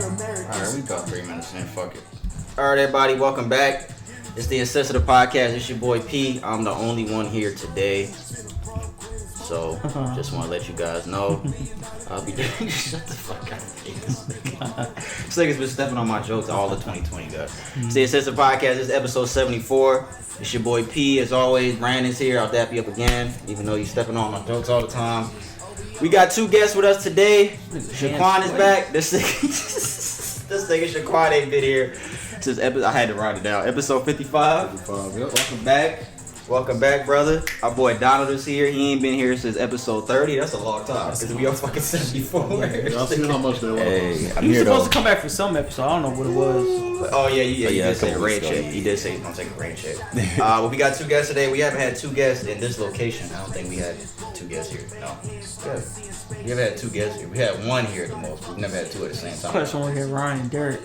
Alright, we got 3 minutes in. Fuck it. Alright, everybody, welcome back. It's the Insensitive Podcast. It's your boy P. I'm the only one here today. So, just want to let you guys know. I'll be doing. Shut the fuck up. This nigga's been stepping on my jokes all of 2020, guys. It's the Insensitive Podcast. It's episode 74. It's your boy P. As always, Brandon's here. I'll dap you up again, even though he's stepping on my jokes all the time. We got 2 guests with us today. Shaquan is back. This nigga Shaquan ain't been here since episode. I had to write it down. Episode 55. Yep. Welcome back, brother. Our boy Donald is here. He ain't been here since episode 30. That's a long time. Because we on fucking 74. Y'all see how much they want. He was supposed to come back for some episode. I don't know what it was. Oh, yeah. He did say a rain check. He did say he's going to take a rain check. Well, we got 2 guests today. We haven't had 2 guests in this location. I don't think we had 2 guests here. No. Yeah. We haven't had 2 guests here. We had 1 here at the most. We've never had 2 at the same time. Question we had Ryan and Derek.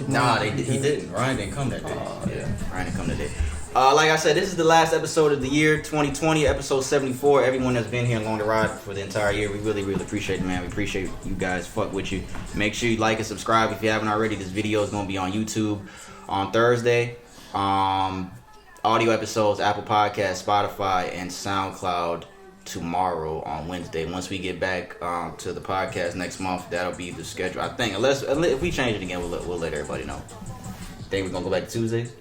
Nah, he didn't. Ryan didn't come that day. Yeah, Ryan didn't come that day. Like I said, this is the last episode of the year, 2020, episode 74. Everyone that's been here along the ride for the entire year, we really, really appreciate it, man. We appreciate you guys. Fuck with you. Make sure you like and subscribe if you haven't already. This video is going to be on YouTube on Thursday. Audio episodes, Apple Podcasts, Spotify, and SoundCloud tomorrow on Wednesday. Once we get back to the podcast next month, that'll be the schedule. I think, unless if we change it again, we'll let everybody know. Think we're going to go back to Tuesdays?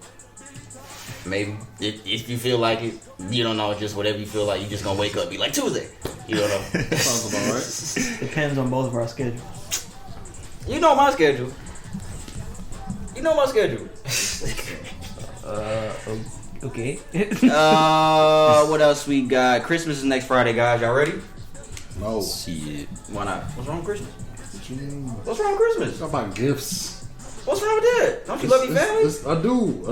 Maybe. If you feel like it, you don't know, just whatever you feel like, you just gonna wake up, be like, Tuesday. You don't know. Sounds about right. Depends on both of our schedules. You know my schedule. Okay. What else we got? Christmas is next Friday, guys. Y'all ready? No. Shit. Why not? What's wrong with Christmas? What you mean? What's wrong with Christmas? Talk about gifts. What's wrong with that? Don't you love your family? I do.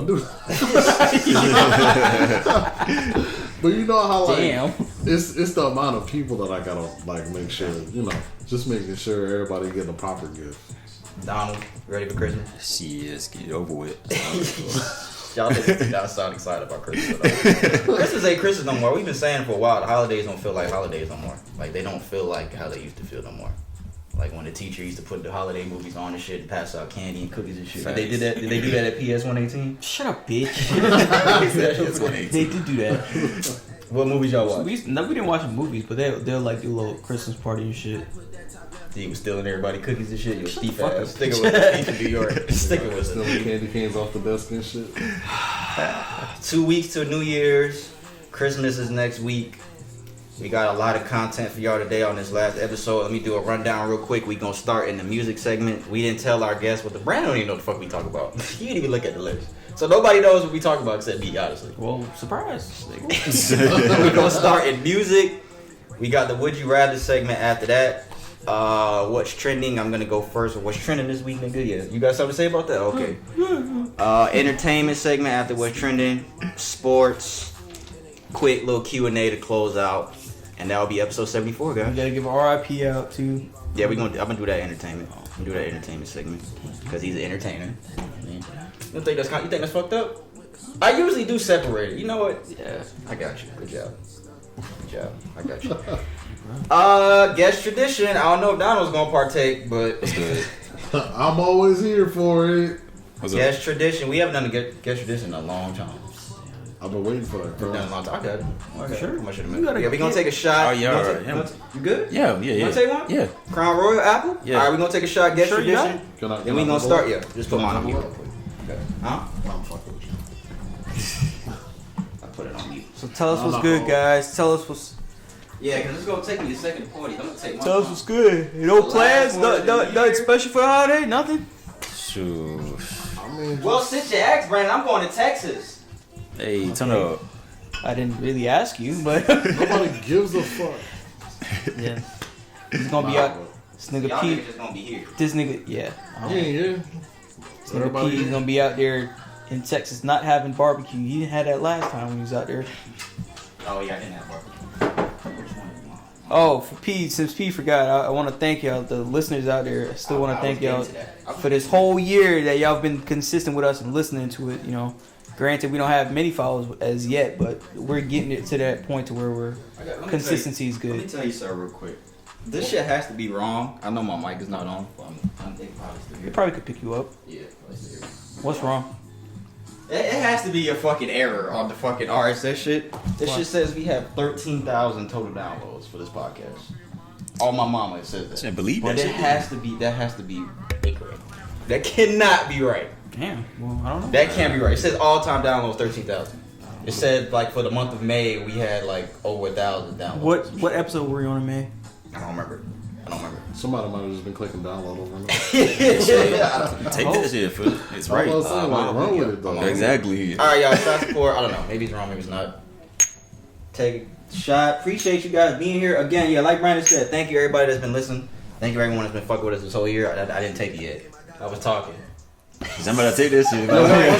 But you know how it's the amount of people that I gotta make sure, just making sure everybody getting a proper gift. Donald, ready for Christmas? Shit, let's get it over with. Y'all niggas do not sound excited about Christmas at all. Christmas ain't Christmas no more. We've been saying for a while, the holidays don't feel like holidays no more. Like, they don't feel like how they used to feel no more. Like when the teacher used to put the holiday movies on and shit and pass out candy and cookies and shit. Did they do that at PS 118? Shut up, bitch. PS118. They did do that. What movies y'all watch? We didn't watch the movies, but they'll do a little Christmas party and shit. You was stealing everybody cookies and shit. You was thief fuck ass. up. Sticking with the thief in New York. Sticking with Stealing it. candy canes off the desk and shit. 2 weeks to New Year's. Christmas is next week. We got a lot of content for y'all today on this last episode. Let me do a rundown real quick. We gonna start in the music segment. We didn't tell our guests what the brand don't even know what the fuck we talk about. You didn't even look at the list. So nobody knows what we talk about except me, honestly. Well, surprise. We're gonna start in music. We got the Would You Rather segment after that. What's trending? I'm gonna go first with what's trending this week, nigga. Yeah, you got something to say about that? Okay. Entertainment segment after what's trending. Sports. Quick little Q&A to close out. And that'll be episode 74, guys. We gotta give a RIP out too. Yeah, I'm gonna do that entertainment. I'm gonna do that entertainment segment because he's an entertainer. You think that's fucked up? I usually do separate it. You know what? Yeah, I got you. Good job. I got you. Guest tradition. I don't know if Donald's gonna partake, but Let's do it. I'm always here for it. guest tradition. We haven't done a guest tradition in a long time. I've been waiting for that, bro. We've done a long time. I got it. Okay. Sure. How much should have Yeah, we gonna take a shot. Oh, yeah, You alright. you good? Yeah. You wanna take one? Yeah. Crown Royal Apple? Yeah. Alright, we're gonna take a shot, guest Sure you got tradition. Can Then we gonna start, just put mine on mute you. real quick. Okay. Huh? I'm fucking with you. I put it on mute. So tell us I'm what's not good, home. guys. Tell us what's Yeah, cause it's gonna take me a second to pour these. I'm gonna take my Tell us time. what's good. No The plans? last one of the Nothing year. special for the holiday? Nothing? Shoot. I mean, Well, since you asked, Brandon, I'm going to Texas. Hey, turn up. I didn't really ask you, but nobody gives a fuck. yeah. He's gonna be out. This nigga Y'all P. niggas just gonna be here. This nigga, yeah. Yeah. This nigga P is gonna be out there in Texas not having barbecue. He didn't have that last time when he was out there. Oh yeah, I didn't have barbecue. Which one is mine? Oh, for P, since P forgot, I want to thank y'all, the listeners out there. I still want to thank y'all for this whole year that y'all have been consistent with us and listening to it. Granted, we don't have many followers as yet, but we're getting it to that point to where consistency is Let me good. tell you something real quick. This shit has to be wrong. I know my mic is not on. But I'm thinking probably still here. It probably could pick you up. Yeah, probably still here. What's wrong? It has to be a fucking error on the fucking RSS shit. This shit says we have 13,000 total downloads for this podcast. All my mama it says that. I can't believe But that it shit. has to be incorrect. That cannot be right. Damn. Well, I don't know. That can't be right. It says all-time downloads 13,000. It said like for the month of May we had like over 1,000 downloads. What episode were you on in May? I don't remember. Somebody might have just been clicking download over and over. Take that shit, fool. It's right. I was saying, like, run with it, though. Exactly. All right, y'all. Shots for I don't know. Maybe it's wrong. Maybe it's not. Take a shot. Appreciate you guys being here again. Yeah, like Brandon said, thank you everybody that's been listening. Thank you everyone that's been fucking with us this whole year. I didn't take it yet. I was talking. Somebody take that shit. Go ahead.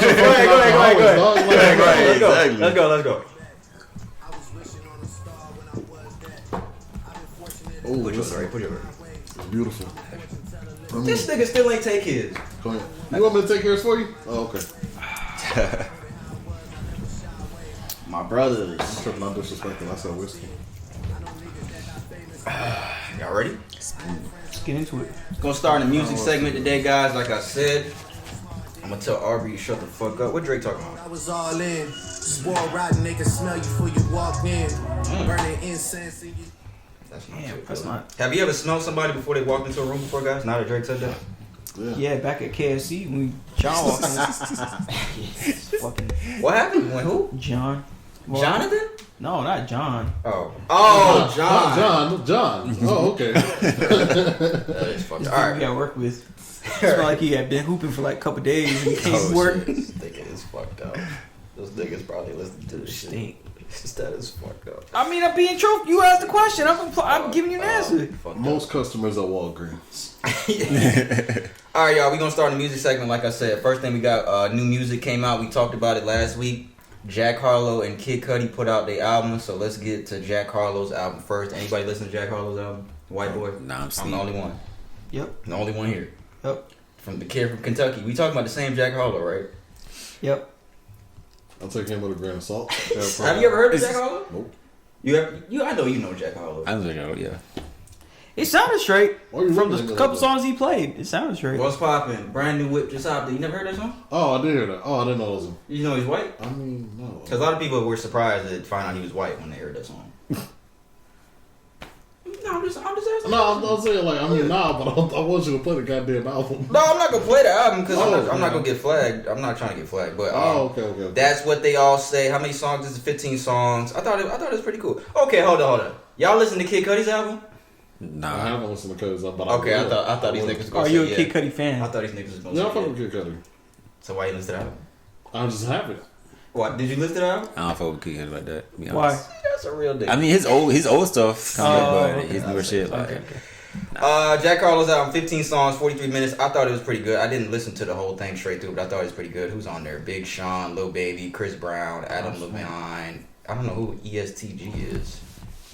Exactly. Let's go. Oh, Put yours, right? it's beautiful. This nigga still ain't take his. Go ahead. You want me to take yours for you? Oh, okay. My brothers. I'm tripping, not disrespecting. I said whiskey. Y'all ready? Let's get into it. Gonna start a music segment today, guys. Like I said, I'm gonna tell Aubrey to shut the fuck up. What Drake talking about? I was all in. Spoil rotten, they can smell you before you walk in. Burning incense in you. That's not Damn, too that's good. not. Have you ever smelled somebody before they walked into a room before, guys? Now that Drake said that? Yeah, back at KFC when John walked in. Fucking What happened? When who? John. Jonathan? No, not John. Oh, John. John. Oh, okay. That is fucked. This All dude right. we got work with. It's not like he had been hooping for like a couple days and he came to work. This nigga is fucked up. Those niggas probably listen to this shit. Stink. That is fucked up. I mean, I'm being truthful. You asked the question. I'm giving you an answer. Fucked Most customers at Walgreens. up. All right, y'all. We gonna start the music segment. Like I said, first thing we got new music came out. We talked about it last week. Jack Harlow and Kid Cudi put out their album. So let's get to Jack Harlow's album first. Anybody listen to Jack Harlow's album? White boy. Nah, I'm I'm the sleeping. only one. Yep. The only one here. Yep. From the kid from Kentucky. We talking about the same Jack Harlow, right? Yep. I'll take him with a grain of salt. Have you ever heard of Jack Harlow? Nope. I know you know Jack Harlow. I was like, oh yeah. It sounded straight Why you from looking the at couple that? songs he played. It sounded straight. What's poppin'? Brand new whip just out there. You never heard that song? Oh, I did hear that. Oh, I didn't know it was him. You know he's white? I mean, no. Because a lot of people were surprised to find out he was white when they heard that song. No, I'm just asking. No, I'm saying, like, I mean, nah, but I want you to play the goddamn album. No, I'm not gonna play the album because I'm Oh, not gonna get flagged. I'm not trying to get flagged, but Okay. that's what they all say. How many songs? This is 15 songs. I thought it was pretty cool. Okay, hold on. Y'all listen to Kid Cudi's album? I Nah. haven't listened to Cudi's, but Okay, I thought these niggas was gonna Are say you a yeah. Kid Cudi fan? I thought these niggas was gonna Yeah, I say fuck yeah. with Kid Cudi. So why you listen to the album? I just haven't. What? Did you listen to the album? I don't fuck with Kid like that. to be Why? honest. That's a real nigga. I mean, his old stuff coming up, but okay. his newer shit, like, Okay. Jack Harlow's album, 15 songs, 43 minutes. I thought it was pretty good. I didn't listen to the whole thing straight through, but I thought it was pretty good. Who's on there? Big Sean, Lil Baby, Chris Brown, Adam Levine. I don't know who ESTG is.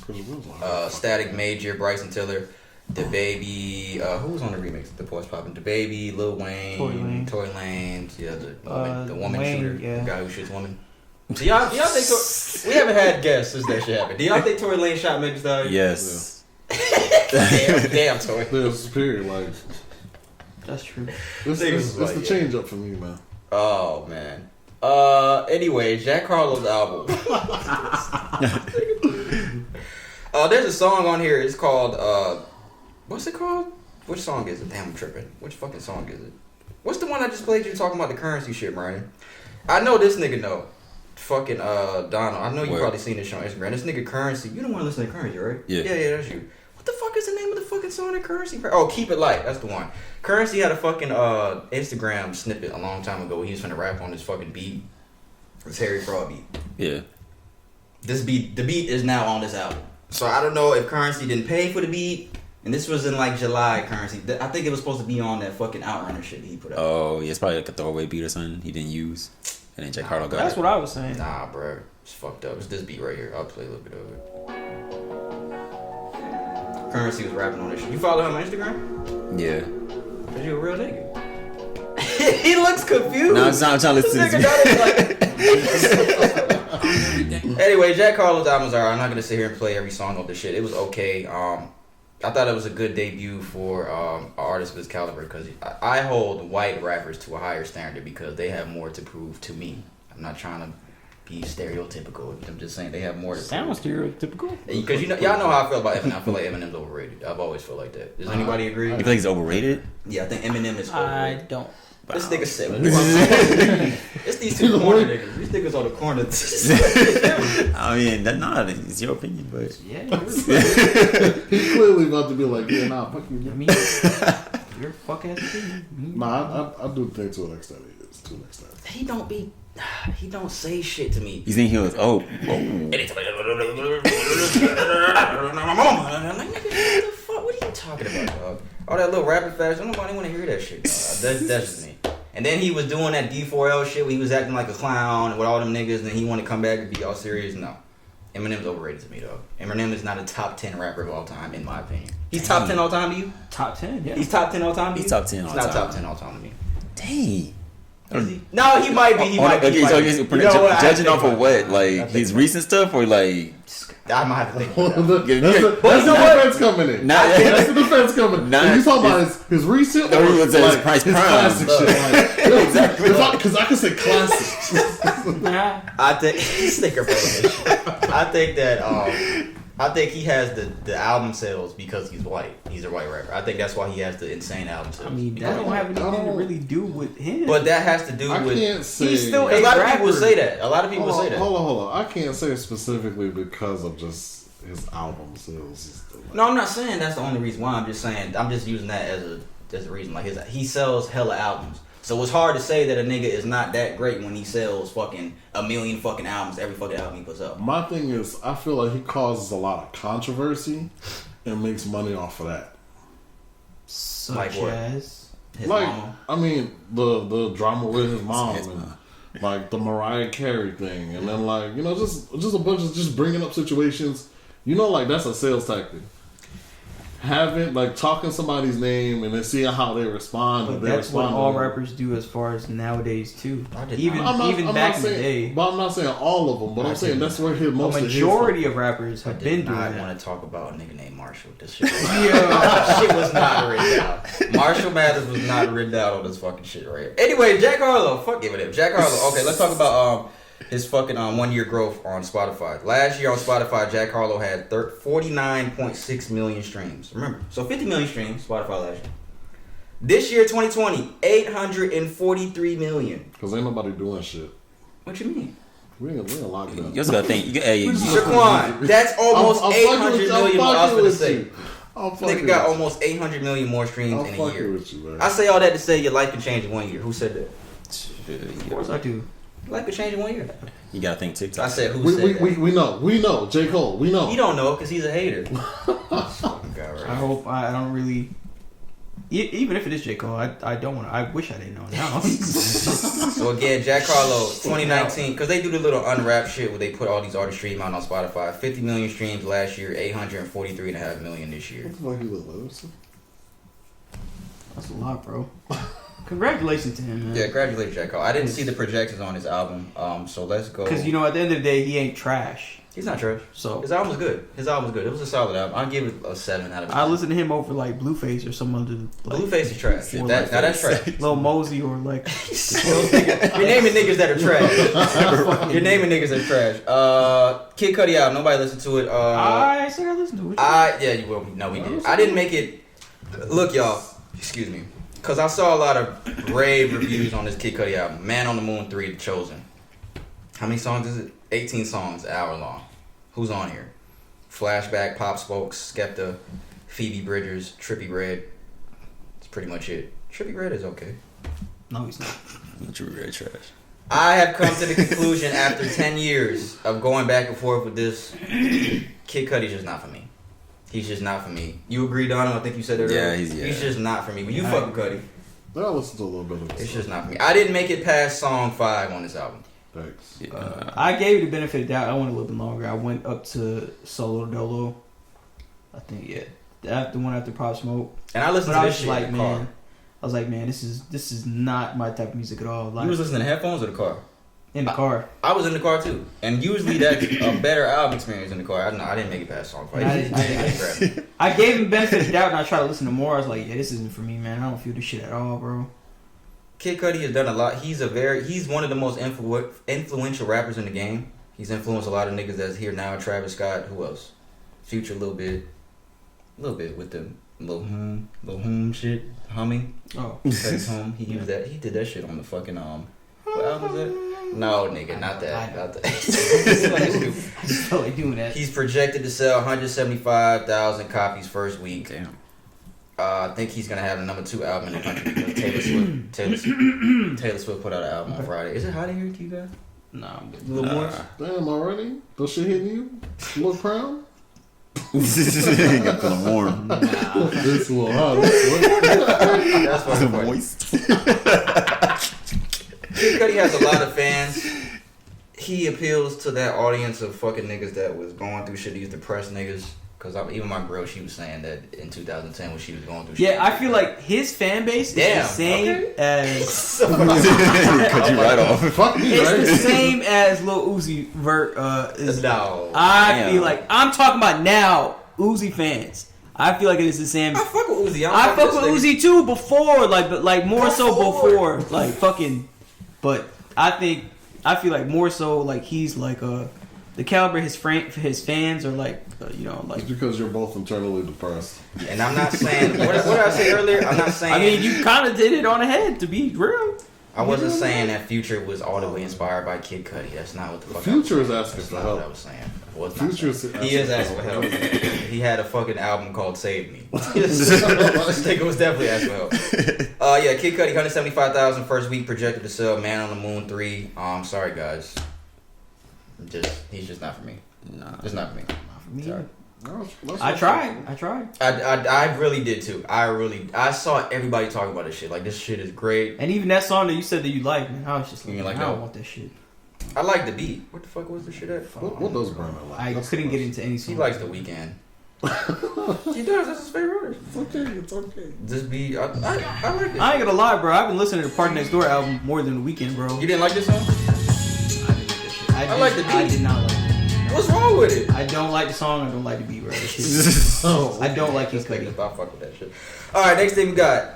Chris Brown. Static Major, Bryson Tiller, The Baby. Who was on the remix? The Boys Poppin'. The Baby, Lil Wayne, Tory Lanez. Yeah, the woman Wayne, shooter, yeah. the guy who shoots women. Do y'all think we haven't had guests since that shit happened? Do y'all think Tory Lanez shot Megan Thee Stallion? yes. Damn, Tory. They're superior, like, That's true. it's Niggas the change up for me, man. Oh man. Anyway, Jack Harlow's album. There's a song on here. It's called what's it called? Which song is it? Damn, I'm tripping. Which fucking song is it? What's the one I just played you talking about the currency shit, Brian? I know this nigga know. Fucking Donald. I know you What? probably seen this shit on Instagram. This nigga Currency. You don't want to listen to Currency, right? Yeah. Yeah, that's you. What the fuck is the name of the fucking song that Currency? Oh, Keep It Light. That's the one. Currency had a fucking Instagram snippet a long time ago where he was finna rap on this fucking beat. This Harry Fraud beat. Yeah. The beat is now on this album. So I don't know if Currency didn't pay for the beat. And this was in like July, Currency. I think it was supposed to be on that fucking Outrunner shit that he put out. Oh, yeah, it's probably like a throwaway beat or something he didn't use. And then Jack Harlow got That's it. what I was saying. Nah, bro. It's fucked up. It's this beat right here. I'll play a little bit of it. Currency was rapping on this shit. You follow him on Instagram? Yeah. Cause you a real nigga. He looks confused. No, I'm trying to listen to this. Anyway, Jack Harlow's albums are. I'm not gonna sit here and play every song of this shit. It was okay. I thought it was a good debut for an artist of his caliber because I hold white rappers to a higher standard because they have more to prove to me. I'm not trying to be stereotypical. I'm just saying they have more to Sounds stereotypical. Because y'all know how I feel about Eminem. I feel like Eminem's overrated. I've always felt like that. Does anybody agree? You feel like he's overrated? Yeah, I think Eminem is overrated. I don't. This nigga said, it's these two corner niggas. These niggas on the corner. I mean, it's your opinion, but Yeah, He's clearly about to be like, yeah, nah, fuck you. I mean, you're fuck ass opinion. Nah, I do think to an extent he is. To an extent. He don't say shit to me. you think he was? Oh, And it's like, my mama. And I'm like, nigga, what the fuck? What are you talking about, dog? All that little rapid fashion. Nobody want to hear that shit, dog. That's just me. And then he was doing that D4L shit where he was acting like a clown with all them niggas, and then he wanted to come back and be all serious. No. Eminem's overrated to me, though. Eminem is not a top 10 rapper of all time, in my opinion. He's top 10 all time to you? Top 10, yeah. He's top 10 all time to you? He's top 10 all He's not time. top 10 all time to me. dang. Is he? No, he might be. He might be. Okay, so he's judging off of what? Like his recent stuff or like? I might have to think about that. That's the defense coming in. That's the defense coming in. You talking about his recent or his like, Price his Prime. classic shit? Like, exactly. Because I can say classic. I think sticker shit. I think that I think he has the album sales because he's white. He's a white rapper. I think that's why he has the insane album sales. I mean, that don't have anything to really do with him. But that has to do I with. can't say. He's still A lot of people say that. A lot of people say that. Hold on. I can't say specifically because of just his album sales. No, I'm not saying that's the only reason why. I'm just saying I'm just using that as a reason. Like he sells hella albums. So it's hard to say that a nigga is not that great when he sells fucking 1 million fucking albums every fucking album he puts out. My thing is, I feel like he causes a lot of controversy and makes money off of that. Such like what? as His like, mama. I mean, the drama with his mom and like the Mariah Carey thing, and then like just a bunch of just bringing up situations. Like that's a sales tactic. Having like talking somebody's name and then seeing how they respond. But and that's what all rappers do as far as nowadays too. Even back in the day. But I'm not saying all of them. But I'm saying that's where his most a majority of rappers have been doing I that. want to talk about a nigga named Marshall. This shit shit was not written out. Marshall Mathers was not written out on this fucking shit right here. Anyway, Jack Harlow. Fuck give it up. Jack Harlow. Okay, let's talk about his fucking 1 year growth on Spotify. Last year on Spotify, Jack Harlow had 49.6 million streams. Remember, so 50 million streams, Spotify last year. This year, 2020, 843 million. Because ain't nobody doing shit. What you mean? We ain't locked up. You just gotta think. Shaquan, that's almost 800 million more. I was gonna say. Nigga got you. almost 800 million more streams in a year. With you, man. I say all that to say your life can change in 1 year. Who said that? Of course I do. Life could change in 1 year. You gotta think TikTok. I said who said that? We know. J. Cole, we know. He don't know because he's a hater. I hope I don't really. Even if it is J. Cole, I don't want to. I wish I didn't know now. So again, Jack Harlow, 2019, because they do the little unwrapped shit where they put all these artists stream out on Spotify. 50 million streams last year, 843.5 million this year. What the fuck he was? That's a lot, bro. Congratulations to him, man. Yeah, congratulations, Jack Harlow. I didn't see the projections on his album, so let's go. Because, at the end of the day, he ain't trash. He's not trash. So his album was good. It was a solid album. I'll give it a 7 out of 10. I listen to him over, like, Blueface or some other... Like, Blueface is trash. Or Now that's trash. Lil Mosey or, like... You're naming niggas that are trash. You're naming niggas that are trash. Kid Cudi out. Nobody listened to it. I said I listened to it. Yeah, you will. No, we did. I didn't make it. Look, y'all. Excuse me. Because I saw a lot of rave reviews on this Kid Cudi album. Man on the Moon 3, The Chosen. How many songs is it? 18 songs, an hour long. Who's on here? Flashback, Pop Smoke, Skepta, Phoebe Bridgers, Trippie Redd. That's pretty much it. Trippie Redd is okay. No, he's not. Trippie Redd trash. I have come to the conclusion after 10 years of going back and forth with this, Kid Cudi's just not for me. He's just not for me. You agree, Donald? I think you said that earlier. Yeah, He's just not for me. But you fuck with Cudi. I listened to a little bit of it. It's just not for me. I didn't make it past song 5 on this album. Thanks. Yeah. I gave you the benefit of the doubt. I went a little bit longer. I went up to Solo Dolo. I think, yeah. The one after Pop Smoke. And I listened But to I this was shit like, in the car. man. I was like, man, this is not my type of music at all. Like, You was listening to headphones or the car? In the car. I was in the car too, and usually that's a better album experience in the car. I didn't make it past song 5. I gave him benefit of the doubt, and I tried to listen to more. I was like, yeah, this isn't for me, man. I don't feel this shit at all, bro. Kid Cudi has done a lot. He's one of the most influential rappers in the game. He's influenced a lot of niggas that's here now. Travis Scott, who else? Future, a little bit with the little hum shit, humming. Oh, Hum. He used that. He did that shit on the fucking What album is that? No, nigga, not that. Not that. I just felt like doing that. He's projected to sell 175,000 copies first week. Damn. I think he's gonna have a number 2 album in the country because Taylor Swift put out an album on Friday. Is it hot in here to you guys? Nah, I'm good. A little more. Damn, already? Those shit hitting you? A little crown? Got feeling warm. This will hot. That's fucking funny. Moist. Kid Cudi has a lot of fans. He appeals to that audience of fucking niggas that was going through shit. These depressed niggas. Because even my girl, she was saying that in 2010 when she was going through shit. Yeah, I feel like his fan base is the same as... Cut you right off. Fuck me, It's right? the same as Lil Uzi Vert is. No. I feel like... I'm talking about now, Uzi fans. I feel like it is the same. I fuck with Uzi. I fuck with Uzi too before, like more so before, like fucking... But I feel like more so like he's like the caliber his fans are like like. It's because you're both internally depressed. And I'm not saying what did I say earlier? I'm not saying. I mean, you kind of did it on the head to be real. I wasn't saying that Future was all the way inspired by Kid Cudi. That's not what the fuck. Future is asking for That's not help. what I was saying. He is asking for help. He had a fucking album called Save Me. This nigga was definitely asking for help. Yeah, Kid Cudi, 175,000 first week projected to sell. Man on the Moon 3. Sorry guys. He's just not for me. Nah. It's not for me. Not for me. Sorry. I tried. I really did too. I saw everybody talking about this shit. Like, this shit is great. And even that song that you said that you liked, man, I was just like, like I that? don't want that shit. I like the beat. What the fuck was the shit at? What does Brandon like? I couldn't get into any song. He likes The Weeknd. He does. That's his favorite artist. It's okay. This beat, I like it. I ain't gonna lie, bro. I've been listening to the Party Next Door album more than The Weeknd, bro. You didn't like this song? I didn't like that shit. I like the beat. I did not like it. What's wrong with it? I don't like the song. I don't like the beat, bro. That shit. I don't like his Nigga, Cudi. stop fucking with that shit. All right, next thing we got.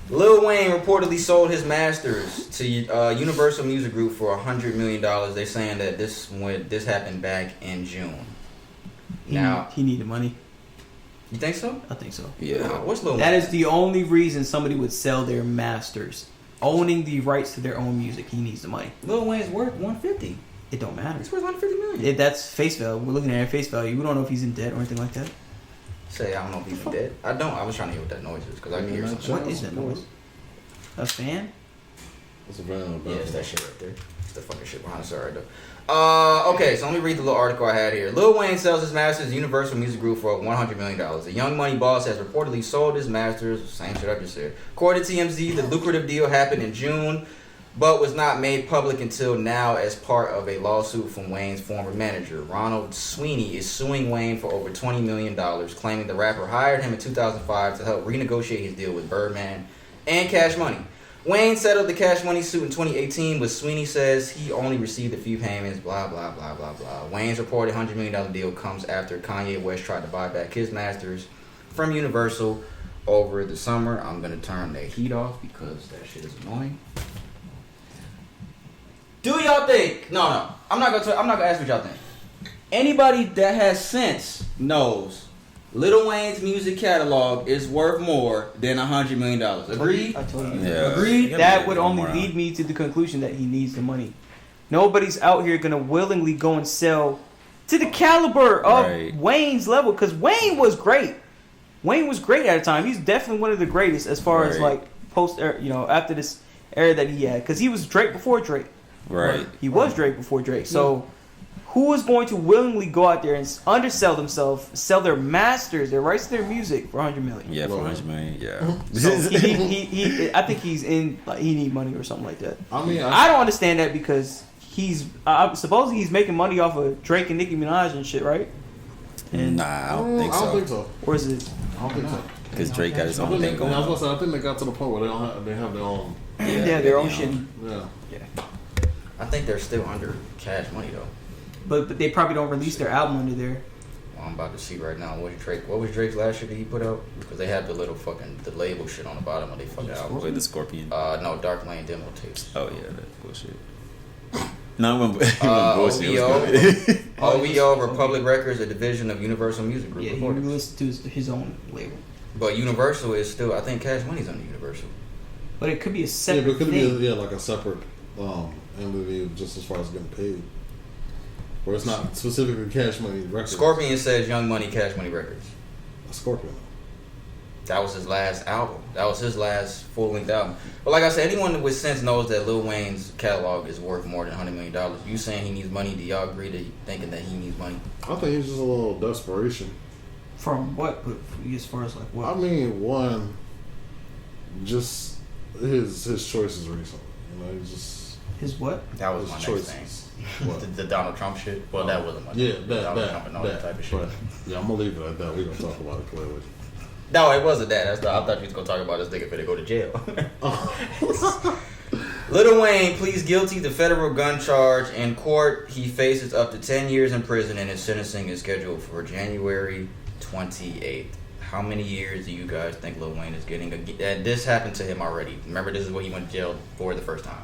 Lil Wayne reportedly sold his masters to Universal Music Group for $100 million. They're saying that this happened back in June. He needed money. You think so? I think so. Yeah. What's Lil Wayne? That is the only reason somebody would sell their masters. Owning the rights to their own music, he needs the money. Lil Wayne's worth $150. It don't matter. It's worth $150 million. That's face value. We're looking at face value. We don't know if he's in debt or anything like that. Say I don't know if he's dead. I don't. I was trying to hear what that noise is because I can hear something. What is that noise? A fan? It's a van. Yeah, it's that shit right there. It's the fucking shit behind us right there. Okay, so let me read the little article I had here. Lil Wayne sells his masters to Universal Music Group for $100 million. The Young Money boss has reportedly sold his masters. Same shit I just said. According to TMZ, the lucrative deal happened in June, but was not made public until now as part of a lawsuit from Wayne's former manager. Ronald Sweeney is suing Wayne for over $20 million, claiming the rapper hired him in 2005 to help renegotiate his deal with Birdman and Cash Money. Wayne settled the Cash Money suit in 2018, but Sweeney says he only received a few payments, blah, blah, blah, blah, blah. Wayne's reported $100 million deal comes after Kanye West tried to buy back his masters from Universal over the summer. I'm going to turn the heat off because that shit is annoying. Do y'all think? No. I'm not gonna ask what y'all think. Anybody that has sense knows Lil Wayne's music catalog is worth more than $100 million. Agreed? I told you. Yeah. Agreed. Yeah, That but would one only more lead me to the conclusion that he needs the money. Nobody's out here gonna willingly go and sell to the caliber of Wayne's level, because Wayne was great. Wayne was great at a time. He's definitely one of the greatest as far as like after this era that he had, because he was Drake before Drake. Right. He was Drake before Drake. So who is going to willingly go out there and undersell themselves, sell their masters, their rights to their music for $100 million? Yeah, for $100 million. Yeah. So he I think he's in, like, he need money or something like that. I mean, I don't understand that because he's supposedly he's making money off of Drake and Nicki Minaj and shit, right? And Nah, I don't think I don't think so. or is it? I don't think so. Because Drake got his I own think thing going on. I think they got to the point where they have their own. Yeah, their own shit. Yeah. I think they're still under Cash Money though. But they probably don't release their album under there. Well, I'm about to see right now. What was Drake's last year that he put out? Because they have the little the label shit on the bottom of their fucking album. Wait, the Scorpion. No, Dark Lane demo tapes. Oh yeah, that's bullshit. No, it wasn't bullshit. It was good. OVO, Republic Records, a division of Universal Music Group. Yeah, he released to his own label. But Universal is still, I think Cash Money's under Universal. But it could be a separate but it could thing. be like a separate entity just as far as getting paid. Where it's not specifically Cash Money Records. Scorpion says Young Money, Cash Money Records. Scorpion. That was his last album. That was his last full-length album. But like I said, anyone with sense knows that Lil Wayne's catalog is worth more than $100 million. You saying he needs money, do y'all agree to thinking that he needs money? I think he's just a little desperation. From what? But as far as like what? I mean, one, just his choices recently. You know, he's just his what? That was his my choices. next thing. the Donald Trump shit. Well, that wasn't my Donald Trump and all that type of shit. But, yeah, I'm gonna leave it at that. We're gonna talk about it clearly. No, it wasn't that. I thought you was gonna talk about this nigga finna go to jail. Lil Wayne pleads guilty to federal gun charge in court. He faces up to 10 years in prison, and his sentencing is scheduled for January 28th. How many years do you guys think Lil Wayne is getting? And this happened to him already. Remember, this is what he went to jail for the first time.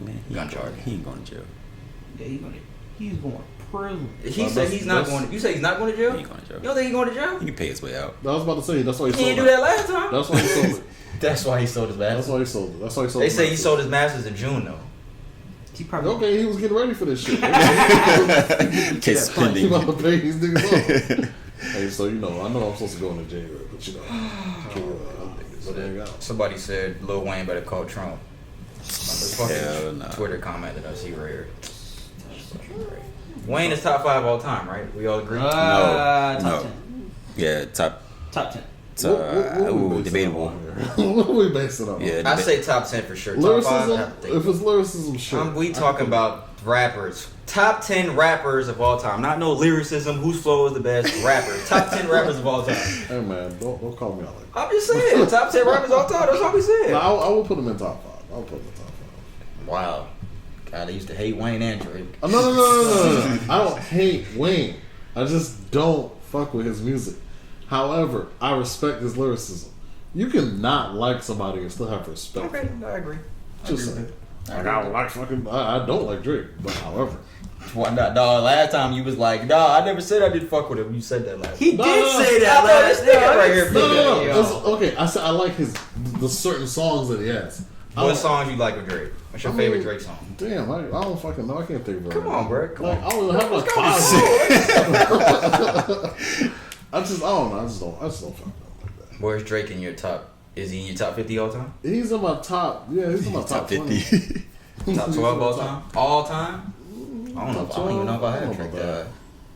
Man, Gun charge. He ain't going to jail. Yeah, he's going to prison. He said he's not going. You say he's not going to jail? He ain't going to jail. You don't think he's going to jail? He can pay his way out. I was about to say that's why he He sold didn't it. do that last time. That's why he sold it. That's why he sold his That's masters. why he sold it. That's why he sold. They his say he masters. sold his masters in June though. He probably Okay, he was getting ready for this shit. Case He pending. about to pay these niggas off. Hey, so you know, I know I'm supposed to go into January, but you know, so there you go. Somebody said Lil Wayne better call Trump. Hell no. Twitter comment that I see right here. That's fucking great. Wayne is top 5 all time, right? We all agree. top No. 10. Yeah, top 10. What we basing debatable. it on here? What we basing it on? Yeah, I say top 10 for sure. Top 5, I have to Lyricism? think. If it's lyricism, sure. We talking about rappers. Top 10 rappers of all time. Not no lyricism, whose flow is the best. Rappers. Top 10 rappers of all time. Hey man, don't call me out like that. I'm just saying. Top 10 rappers of all time. That's what we said. No, I will put him in top 5. I'll put him in top 5. Wow. God, I used to hate Wayne and Drake. Oh, no. I don't hate Wayne. I just don't fuck with his music. However, I respect his lyricism. You can not like somebody and still have respect. Okay, I agree. Just saying. Like, I don't like fucking. I don't like Drake, but however, Why not? Dog, last time you was like, I never said I didn't fuck with him. You said that last He time. did say that last nigga time. right here. no. Yo. It's- okay, I said I like the certain songs that he has. What songs you like with Drake? What's your favorite Drake song? Damn, I don't fucking know. I can't think of it. Come on, bro. Come Like, on. I don't even have a closet. I don't know. I just don't fuck with him like that. Where's Drake in your top? Is he in your top 50 all time? He's in my top. Yeah, he's in my top 20. 50. Top 12 all time? All time? I don't even know if I I don't have know Drake about that high.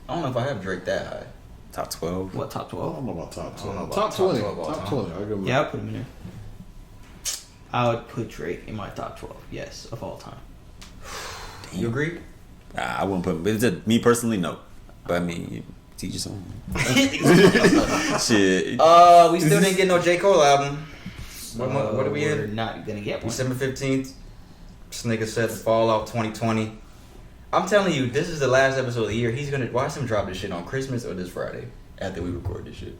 I don't know if I have Drake that high. Top 12. What, top I 12? don't know about top I don't know 12. about Top top 20. 12 all Top time. 20. I'll give him Yeah, I'll put him in there. I would put Drake in my top 12, yes, of all time. You agree? I wouldn't put him. But it's just, me personally, no. But I mean, teach your song. Shit. We still didn't get no J. Cole album. What are we We're in? not gonna get one. December 15th. This nigga said the fall off 2020. I'm telling you, this is the last episode of the year. He's gonna watch him drop this shit on Christmas or this Friday after we record this shit.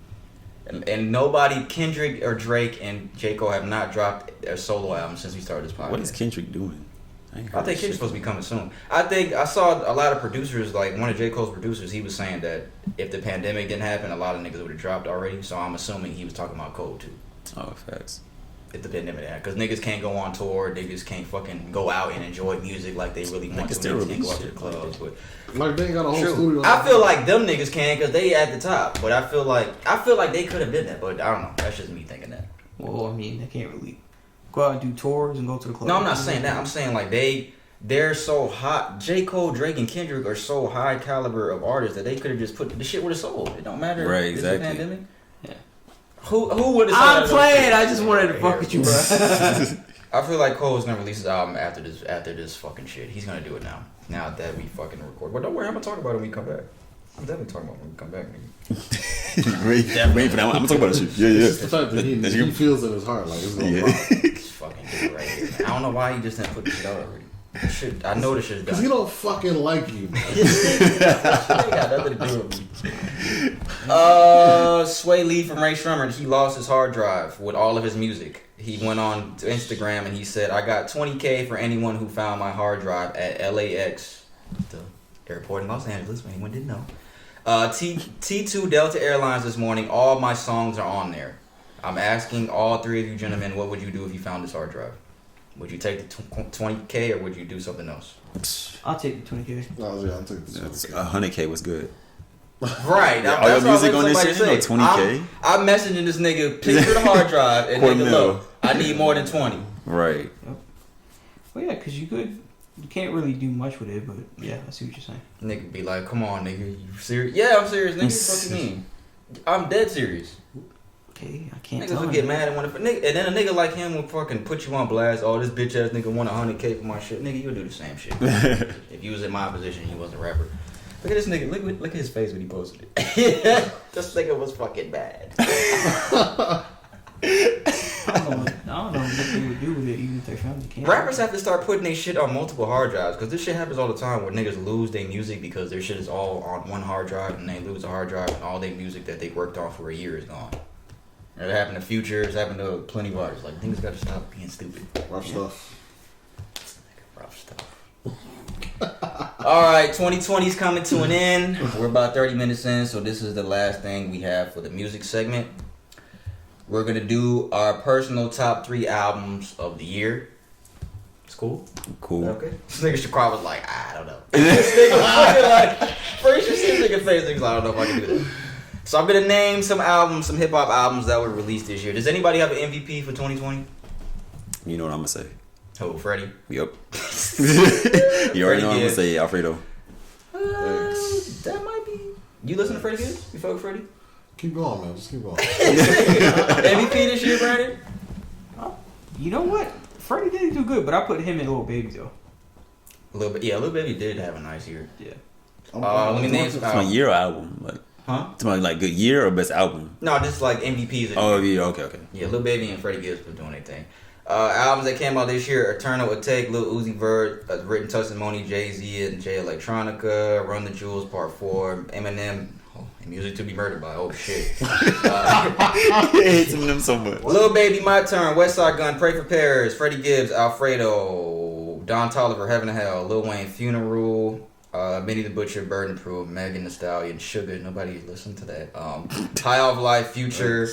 And nobody, Kendrick or Drake and J. Cole have not dropped a solo album since we started this podcast. What is Kendrick doing? I think Kendrick's supposed to be coming soon. I think I saw a lot of producers, like one of J. Cole's producers, he was saying that if the pandemic didn't happen, a lot of niggas would have dropped already. So I'm assuming he was talking about Cole too. Oh, facts. If the pandemic happened. Because niggas can't go on tour, niggas can't fucking go out and enjoy music like they really want to. still Niggas can't go release out to the shit clubs. But Like they ain't got a whole true. studio. I feel like them niggas can because they at the top. But I feel like they could have done that. But I don't know. That's just me thinking that. Well, I mean, they can't really go out and do tours and go to the club. No, I'm not saying that. I'm saying like they're so hot. J. Cole, Drake, and Kendrick are so high caliber of artists that they could have just put the shit would have sold. It don't matter. Right, It's exactly. a pandemic. Yeah. Who would have? I'm playing. I just wanted to fuck with you, bro. I feel like Cole's gonna release his album after this fucking shit. He's gonna do it now. Now that we fucking record. But don't worry, I'm gonna talk about it when we come back. I'm definitely talking about it when we come back, nigga. Wait for that. I'm gonna talk about that shit. Yeah. It's the fact that he feels in his heart like it's gonna Yeah. pop. Just fucking do it right here, man. I don't know why he just didn't put the shit out already. Shit, I know this shit's Because done. he don't fucking like you, man. Shit ain't got nothing to do with me. Sway Lee from Ray Shrummer, he lost his hard drive with all of his music. He went on to Instagram and he said, I got $20K for anyone who found my hard drive at LAX, the airport in Los Angeles, if anyone didn't know. T2 Delta Airlines this morning, all my songs are on there. I'm asking all three of you gentlemen, what would you do if you found this hard drive? Would you take the 20K or would you do something else? I'll take the 20K. Oh, yeah, I'll take the 100K was good. Right. All your music on this shit? No, 20K? I'm messaging this nigga, picture the hard drive, and nigga, look, I need more than 20. Right. Yep. Well, yeah, because you can't really do much with it, but yeah, I see what you're saying. Nigga be like, come on, nigga, you serious? Yeah, I'm serious, nigga. What you mean? I'm dead serious. Okay, I can't Niggas tell will him get that. mad and want to, and then a nigga like him will fucking put you on blast. Oh, this bitch ass nigga want 100K for my shit. Nigga, you'll do the same shit. If you was in my position, you wasn't a rapper. Look at this nigga. Look at his face when he posted it. This nigga was fucking bad. I don't know what they would do with it, even if their family can't. Rappers have to start putting their shit on multiple hard drives because this shit happens all the time where niggas lose their music because their shit is all on one hard drive and they lose a hard drive and all their music that they worked on for a year is gone. It happened to Future. It's happened to plenty of artists. Like, niggas got to stop being stupid. rough stuff. Rough stuff. All right, 2020 is coming to an end. We're about 30 minutes in, so this is the last thing we have for the music segment. We're gonna do our personal top 3 albums of the year. It's cool. Cool. Okay. This nigga Shaquan was like, I don't know. This nigga fucking like, first you see this nigga face, nigga's like, I don't know if I can do that. So I'm gonna name some albums, some hip hop albums that were released this year. Does anybody have an MVP for 2020? You know what I'm gonna say. Oh, Freddie. Yup. You already know what I'm gonna say, Alfredo. That might be. You listen to Freddie Gibbs? You fuck with Freddie? Keep going, man. Just keep going. MVP this year, Brandon? You know what? Freddie didn't do good, but I put him in Lil Baby though. A little bit. Yeah, Lil Baby did have a nice year. Yeah. Let me name some It's my albums. year album. Like, Huh? it's my like good year or best album. No, just like MVPs. Oh yeah, okay. Yeah, Lil Baby and Freddie Gibbs were doing their thing. Albums that came out this year: Eternal Take, Lil Uzi Vert, Written Testimony, Jay-Z and Jay Electronica, Run the Jewels Part 4, Eminem, Music to be Murdered by. Oh shit. I hate them so much. Lil Baby, My Turn, Westside Gun, Pray for Paris, Freddie Gibbs, Alfredo, Don Toliver, Heaven and Hell, Lil Wayne, Funeral, Benny the Butcher, Burden Proof, Megan Thee Stallion, Sugar. Nobody listened to that. High Off Life, Future,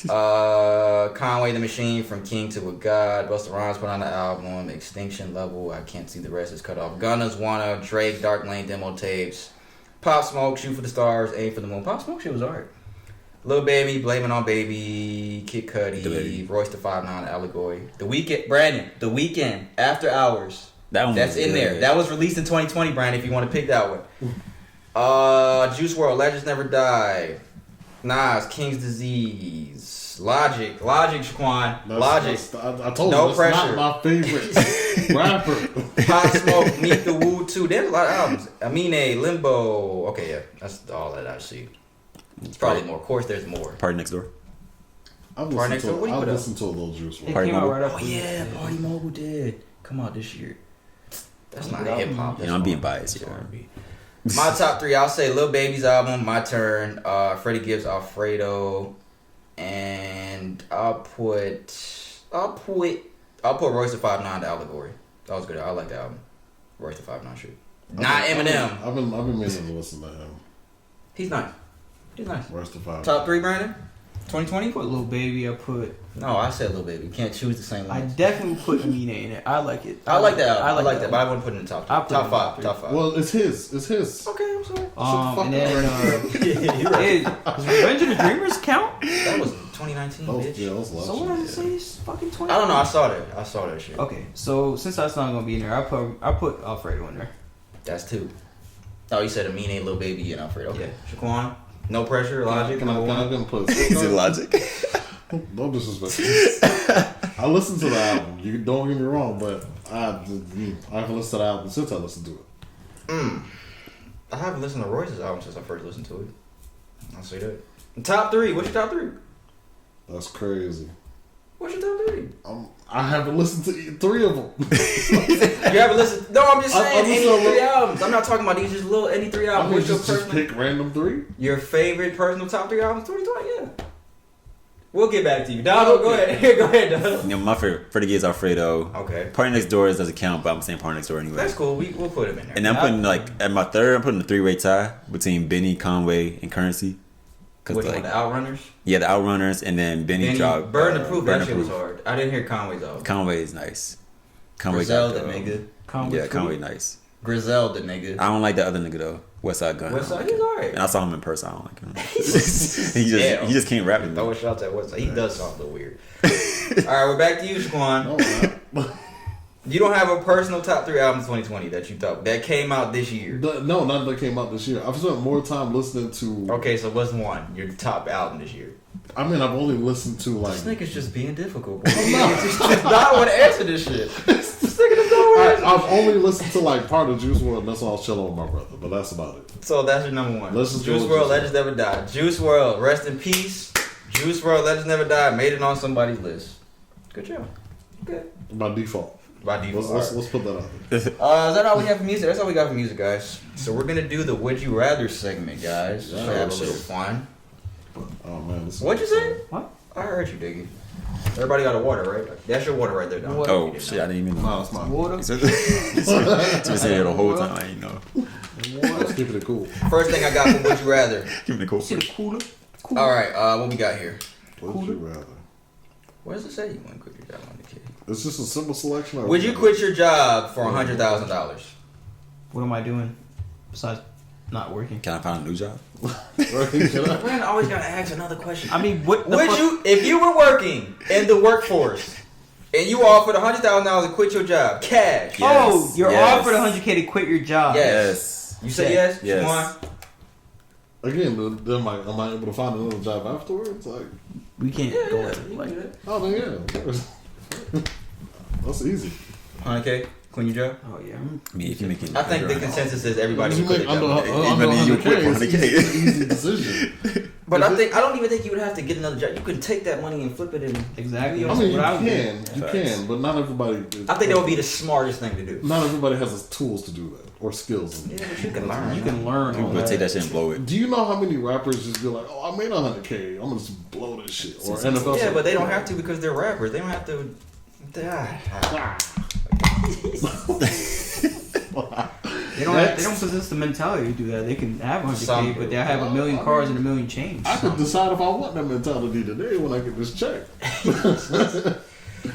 Conway the Machine, From King to a God, Busta Rhymes put on the album, Extinction Level, I can't see the rest, is cut off. Gunna's Wanna, Drake, Dark Lane demo tapes, Pop Smoke, Shoot for the Stars, Aim for the Moon. Pop Smoke shit was alright. Lil Baby, Blame It on Baby, Kid Cudi, Royce the 5'9", Allegory. The Weeknd, Brandon, The Weeknd, After Hours. That's in there. That was released in 2020, Brandon, if you want to pick that one. Juice WRLD, Legends Never Die. Nas, King's Disease. Logic, Shaquan. Logic. I told No you, pressure. that's not my favorite rapper. Pop Smoke, Meet the Woo 2. There's a lot of albums. Amine, Limbo. Okay, yeah. That's all that I see. It's probably more. Of course, there's more. Party Next Door. I've Part next listened door, what do you to put up? a little Juice It WRLD. Party came out Mogul. right after. Oh, yeah. Party Mogul did come out this year. That's not hip hop. Yeah, I'm being biased, That's yeah. R&B. My top 3, I'll say Lil Baby's album, My Turn, Freddie Gibbs, Alfredo, and I'll put Royce the 5'9", The Allegory. That was good. I like the album. Royce the 5'9" shit. Not Eminem. I've been meaning to listen to him. He's nice. Rest of 5. Top 3, Brandon? 2020? Put Lil Baby. I put. No, I said Lil Baby. You can't choose the same I one. definitely put Amine in it. I like it. I like that album. I like that. that, but I wouldn't put it in the top 3. I'll put it Top in 5. the Top 5. Well, it's his. Okay, I'm sorry. And then You're right. does Revenge of the Dreamers count? That was 2019, bitch. Yeah, those So what does it say? It's fucking 20. I don't know. I saw that shit. Okay, so since that's not gonna be in there, I put Alfredo in there. That's 2. Oh, you said Amine, Lil Baby, and Alfred. Okay. Shaquan, No Pressure, Logic, Can I number 1. go and put Is it Logic? No disrespect. I listened to the album. You don't get me wrong, but I haven't listened to the album since I listened to it. I haven't listened to Royce's album since I first listened to it. I'll say that. Top 3. What's your top 3? That's crazy. What's What's your top 3? I haven't listened to 3 of them. You haven't listened? No, I'm just saying any 3 albums. I'm not talking about these. Just any 3 I albums. mean, What's your just personal? pick random 3. Your favorite personal top 3 albums 2020? Yeah. We'll get back to you. Donald, go ahead. Go ahead, Donald. You know, my favorite, Freddie Gibbs Alfredo. Okay. Party Next Door doesn't count, but I'm saying Party Next Door anyway. That's cool. We'll put him in there. And I'm putting at my third, I'm putting a 3-way tie between Benny, Conway, and Currency. Which one? The Outrunners? Yeah, the Outrunners, and then Benny dropped. Burn the Proof. That shit was hard. I didn't hear Conway's album. Conway is nice. Conway Griselda, nigga. Conway nice. Griselda, nigga. I don't like the other nigga though. Westside Gunn. Westside, he's alright. And I saw him in person. I don't like him. he just can't rap. Throw a shot at Westside. He does sound a little weird. Alright, we're back to you, Shaquan. You don't have a personal top 3 albums 2020 that you thought that came out this year? No, none that came out this year. I've spent more time listening to. Okay, so what's one? Your top album this year? I mean, I've only listened to like. This nigga's just being difficult. Bro. Just not want to answer this shit. This nigga does not want to answer. I've only listened to like part of Juice WRLD. That's all I was chilling with my brother, but that's about it. So that's your number 1. Let's just Juice go with WRLD, Juice Legends Never Die. Juice WRLD, rest in peace. Juice WRLD, Legends Never Die. Made it on somebody's list. Good job. Good. By default. By default. Let's put that out there. Is that all we have for music? That's all we got for music, guys. So we're gonna do the Would You Rather segment, guys. Yeah, For episode 1. Oh man, What'd you say? What? I heard you, Diggy. Everybody got a water, right? That's your water right there, Don. Oh shit! I didn't even know. No, that's mine. Water. He's been saying it the whole time. I didn't know. Let's keep it cool. First thing I got for Would You Rather. Give me the cool. See the cooler. All right, what we got here? Would you rather? What does it say? You want to quit your job on the kid? It's just a simple selection. Or Would you quit your job for $100,000? What am I doing besides not working? Can I find a new job? Man, always gotta ask another question. I mean, what the Would fuck? you, if you were working in the workforce and you offered $100,000 to quit your job, cash? Yes. Oh, you're Yes. offered $100K to quit your job. Yes. You say yes? Yes. Come on. Again, then am I able to find another job afterwards? Like, We can't Yeah, go yeah, at you like can do that. oh then yeah, of course. That's easy. 100K, quit your job. Oh yeah. I mean, if you're making, I think the consensus is everybody You should quit make their under job. You quit for 100K. $100K. It's an easy decision. But I don't even think you would have to get another job. You could take that money and flip it in. Exactly. I mean, you What I would can, but not everybody. I think that would be the smartest thing to do. Not everybody has the tools to do that or skills. Yeah, but you can learn. You can learn. People all would that. take that shit and blow it. Do you know how many rappers just be like, "Oh, I made $100K. I'm gonna just blow this shit." Or NFL. Yeah, but they don't have to because they're rappers. They don't have to. They don't possess the mentality to do that. They can have 100K, but they'll have a million cars and a million chains. I could decide if I want that mentality today when I get this check.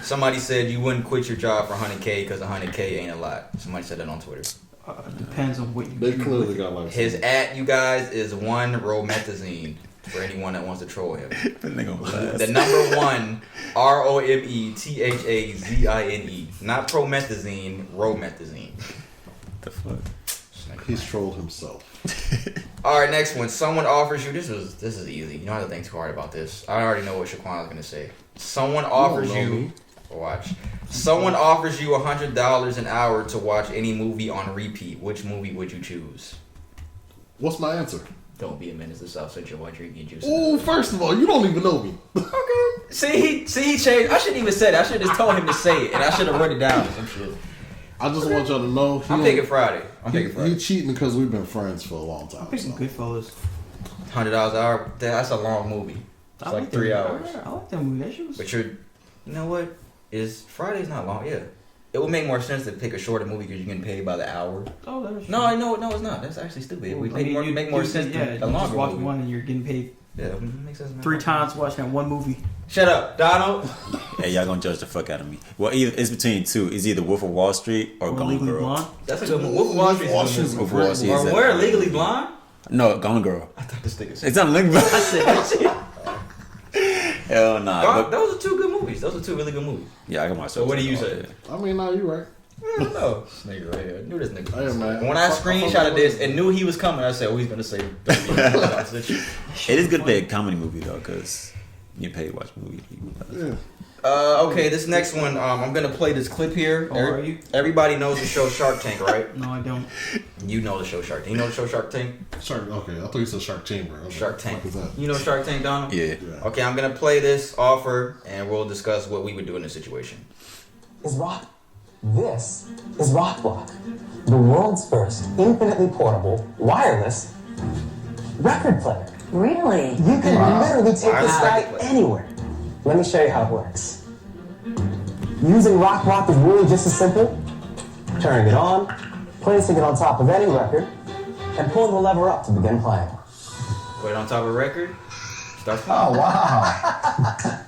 Somebody said you wouldn't quit your job for 100K because 100K ain't a lot. Somebody said that on Twitter. Depends on what you They do clearly with it. got like His at, you guys, is 1 Romethazine for anyone that wants to troll him. The number 1 ROMETHAZINE, not promethazine, Romethazine. The fuck? He's trolled himself. All right, next one. Someone offers you. This is easy. You don't have to think too hard about this. I already know what Shaquan is gonna say. Someone offers you. Watch. Someone offers you $100 an hour to watch any movie on repeat. Which movie would you choose? What's my answer? Don't be a menace to South Central while drinking juice. Oh, first of all, you don't even know me. Okay. See, he changed. I shouldn't even say that. I should have just told him to say it, and I should have wrote it down or some shit. I just want y'all to know. I'm picking Friday. He cheating because we've been friends for a long time. I'm picking so. Goodfellas. $100 an hour. That's a long movie. It's like 3 hours. I like that movie. That shit was. But you know what? Friday's not long. Yeah, it would make more sense to pick a shorter movie because you're getting paid by the hour. Oh, that's No, it's not. That's actually stupid. It would make more sense Yeah, to you a longer just watch movie. one and you're getting paid Yeah, it makes sense. 3 times watching that one movie. Shut up, Donald. Hey, y'all gonna judge the fuck out of me. Well, it's between two. It's either Wolf of Wall Street or Gone Legally Girl. Blonde. That's a good movie. Wolf of Wall Street is a good movie. Wolf of Wall Street. Or where? Legally Blonde? No, Gone Girl. I thought this nigga said. It's not Legally Blonde. I said that shit. Hell nah. Those are 2 good movies. Those are 2 really good movies. Yeah, I can watch. So what do you say? I mean, no, you right. I don't know. This nigga right here. I knew this nigga. Hey, man. When I screenshotted this and knew he was coming, I said, "Oh, he's gonna say." It is good to play a comedy movie though, because you pay to watch movies. Yeah. Okay, this next one, I'm gonna play this clip here. Oh, are you? Everybody knows the show Shark Tank, right? No, I don't. You know the show Shark Tank. You know the show Shark Tank? Okay, I thought you said Shark Chamber. Shark Tank. What the fuck is that? You know Shark Tank, Donald? Yeah. Okay, I'm gonna play this offer, and we'll discuss what we would do in this situation. This is Rockblock, the world's first infinitely portable, wireless record player. Really? You can literally take Wireless this guy record player. anywhere. Let me show you how it works. Using Rockblock is really just as simple. Turning it on, placing it on top of any record, and pulling the lever up to begin playing. Put it on top of a record. Start playing. Oh, wow.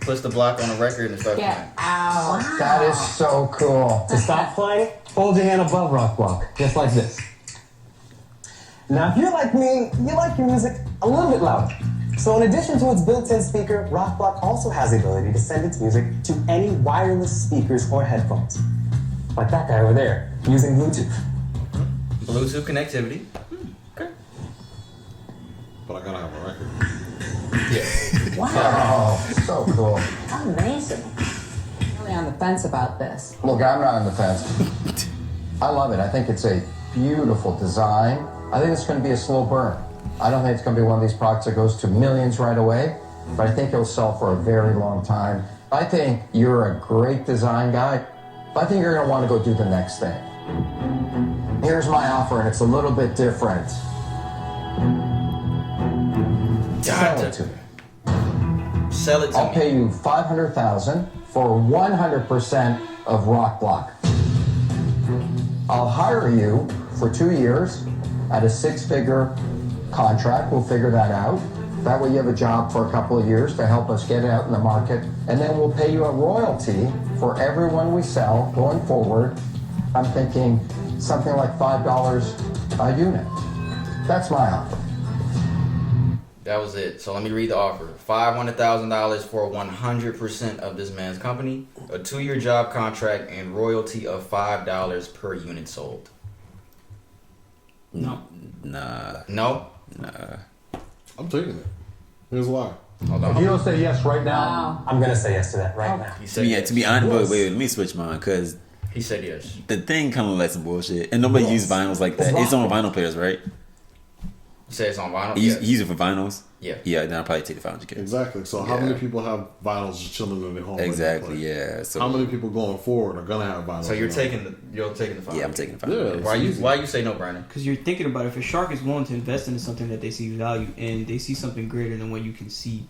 Push the block on the record and start playing. Wow. That is so cool. To stop playing, hold your hand above Rockblock, just like this. Now, if you're like me, you like your music a little bit louder. So in addition to its built-in speaker, Rockblock also has the ability to send its music to any wireless speakers or headphones. Like that guy over there, using Bluetooth. Bluetooth connectivity. Okay. But I gotta have a record. Yeah. Wow. Oh, so cool. Amazing. Really on the fence about this. Look, I'm not on the fence. I love it. I think it's a beautiful design. I think it's going to be a slow burn. I don't think it's going to be one of these products that goes to millions right away, but I think it'll sell for a very long time. I think you're a great design guy, but I think you're going to want to go do the next thing. Here's my offer, and it's a little bit different. Sell it to me. Sell it to I'll me. pay you $500,000 for 100% of Rockblock. I'll hire you for 2 years at a 6-figure contract. We'll figure that out. That way you have a job for a couple of years to help us get it out in the market. And then we'll pay you a royalty for every one we sell going forward. I'm thinking something like $5 a unit. That's my offer. That was it. So let me read the offer. $500,000 for 100% of this man's company, a 2-year job contract, and royalty of $5 per unit sold. No. Nah. No? Nah. I'm taking it. Here's why. Hold If on. you don't say yes right now, Wow. I'm going to say yes to that right now. He said yes. To be honest, wait, let me switch mine because He said yes. the thing kind of like some bullshit, and nobody uses vinyls like that. It's on vinyl players, right? You said it's on vinyl? You use it for vinyls. Yeah. Yeah, then I'll probably take the $500K. Exactly. So how Yeah. many people have vinyls just chilling in their home? ready to Exactly. play? Yeah. So How many people going forward are gonna have vinyls? So you're now? taking the $500. yeah, I'm taking the Yeah. $500K. Why you say no, Brandon? Because you're thinking about it. If a shark is willing to invest into something that they see value in, they see something greater than what you can see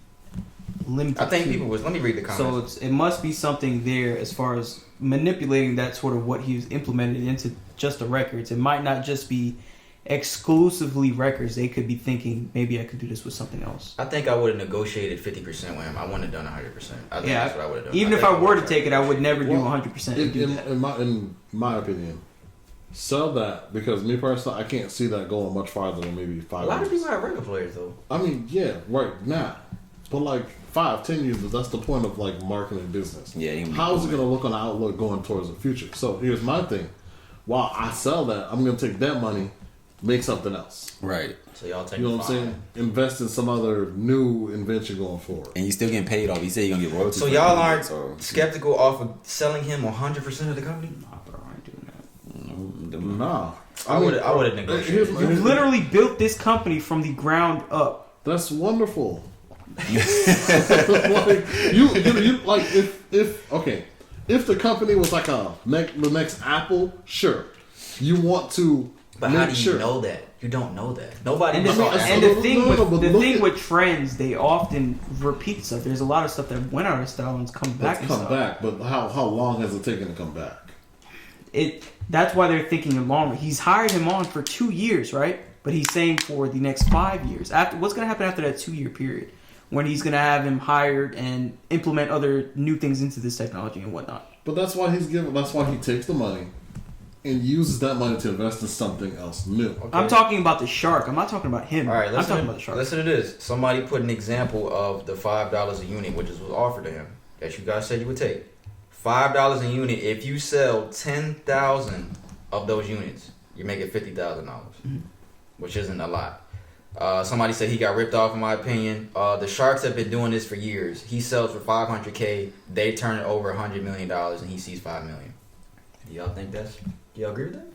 limited I think to. people was. Let me read the comments. So it must be something there as far as manipulating that sort of what he's implemented into just the records. It might not just be exclusively records. They could be thinking, maybe I could do this with something else. I think I would have negotiated 50% with him. I wouldn't have done 100%. I think that's what I would have done. Even if think I were to would've take it, I would never do Well, 100% and do that. in my opinion, sell that because me personally, I can't see that going much farther than maybe 5 A lot of years. people have record players though. I mean, yeah, right now, but like 5-10 years, that's the point of like marketing business. Yeah, you can be How is it cool, going to look on the outlook going towards the future? So here's my thing: while I sell that, I'm going to take that money, make something else. Right. So y'all take You know the what I'm $500. saying? Invest in some other new invention going forward. And you still getting paid off. You said you're gonna get royalties. So for y'all it, aren't so- skeptical off of selling him 100% of the company? Nah, bro, I ain't doing that. Nah, I would have negotiated. You literally built this company from the ground up. That's wonderful. like you like if the company was like the next Apple, sure. You want to But make how do you sure. know that? You don't know that. Nobody And, knows the, that. and the thing No, but with look at- with trends, they often repeat stuff. There's a lot of stuff that went out of style and come back. Let's and come stuff. back, but how long has it taken to come back? That's why they're thinking longer. He's hired him on for 2 years, right? But he's saying for the next 5 years. After what's going to happen after that 2-year period, when he's going to have him hired and implement other new things into this technology and whatnot. But that's why That's why he takes the money and uses that money to invest in something else new. Okay. I'm talking about the shark. I'm not talking about him. All right, I'm listen, talking about the shark. listen to this. Somebody put an example of the $5 a unit, which was offered to him, that you guys said you would take. $5 a unit. If you sell 10,000 of those units, you make it $50,000, which isn't a lot. Somebody said he got ripped off, in my opinion. The Sharks have been doing this for years. He sells for $500K. They turn it over $100 million, and he sees $5 million. Do y'all think do y'all agree with that?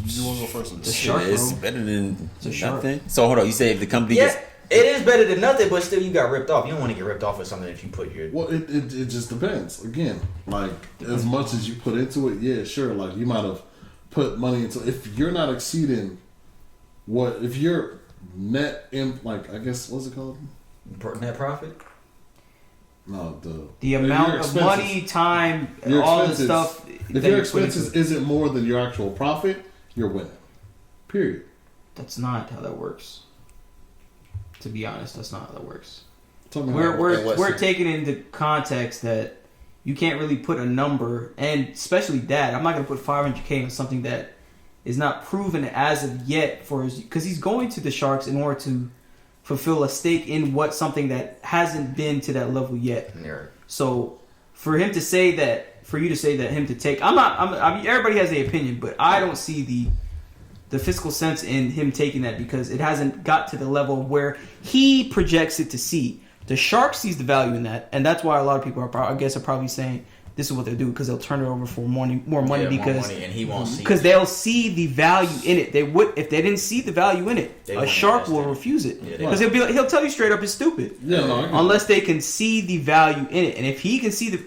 You want to go first? The Shark, it's bro. better than It's a nothing. So hold on, you say if the company Yeah, gets it is better than nothing, but still you got ripped off. You don't want to get ripped off with something that you put your... Well, it just depends. Again, like, as much as you put into it, yeah, sure. Like, you might have put money into... If you're not exceeding if your net, like, I guess, what's it called? Net profit? No, the amount of money, time, all the stuff. If your expenses isn't more than your actual profit, you're winning. Period. That's not how that works. To be honest, that's not how that works. We're We're taking into context that you can't really put a number, and especially that. I'm not going to put $500K on something that is not proven as of yet because he's going to the Sharks in order to fulfill a stake in something that hasn't been to that level yet. Yeah. So for you to say that him to take, I mean, everybody has their opinion, but I don't see the fiscal sense in him taking that because it hasn't got to the level where he projects it to see. The Sharks sees the value in that, and that's why a lot of people are probably saying this is what they'll do because they'll turn it over for more money because and he won't see because they'll see the value in it. They would if they didn't see the value in it. A Shark will refuse it because he'll tell you straight up it's stupid. Unless they can see the value in it, and if he can see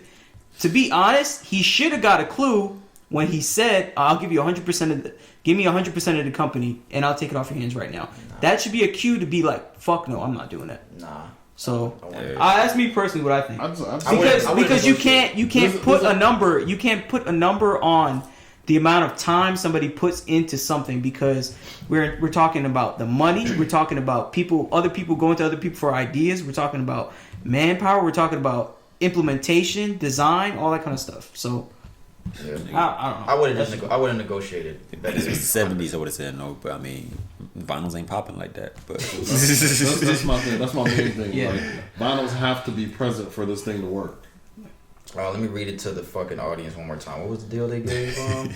to be honest, he should have got a clue when he said, "I'll give you 100% give me 100% of the company, and I'll take it off your hands right now." Nah. That should be a cue to be like, "Fuck no, I'm not doing that." Nah. So that's me personally what I think. Because you can't put a number on the amount of time somebody puts into something because we're talking about the money, we're talking about other people going to other people for ideas, we're talking about manpower, we're talking about implementation, design, all that kind of stuff. So yeah. I don't know. I would have negotiated. If it was the 70s, I would have said no. But I mean, vinyls ain't popping like that. But that's my thing. That's my main thing. Yeah. Like, vinyls have to be present for this thing to work. Let me read it to the fucking audience one more time. What was the deal they gave him?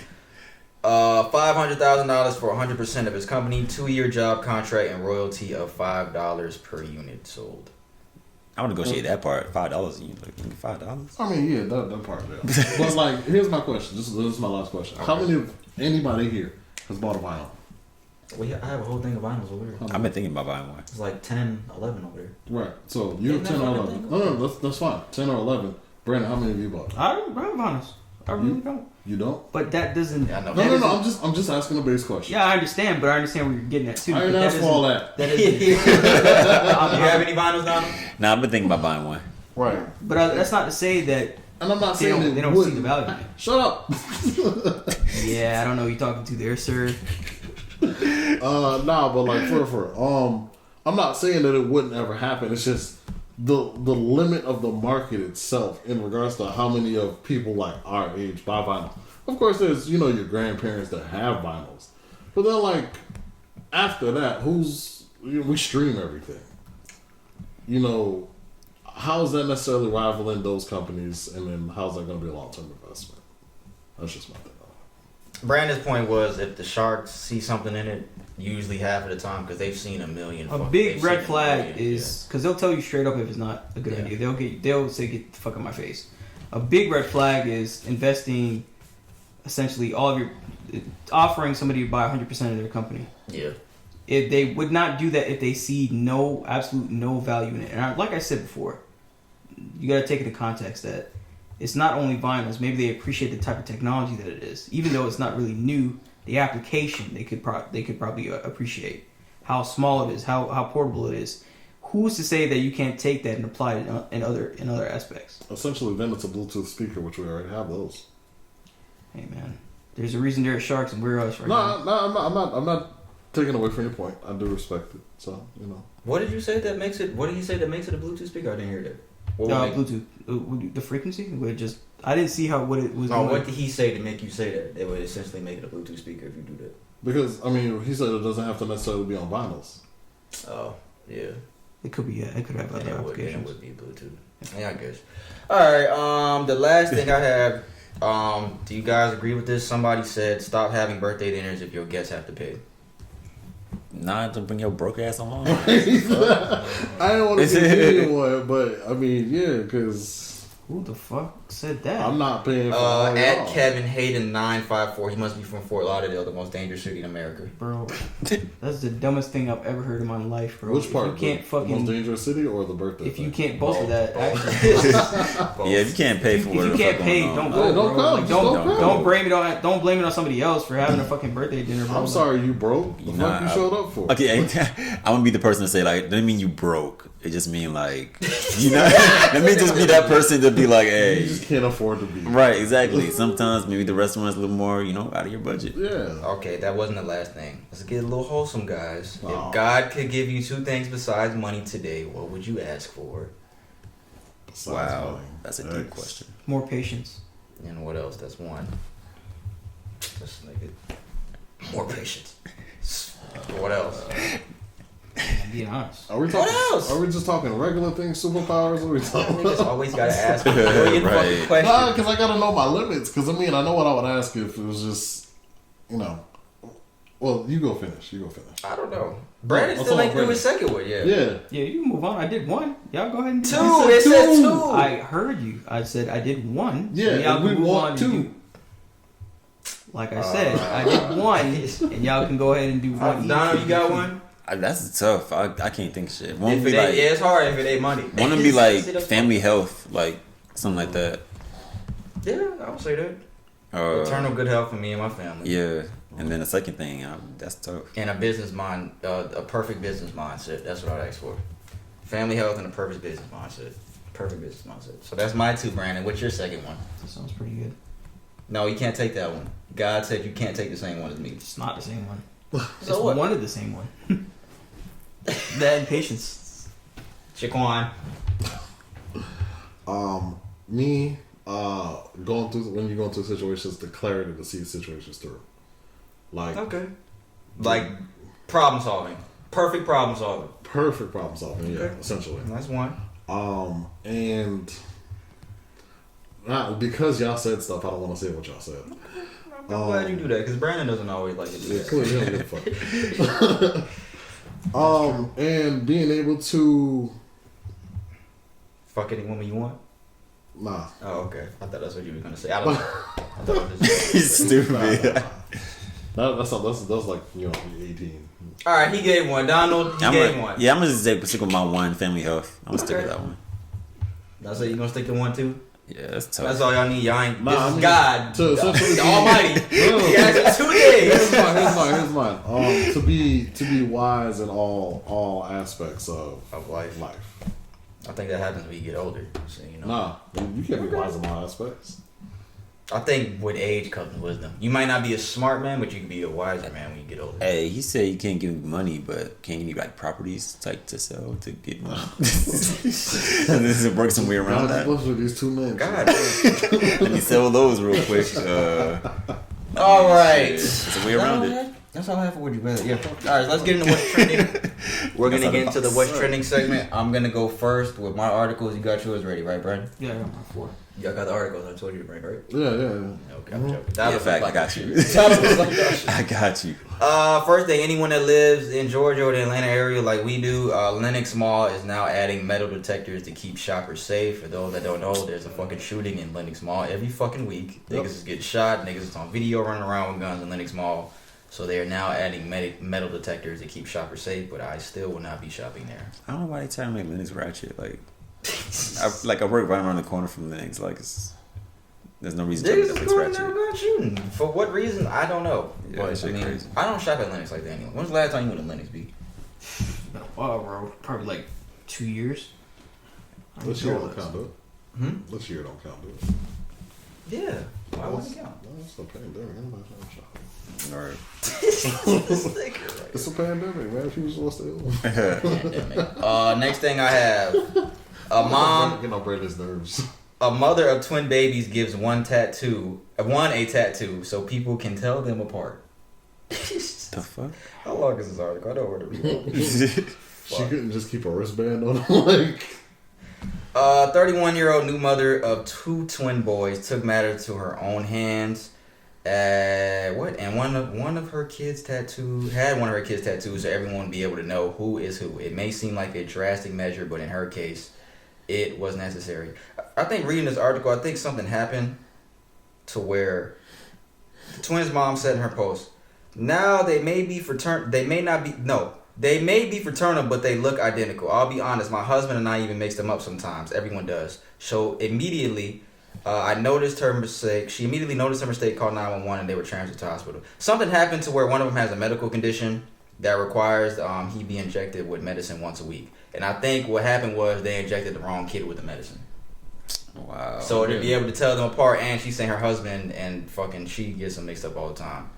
$500,000 for 100% of his company, 2-year job contract, and royalty of $5 per unit sold. I would negotiate that part. $5. You like $5? I mean, yeah, that part. Yeah. But like, here's my question. This is my last question. Okay. How many of anybody here has bought a vinyl? Well, yeah, I have a whole thing of vinyls over here. I've been thinking about buying one. It's like 10, 11 over there. Right. So you have 10 or 11. No, that's fine. 10 or 11. Brandon, how many have you bought? I don't have vinyls. I really don't. You don't? But that doesn't. Yeah, No. I'm just asking a base question. Yeah, I understand, but I understand where you're getting at too. I didn't ask for all that. Do you have any vinyls, Donald? Nah, I've been thinking about buying one. Right. But that's not to say that. And I'm not saying they don't see the value in it. Shut up. Yeah, I don't know who you're talking to there, sir. Nah, but like for I'm not saying that it wouldn't ever happen. It's just the limit of the market itself in regards to how many of people like our age buy vinyl. Of course, there's your grandparents that have vinyls, but then like after that, we stream everything. How is that necessarily rivaling those companies, and then how's that going to be a long-term investment? That's just my thing. Brandon's point was if the Sharks see something in it, usually half of the time, because they've seen a million. A big red flag is because they'll tell you straight up if it's not a good idea. They'll say get the fuck out of my face. A big red flag is investing essentially all of your offering somebody to buy 100% of their company. Yeah. If they would not do that if they see absolute no value in it. And like I said before, you got to take into context that it's not only vinyls. Maybe they appreciate the type of technology that it is, even though it's not really new. The application they could probably appreciate how small it is, how portable it is. Who's to say that you can't take that and apply it in other aspects? Essentially, then it's a Bluetooth speaker, which we already have those. Hey man, there's a reason there are Sharks and we're us right now. No, I'm not taking away from your point. I do respect it. So What did you say that makes it? What did you say that makes it a Bluetooth speaker? I didn't hear that. Bluetooth, the frequency. I didn't see what it was. What did he say to make you say that? It would essentially make it a Bluetooth speaker if you do that. Because he said it doesn't have to necessarily be on vinyls. Oh yeah. It could be. Yeah, it could have other applications. It would be Bluetooth. Yeah, I guess. All right. The last thing I have. Do you guys agree with this? Somebody said stop having birthday dinners if your guests have to pay. Nah, to bring your broke ass along. I don't want to be anyone, but I mean, yeah, because Who the fuck said that? I'm not paying for all At y'all. Kevin Hayden 954. He must be from Fort Lauderdale, the most dangerous city in America. Bro, that's the dumbest thing I've ever heard in my life, bro. Which part? If you can't The fucking. most dangerous city or the birthday? If you thing? can't both of that, actually. Yeah, if you can't pay for If whatever you can't the fuck pay, going on. don't go. Yeah, don't bro. come. Like, Just don't come. don't blame it on somebody else for having a fucking birthday dinner, bro. I'm sorry you broke. The Nah, fuck you showed up for? Okay, I'm gonna be the person to say like, that doesn't mean you broke. It just mean like, you know, let me just be that person to be like, hey, You just can't afford to be. right, exactly. Sometimes maybe the restaurant's a little more, you know, out of your budget. Yeah. Okay, that wasn't the last thing. Let's get a little wholesome, guys. Oh. If God could give you two things besides money today, what would you ask for? Besides Wow, money. that's a deep Yikes. question. More patience. And what else? That's one. Just make it more patience. What else? I'm being honest. Are we talking? What else? Are we just talking regular things, superpowers? Or are we talking? Niggas always gotta ask a million Right. fucking questions. Nah, because I gotta know my limits. Because I mean, I know what I would ask if it was just, you know. Well, you go finish. I don't know. Brandon I'm still talking ain't through about his second one yet. Yeah. Yeah, you can move on. I did one. Y'all go ahead and do Two. it. It said two. I heard you. I said I did one. Yeah, So y'all and we can move want on and two. do- Like I said, I did one, and y'all can go ahead and do one. Donald, each. you got one? That's tough. I can't think of shit. One If be it ain't, like, yeah, it's hard if it ain't money. one to be like family health, like something like that. Yeah, I would say that. Eternal good health for me and my family. Yeah, and then the second thing, that's tough. And a business mind, a perfect business mindset. That's what I'd ask for. Family health and a perfect business mindset. Perfect business mindset. So that's my two, Brandon. What's your second one? That sounds pretty good. No, you can't take that one. God said you can't take the same one as me. It's not the same one. It's So what? one of the same one. That and patience. Shaquan. Me, going through when you're going through situations, the clarity to see situations through. Like Okay. Like problem solving. Perfect problem solving. perfect problem solving. Yeah, Okay. essentially. That's one. And because y'all said stuff, I don't want to say what y'all said. I'm glad you do that because Brandon doesn't always like to do Yeah, that. clearly you don't give a fuck. And being able to Fuck any woman you want? nah. Oh, okay. I thought that's what you were gonna say. I don't know. I thought it was just... He's stupid. That's like 18. All right, he gave one. Donald, he gave one. Yeah, I'm gonna just stick with my one, family health. I'm gonna stick with that one. That's it. You gonna stick to one too? Yeah, that's tough. That's all y'all need. Y'all ain't. Nah, This I is mean, God, to essentially the be- Almighty. No. He asked for 2 days. Here's mine. To be wise in all aspects of life. I think that happens when you get older. So, you know. Nah, you can't be wise in all aspects. I think with age comes wisdom. You might not be a smart man, but you can be a wiser man when you get older. Hey, he said you can't give me money, but can you give me like properties like to sell to get money? This is work some way around that. What's with these two men? God. Let me sell those real quick. All right. It's a way around it. That's all I have for Would You Rather. Yeah. All right, let's get into what's trending. We're going to get into the what's trending segment. I'm going to go first with my articles. You got yours ready, right, Brandon? Yeah, I got my 4. Y'all got the articles I told you to bring, right? Yeah. Okay, I'm joking. That Yeah, was fact, like I got you. That was like I got you. First thing, anyone that lives in Georgia or the Atlanta area like we do, Lenox Mall is now adding metal detectors to keep shoppers safe. For those that don't know, there's a fucking shooting in Lenox Mall every fucking week. Yep. Niggas is getting shot. Niggas is on video running around with guns in Lenox Mall. So they are now adding metal detectors to keep shoppers safe, but I still will not be shopping there. I don't know why they tell me Linux ratchet. I work right around the corner from Linux. There's no reason to Niggas tell is me Linux going there ratchet. going shooting. For what reason? I don't know. Yeah, But that shit crazy. I don't shop at Lenox like that anymore. When's the last time you went to Lenox, B? Been a while, bro. Probably like 2 years. This year don't count, do it. This year don't count, do it. Yeah. Why wouldn't it count? No, it's a pandemic. Everybody's trying to shop. All right. It's a pandemic, man. People just lost their own. Next thing I have, a mom. Getting on Brandon's nerves. A mother of twin babies gives one a tattoo so people can tell them apart. The fuck? How long is this article? I don't want to read She couldn't just keep a wristband on him, 31-year-old new mother of 2 twin boys took matters to her own hands What? And one of her kids tattooed, so everyone would be able to know who is who. It may seem like a drastic measure, but in her case, it was necessary. I think reading this article, I think something happened to where the twins' mom said in her post, now they may be fraternal, they may be fraternal, but they look identical. I'll be honest, my husband and I even mix them up sometimes. Everyone does. So immediately, I noticed her mistake. She immediately noticed her mistake, called 911, and they were transferred to hospital. Something happened to where one of them has a medical condition that requires he be injected with medicine once a week. And I think what happened was they injected the wrong kid with the medicine. Wow. So to be able to tell them apart, and she's saying her husband and fucking she gets them mixed up all the time.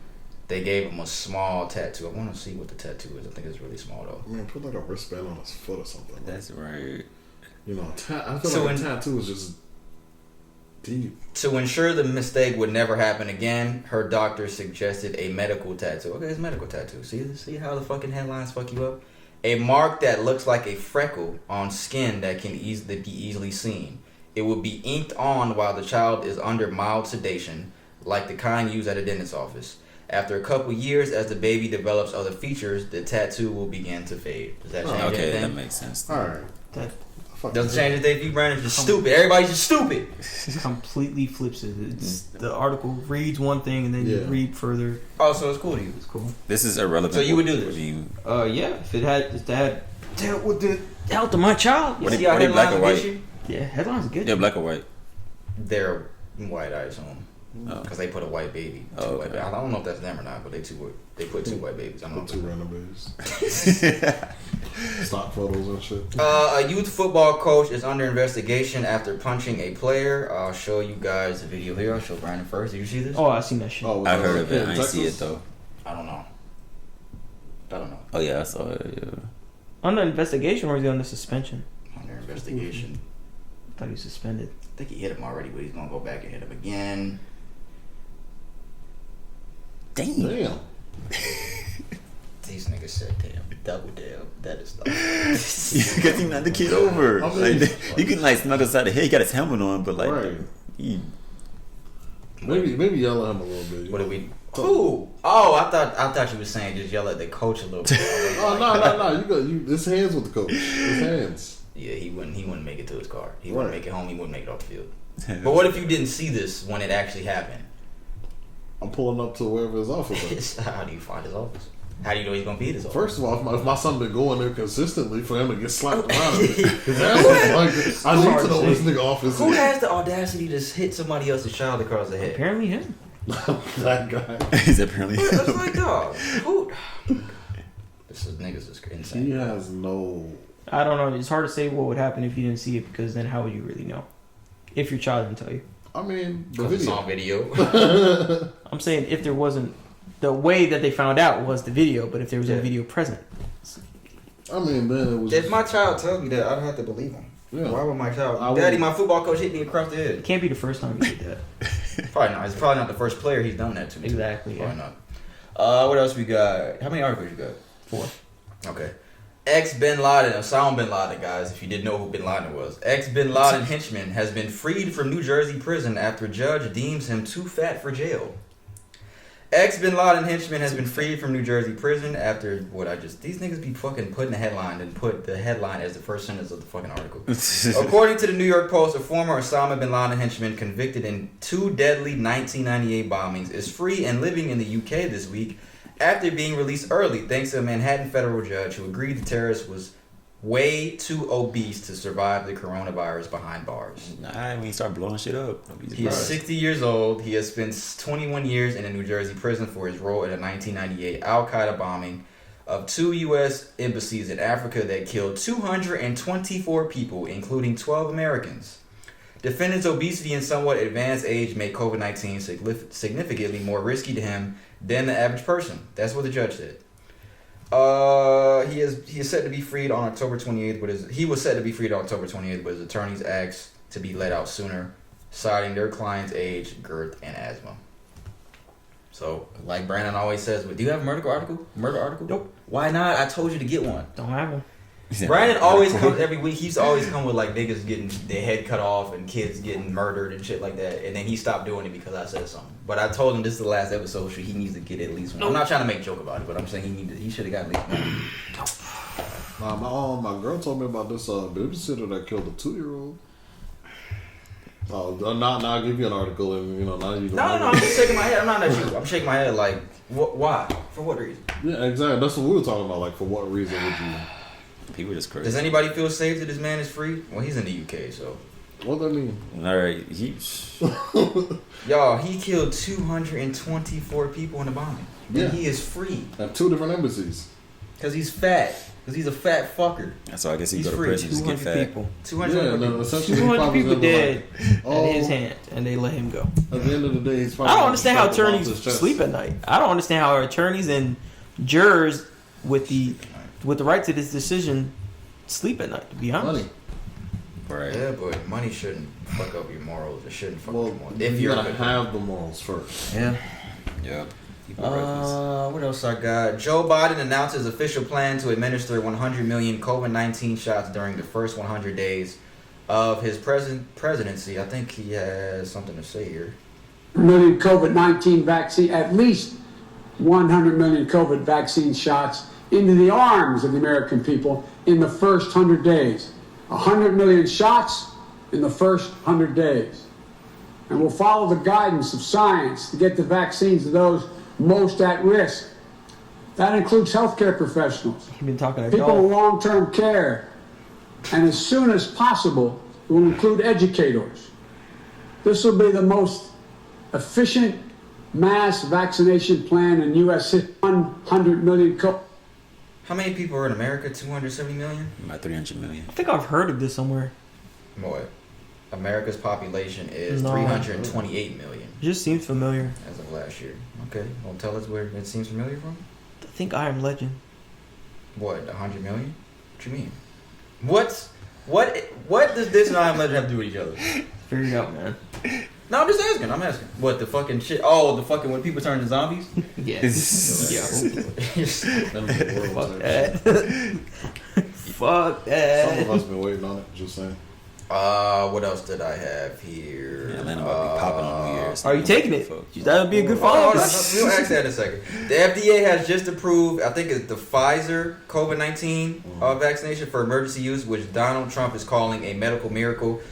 They gave him a small tattoo. I want to see what the tattoo is. I think it's really small though. Man, put like a wristband on his foot or something. That's right. You know, I feel like a tattoo is just deep. To ensure the mistake would never happen again, her doctor suggested a medical tattoo. Okay, it's a medical tattoo. See how the fucking headlines fuck you up? A mark that looks like a freckle on skin that can be easily seen. It will be inked on while the child is under mild sedation, like the kind used at a dentist's office. After a couple years, as the baby develops other features, the tattoo will begin to fade. Does that change anything? Okay, that makes sense. All right. Doesn't change anything for you, Brandon. You're just stupid. Everybody's just stupid. Completely flips it. It's, the article reads one thing and then you read further. Oh, so it's cool to you. It's cool. This is irrelevant. So you would do this? Yeah. If that dealt with the health of my child. What are they, black or white? Yeah, headlines are good. Yeah, black or white? They're white, I assume. Because they put a white baby. White baby. I don't know if that's them or not, but they put two white babies. I don't know. Two random babies. Stock photos and shit. A youth football coach is under investigation after punching a player. I'll show you guys the video here. I'll show Brandon first. Did you see this? Oh, I seen that shit. Oh, I heard of it. I didn't see it though. I don't know. Oh yeah, I saw it. Yeah. Under investigation, or is he under suspension? Under investigation. I thought he was suspended. I think he hit him already, but he's gonna go back and hit him again. Damn. These niggas said, "Damn, double damn." That is Because he knocked the kid over. You can like smack us side the head. He got his helmet on, but like, maybe yell at him a little bit. What did we? Who? Oh, I thought you were saying just yell at the coach a little bit. No. You his hands with the coach. His hands. Yeah, he wouldn't make it to his car. He wouldn't make it home. He wouldn't make it off the field. But what if you didn't see this when it actually happened? I'm pulling up to wherever his office is. How do you find his office? How do you know he's gonna be at his office? First of all, if my son been going there consistently for him to get slapped around, I need to know this nigga office. Who has the audacity to hit somebody else's child across the head? Apparently him. That guy. He's apparently. That's like dog. Who? Niggas is insane. He has no. I don't know. It's hard to say what would happen if you didn't see it, because then how would you really know? If your child didn't tell you. I mean, the video. video. It's on video. I'm saying if there wasn't, the way that they found out was the video, but if there was a video present. I mean, then it was. If my child told me that, I'd have to believe him. Yeah. Why would my child? Daddy, my football coach hit me across the head. It can't be the first time he did that. Probably not. It's probably not the first player he's done that to me. Exactly. Probably not. What else we got? How many articles you got? 4. Okay. Bin Laden, Osama Bin Laden, guys, if you didn't know who Bin Laden was. Bin Laden henchman has been freed from New Jersey prison after judge deems him too fat for jail. Bin Laden henchman has been freed from New Jersey prison after these niggas be fucking putting the headline and put the headline as the first sentence of the fucking article. According to the New York Post, a former Osama Bin Laden henchman convicted in 2 deadly 1998 bombings is free and living in the UK this week after being released early thanks to a Manhattan federal judge who agreed the terrorist was way too obese to survive the coronavirus behind bars. Nah, when you start blowing shit up. He is 60 years old. He has spent 21 years in a New Jersey prison for his role in a 1998 Al-Qaeda bombing of 2 U.S. embassies in Africa that killed 224 people, including 12 Americans. Defendant's obesity and somewhat advanced age make COVID-19 significantly more risky to him than the average person. That's what the judge said. He is set to be freed on October 28th, but he was set to be freed on October 28th, but his attorneys asked to be let out sooner, citing their client's age, girth, and asthma. So, like Brandon always says, do you have a murder article? Nope. Why not? I told you to get one. Don't have one. Brandon always comes every week. He's always come with like niggas getting their head cut off and kids getting murdered and shit like that. And then he stopped doing it because I said something. But I told him this is the last episode, so he needs to get at least one. I'm not trying to make a joke about it, but I'm saying he should have got at least one. My girl told me about this babysitter that killed a 2-year-old. Now I'll give you an article and now you. No, I'm just shaking my head. I'm not at you. I'm shaking my head like, why? For what reason? Yeah, exactly. That's what we were talking about. Like, for what reason would you? People just crazy. Does anybody feel safe that this man is free? Well, he's in the UK, so. What that mean? All right, Y'all, he killed 224 people in the bombing. Yeah. And he is free. At 2 different embassies. Because he's fat. Because he's a fat fucker. So I guess he go to prison just get fat. People. 200 people dead at his hand, and they let him go. At the end of the day, he's I don't understand how attorneys sleep at night. I don't understand how attorneys and jurors with the right to this decision sleep at night, to be honest. Money. Right. Yeah, but money shouldn't fuck up your morals. It shouldn't fuck up your morals. If you gotta have the morals first. Yeah. Yeah. What else I got? Joe Biden announced his official plan to administer 100 million COVID-19 shots during the first 100 days of his presidency. I think he has something to say here. Million COVID-19 vaccine, at least 100 million COVID vaccine shots into the arms of the American people in the first 100 days. 100 million shots in the first 100 days. And we'll follow the guidance of science to get the vaccines to those most at risk. That includes healthcare professionals, people in long-term care, and as soon as possible, it will include educators. This will be the most efficient mass vaccination plan in U.S. history. 100 million. How many people are in America? 270 million? About 300 million. I think I've heard of this somewhere. What? America's population is 328 million. It just seems familiar. As of last year. Okay. Well, tell us where it seems familiar from. I think I Am Legend. What? 100 million? What you mean? What does this and I Am Legend have to do with each other? Figure it out, man. No, I'm just asking. What the fucking shit? Oh, the fucking when people turn to zombies? Yes. Fuck that. Fuck that. Some of us been waiting on it. Just saying. What else did I have here? Atlanta might be popping on New Year's. Are you taking it? That would be a good follow-up. We'll ask that in a second. The FDA has just approved, I think it's the Pfizer COVID-19 vaccination for emergency use, which Donald Trump is calling a medical miracle.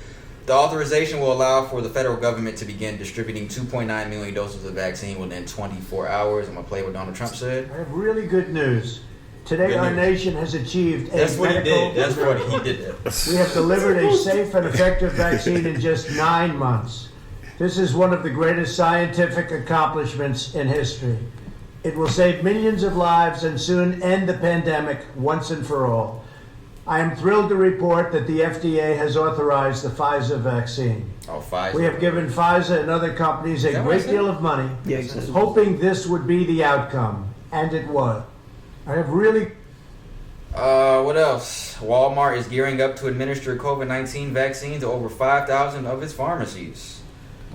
The authorization will allow for the federal government to begin distributing 2.9 million doses of the vaccine within 24 hours. I'm going to play what Donald Trump said. I have really good news. Today our nation has achieved a That's what medical... he did. That's funny. He did that. We have delivered a safe and effective vaccine in just 9 months. This is one of the greatest scientific accomplishments in history. It will save millions of lives and soon end the pandemic once and for all. I am thrilled to report that the FDA has authorized the Pfizer vaccine. Oh, Pfizer. We have given Pfizer and other companies a great deal of money, hoping this would be the outcome, and it was. I have really... What else? Walmart is gearing up to administer COVID-19 vaccine to over 5,000 of its pharmacies.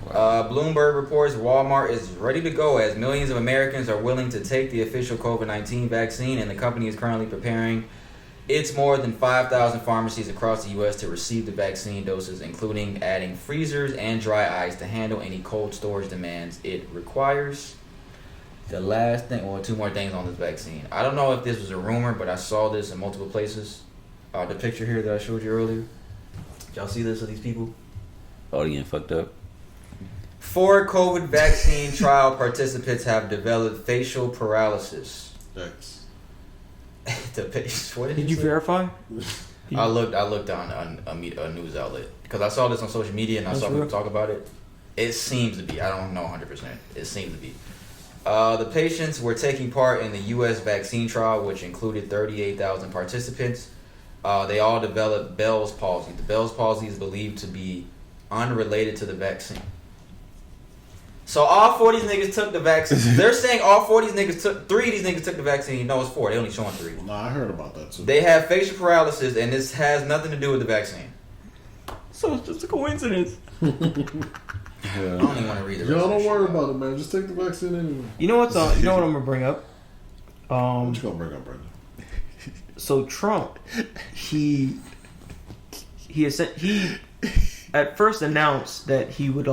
Bloomberg reports Walmart is ready to go as millions of Americans are willing to take the official COVID-19 vaccine, and the company is currently preparing its more than 5,000 pharmacies across the U.S. to receive the vaccine doses, including adding freezers and dry ice to handle any cold storage demands it requires. The last thing, well, 2 more things on this vaccine. I don't know if this was a rumor, but I saw this in multiple places. The picture here that I showed you earlier. Did y'all see this of these people? Oh, getting fucked up. 4 COVID vaccine trial participants have developed facial paralysis. Thanks. What did you verify? I looked on a news outlet because I saw this on social media and I saw people talk about it. It seems to be. I don't know 100%. It seems to be. The patients were taking part in the U.S. vaccine trial, which included 38,000 participants. They all developed Bell's palsy. The Bell's palsy is believed to be unrelated to the vaccine. So all 4 of these niggas took the vaccine. They're saying all 4 of these niggas took... 3 of these niggas took the vaccine. No, it's 4. They only showing 3. No, I heard about that too. They have facial paralysis, and this has nothing to do with the vaccine. So it's just a coincidence. I don't even want to read the rest. Y'all don't worry about it, man. Just take the vaccine anyway. You know what's you know what I'm gonna bring up? What you gonna bring up, Brandon? So Trump, he at first announced that he would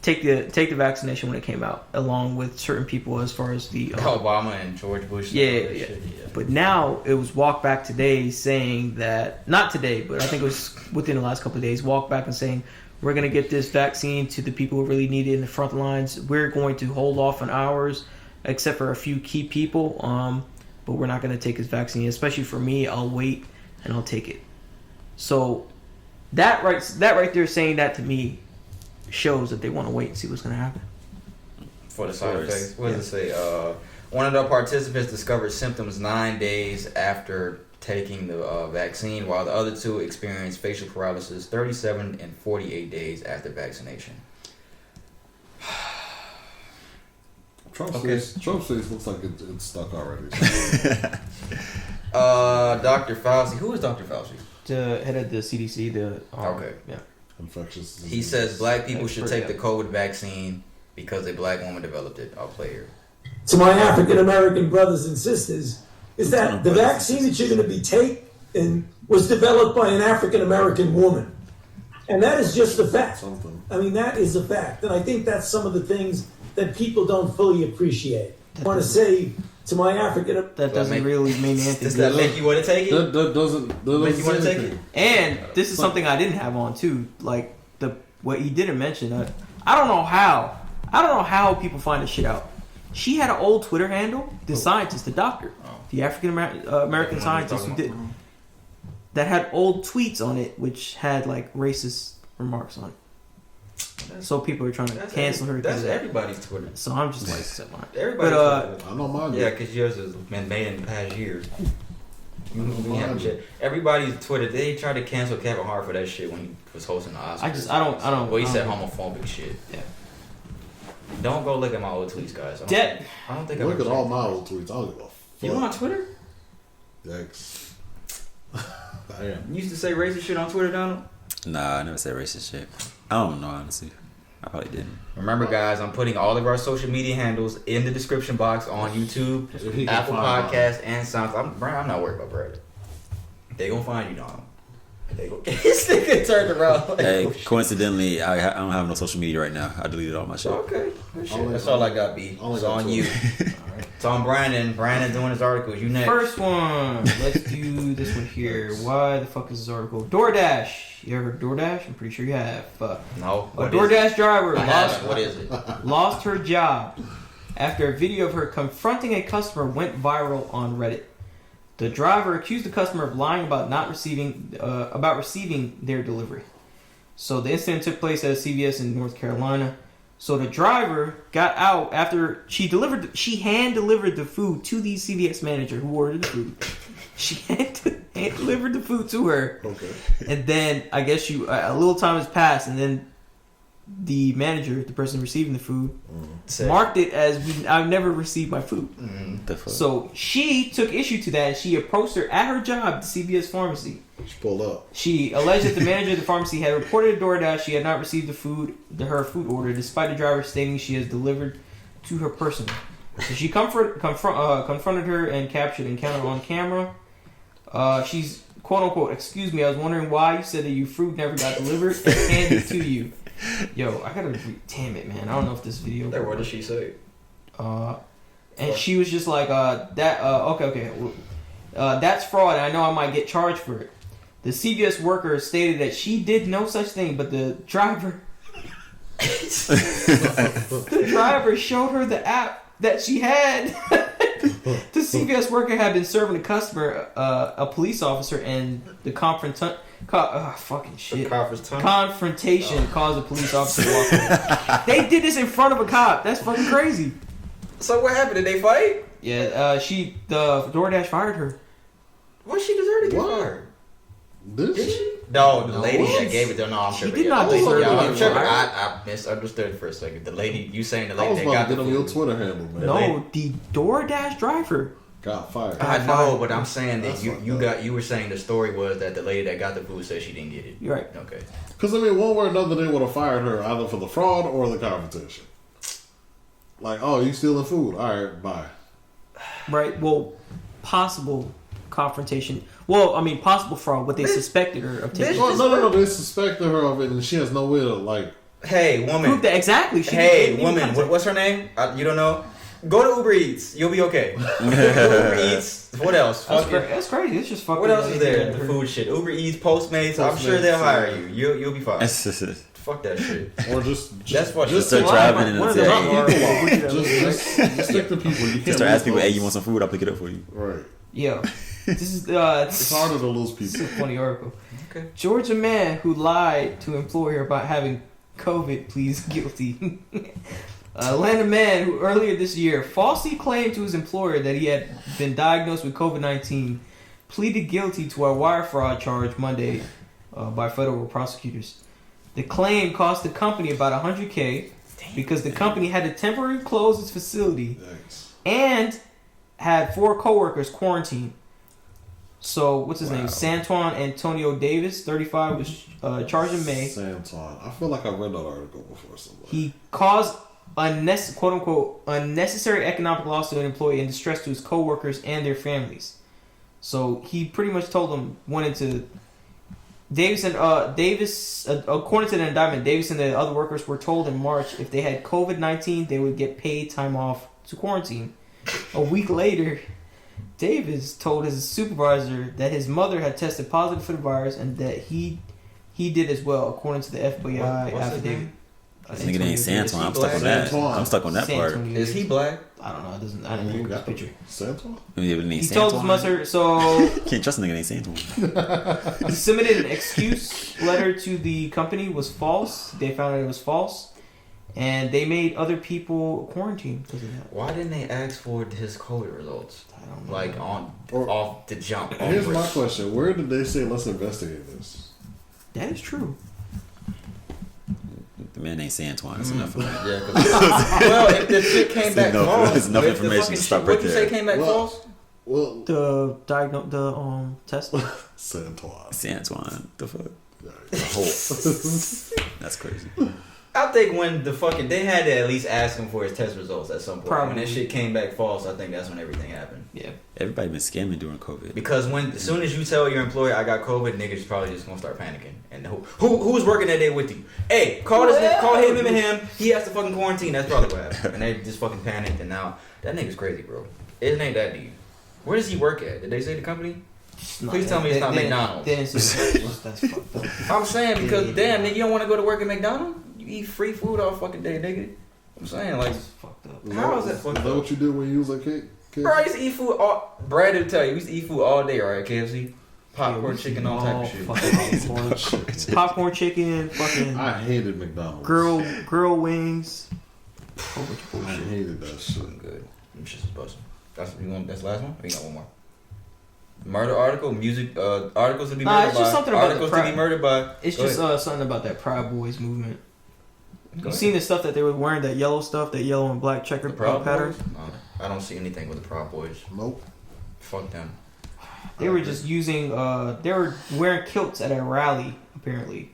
take the vaccination when it came out, along with certain people as far as the Obama and George Bush. Yeah. But now it was walked back today saying that, not today, but I think it was within the last couple of days, walked back and saying we're going to get this vaccine to the people who really need it in the front lines. We're going to hold off on ours, except for a few key people. But we're not going to take this vaccine. Especially for me, I'll wait and I'll take it. So that right there, saying that to me, shows that they want to wait and see what's going to happen. For the side effects, what does it say? One of the participants discovered symptoms 9 days after taking the vaccine, while the other two experienced facial paralysis 37 and 48 days after vaccination. Trump's face looks like it's stuck already. Dr. Fauci. Who is Dr. Fauci? The head of the CDC. Yeah. Infectious disease. He says black people should take the COVID vaccine because a black woman developed it. I'll play here. To my African American brothers and sisters, is that the vaccine that you're going to be taking was developed by an African American woman. And that is just a fact. I mean, that is a fact. And I think that's some of the things that people don't fully appreciate. I want to say to my African... That doesn't really mean anything. Does that make you want to take it? That doesn't make you want to take it? And this is something I didn't have on too. Like what he didn't mention. I don't know how people find this shit out. She had an old Twitter handle. The scientist, the doctor, the African American scientist who did that had old tweets on it, which had like racist remarks on it. So people are trying to cancel her. That's everybody's Twitter. So I'm just like, everybody. But I know mine. Yeah, because yours has been made in the past years. Everybody's Twitter. They tried to cancel Kevin Hart for that shit when he was hosting the Oscars. I don't. Well, he said homophobic shit. Yeah. Don't go look at my old tweets, guys. I don't think look at all my old tweets. I don't give a fuck. You on Twitter? Yikes. I am. You used to say racist shit on Twitter, Donald? Nah, I never said racist shit. I don't know, honestly. I probably didn't. Remember, guys, I'm putting all of our social media handles in the description box on YouTube, Apple Podcasts, and SoundCloud. I'm not worried about Brad. They gonna find you, Donald. This nigga turned around. Hey, coincidentally, I don't have no social media right now. I deleted all my shit. Okay. That's all I got, B. It's on you. It's on Brandon. Brandon doing his articles. You next. First one. Let's do this one here. Why the fuck is this article? DoorDash. You ever heard of DoorDash? I'm pretty sure you have. No. A DoorDash driver what is it? lost her job after a video of her confronting a customer went viral on Reddit. The driver accused the customer of lying about receiving their delivery. So the incident took place at a CVS in North Carolina. So the driver got out after she hand delivered the food to the CVS manager who ordered the food. She hand delivered the food to her. Okay. And then I guess a little time has passed, and then the manager, the person receiving the food, marked it as I've never received my food. So she took issue to that. She approached her at her job, the CVS pharmacy. She pulled up. She alleged that the manager of the pharmacy had reported to DoorDash she had not received her food order, despite the driver stating she has delivered to her personally. So she confronted her and captured the encounter on camera. She's quote unquote, "Excuse me, I was wondering why you said that your fruit never got delivered and handed to you." Yo, I gotta damn it, man. I don't know if this video. What did she say? And she was just like, okay. That's fraud, and I know I might get charged for it. The CVS worker stated that she did no such thing, but the driver showed her the app that she had. The CVS worker had been serving the customer, a police officer, and the confrontation caused the police officer to walk away. They did this in front of a cop. That's fucking crazy. So what happened? Did they fight? Yeah, the DoorDash fired her. What she deserved to get fired? Did she? No, the lady that gave it to her. No, I'm tripping. She did not deserve to get fired. I misunderstood for a second. The lady, you saying the lady that got the your Twitter handle, man. No, the DoorDash driver got fired. I know, but I'm saying that you were saying the story was that the lady that got the food said she didn't get it. You're right. Okay. Because I mean, one way or another, they would have fired her either for the fraud or the confrontation. Like, oh, you stealing food? All right, bye. Right. Well, possible confrontation. Well, I mean, possible fraud. What they suspected her of taking. No. They suspected her of it, and she has no way to like. Hey, woman. Prove that exactly. Hey, woman. What's her name? You don't know? Go to Uber Eats. You'll be okay. Uber Eats. What else? That's crazy. It's just fucking. What else is there? The food shit. Uber Eats, Postmates. I'm sure they'll hire you. You'll be fine. Fuck that shit. Or just that's what. Just start driving and just stick to people. You can't start asking people, "Hey, you want some food? I'll pick it up for you." Right. Yo, this is it's harder to lose people. This is a funny article. Okay. Georgia man who lied to employer about having COVID pleads guilty. Atlanta man who earlier this year falsely claimed to his employer that he had been diagnosed with COVID-19 pleaded guilty to a wire fraud charge Monday by federal prosecutors. The claim cost the company about $100K because the company had to temporarily close its facility and had 4 coworkers quarantined. So, what's his name? Santuan Antonio Davis, 35, was charged in May. Santuan. I feel like I read that article before somewhere. He caused quote-unquote unnecessary economic loss to an employee and distress to his coworkers and their families. So, he pretty much told them, according to the indictment, Davis and the other workers were told in March if they had COVID-19, they would get paid time off to quarantine. A week later, Davis told his supervisor that his mother had tested positive for the virus and that he did as well, according to the FBI affidavit. This nigga ain't Santuan. I'm stuck on that. I'm stuck on that part. Is he black? I don't know. I don't know his picture. Santuan? He told his mother, so can't trust a nigga named Santuan. He submitted an excuse letter to the company was false. They found out it was false, and they made other people quarantine because of that. Why didn't they ask for his COVID results? I don't know. Like off the jump. Here's my question: where did they say let's investigate this? That is true. The man ain't Santuan. That's enough for me. Yeah, well, if the shit came back false, there's enough information to stop right there. What you say came back false? Well, the test. Santuan. The fuck? That's crazy. I think when they had to at least ask him for his test results at some point. Probably. When that shit came back false, I think that's when everything happened. Yeah. Everybody been scamming during COVID. Because as soon as you tell your employer I got COVID, niggas probably just gonna start panicking. And who's working that day with you? Hey, call him and him. He has to fucking quarantine. That's probably what happened. And they just fucking panicked. And now that nigga's crazy, bro. It ain't that deep. Where does he work at? Did they say the company? Please tell me it's not McDonald's. That's fucked up. I'm saying because damn nigga, you don't want to go to work at McDonald's? You eat free food all fucking day, nigga. I'm saying like, fucked up. How is that fucked up? Is that what you did when you was a kid? Bro, I used to eat food Brad will tell you, we used to eat food all day, right? KFC, popcorn, chicken, all type of shit. Popcorn, chicken, fucking. I hated McDonald's. Grill wings. I hated that shit. Good. Them shit's busting. That's the last one. We got one more. Murder article, music articles to be murdered it's just by. Something about articles to be murdered by. It's just something about that Proud Boys movement. You seen the stuff that they were wearing, that yellow stuff, that yellow and black checker pattern? No, I don't see anything with the Proud Boys. Nope. Fuck them. They were just using. They were wearing kilts at a rally. Apparently,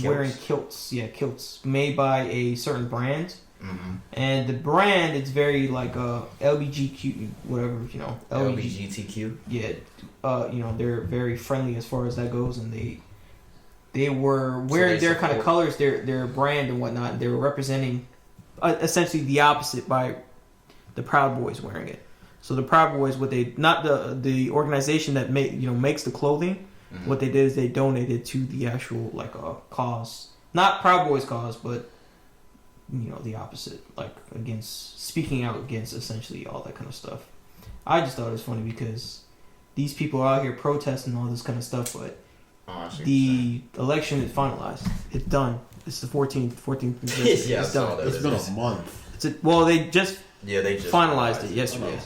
wearing kilts. Yeah, kilts made by a certain brand. Mm-hmm. And the brand is very like LGBTQ, whatever, you know. LGBTQ. Yeah, you know, they're very friendly as far as that goes, and they were wearing their kind of colors, their brand and whatnot. And they were representing essentially the opposite by the Proud Boys wearing it. So the Proud Boys, not the organization that makes the clothing. Mm-hmm. What they did is they donated to the actual cause, not Proud Boys cause, but the opposite, speaking out against essentially all that kind of stuff. I just thought it was funny because these people are out here protesting all this kind of stuff, but the election is finalized. It's done. It's the 14th. Yeah, it's done. It's been a month. They just finalized it yesterday.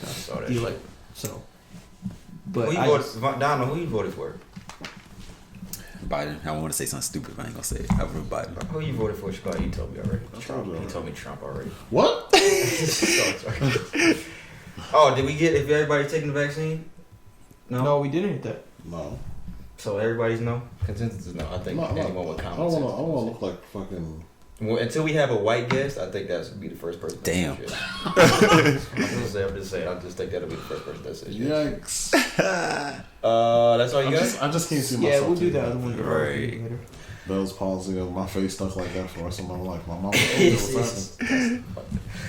But Donald, who you voted for? Biden. I want to say something stupid, but I ain't gonna say it. I voted Biden. Who you voted for, Chicago? You told me already. You told me Trump already. What? Oh, did we get if everybody taking the vaccine? No, we didn't hit that. No. So everybody's no? Consensus is no. I think anyone would count. I don't want to look like fucking Well, until we have a white guest, I think that's gonna be the first person. Damn. I'm just saying. I just think that'll be the first person that says yes. Yikes. That's all you got? I just can't see myself. Yeah, we'll do taking that one. Right. Those pausing of my face stuck like that for the rest of my life. My mom what's happening.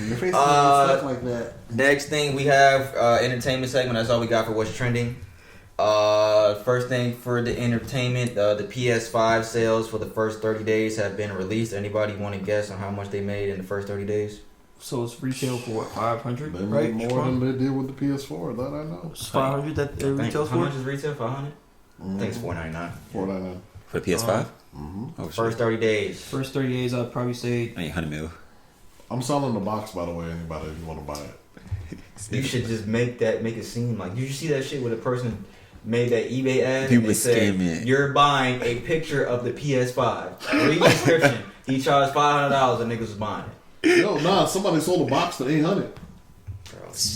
Your face stuck like that. Next thing we have entertainment segment. That's all we got for what's trending. First thing for the entertainment, the PS5 sales for the first 30 days have been released. Anybody want to guess on how much they made in the first 30 days? So it's retail for what, 500? They right? made more than they did with the PS4. That I know. It's 500 that it retails How for? much is retail? 500? I think it's $499. $499 For the PS5? Mm-hmm. Oh, First 30 days. First 30 days, I'd probably say 100 mil. I'm selling the box, by the way. Anybody if you want to buy it. You should just make it seem like. Did you see that shit where the person made that eBay ad? People and they said, scamming. You're buying a picture of the PS5. Read the description. He charged $500 and niggas was buying it. No, nah. Somebody sold a box for $800.